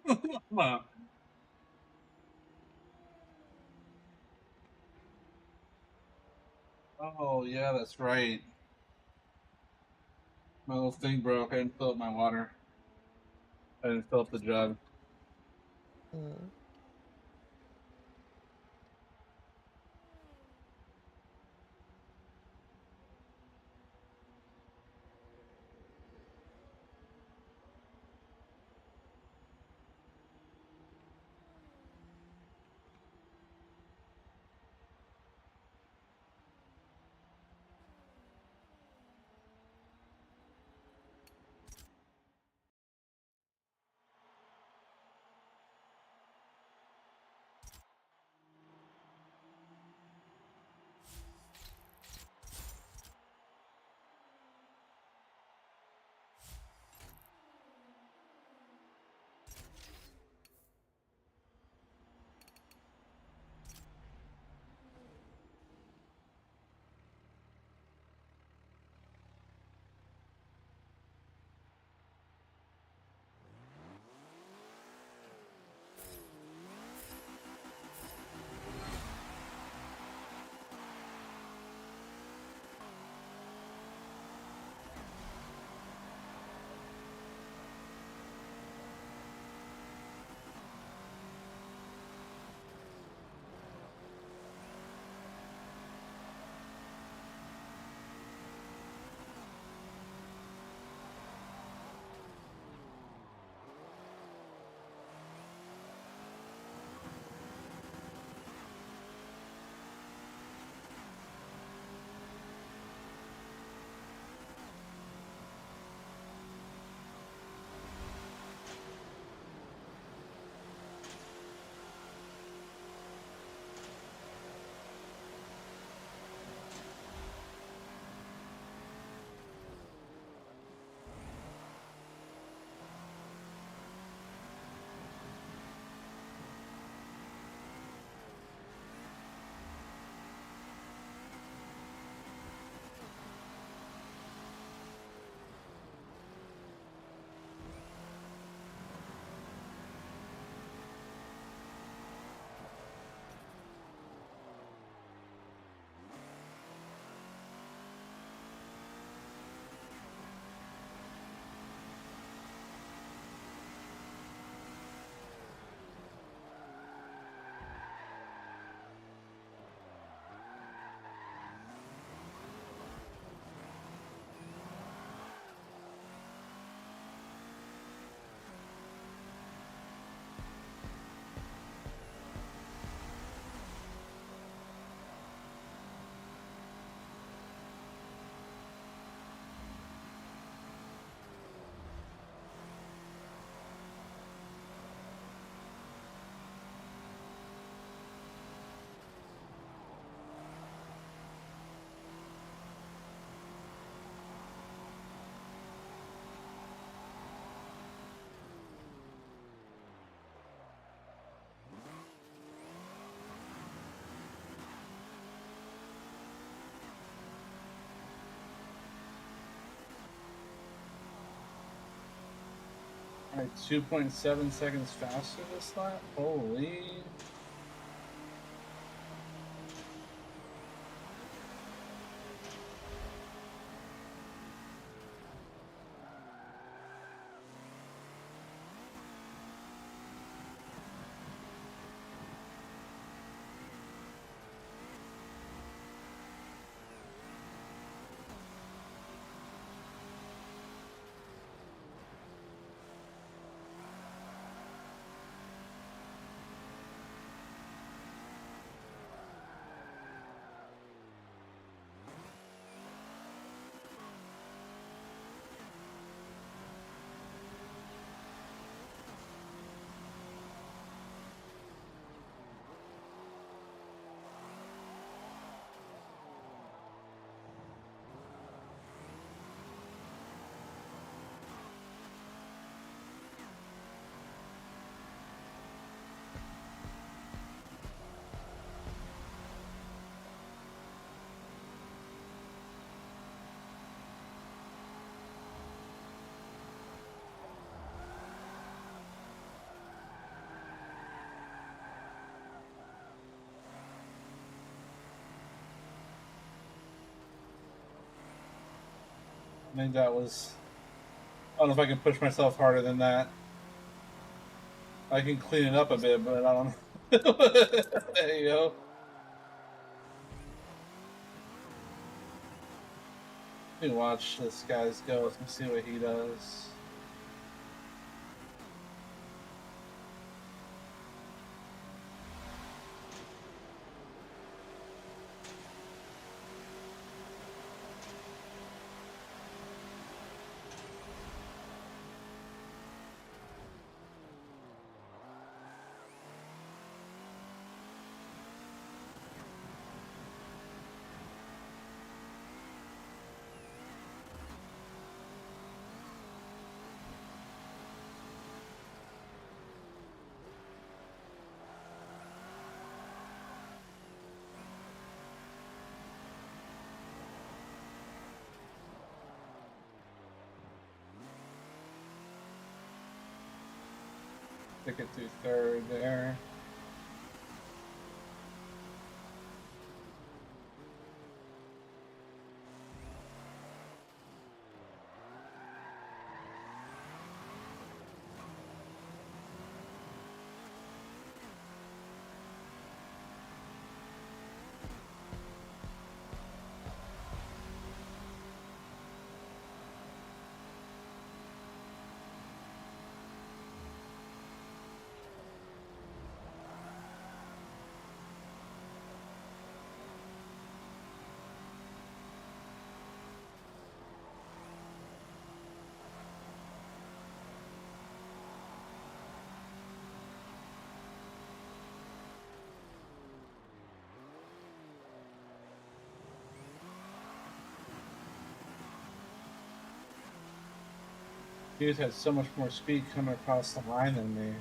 Come on. Oh yeah, that's right. My little thing broke. I didn't fill up my water. I didn't fill up the jug. Alright, 2.7 seconds faster this lap? Holy. I think that was. I don't know if I can push myself harder than that. I can clean it up a bit, but I don't know. There you go. Let me watch this guy's go and see what he does. Stick it through third there. Dude had so much more speed coming across the line than me.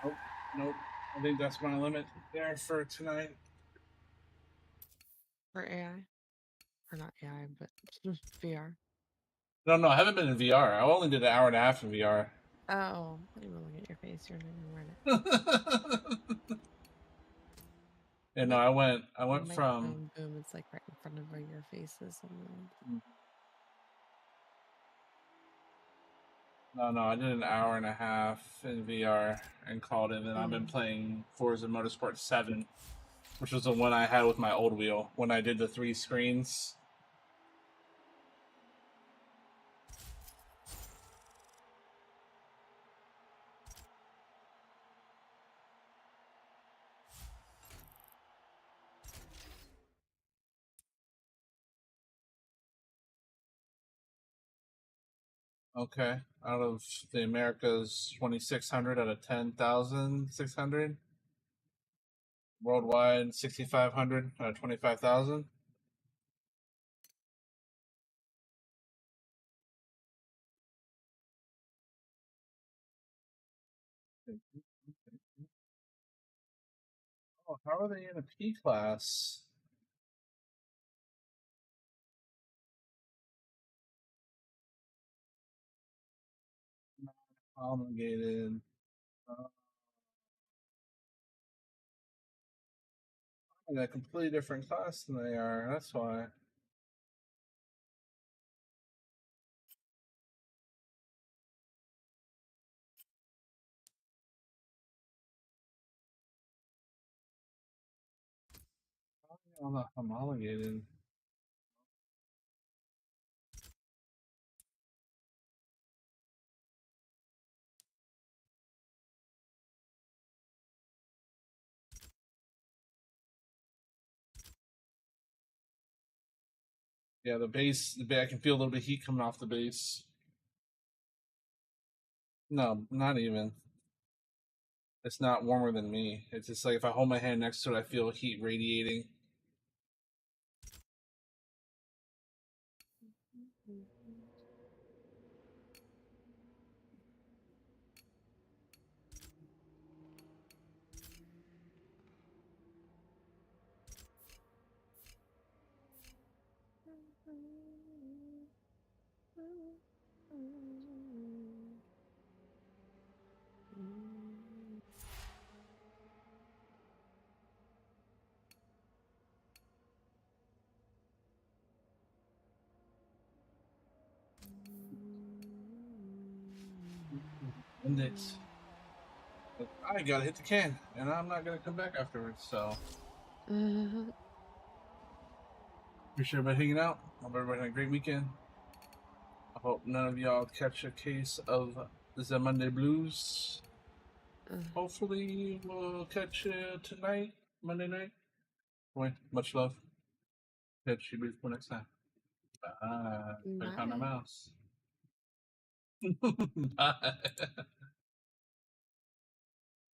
Nope, nope. I think that's my limit there for tonight. For AI. Or not AI, but VR. No, I haven't been in VR. I only did an hour and a half in VR. Oh, I didn't even look at your face. You're not even wearing it. And no, Look, I went the from microphone boom. It's like right in front of where your face is on the. no, I did an hour and a half in VR and called it. And I've been playing Forza Motorsport 7, which was the one I had with my old wheel when I did the 3 screens. Okay, out of the Americas 2,600 out of 10,600. Worldwide 6,500 out of 25,000. Oh, how are they in a P class? Promulgated. In a completely different class than they are. That's why. I'm not homologated. Yeah, the base. I can feel a little bit of heat coming off the base. No, not even. It's not warmer than me. It's just like if I hold my hand next to it, I feel heat radiating. Index. But I gotta hit the can, and I'm not gonna come back afterwards. So appreciate everybody hanging out. Hope everybody had a great weekend. I hope none of y'all catch a case of the Monday blues. Hopefully, we'll catch you tonight, Monday night. Anyway, much love. Catch you beautiful next time. Bye. Click on the Bye. mouse. Bye.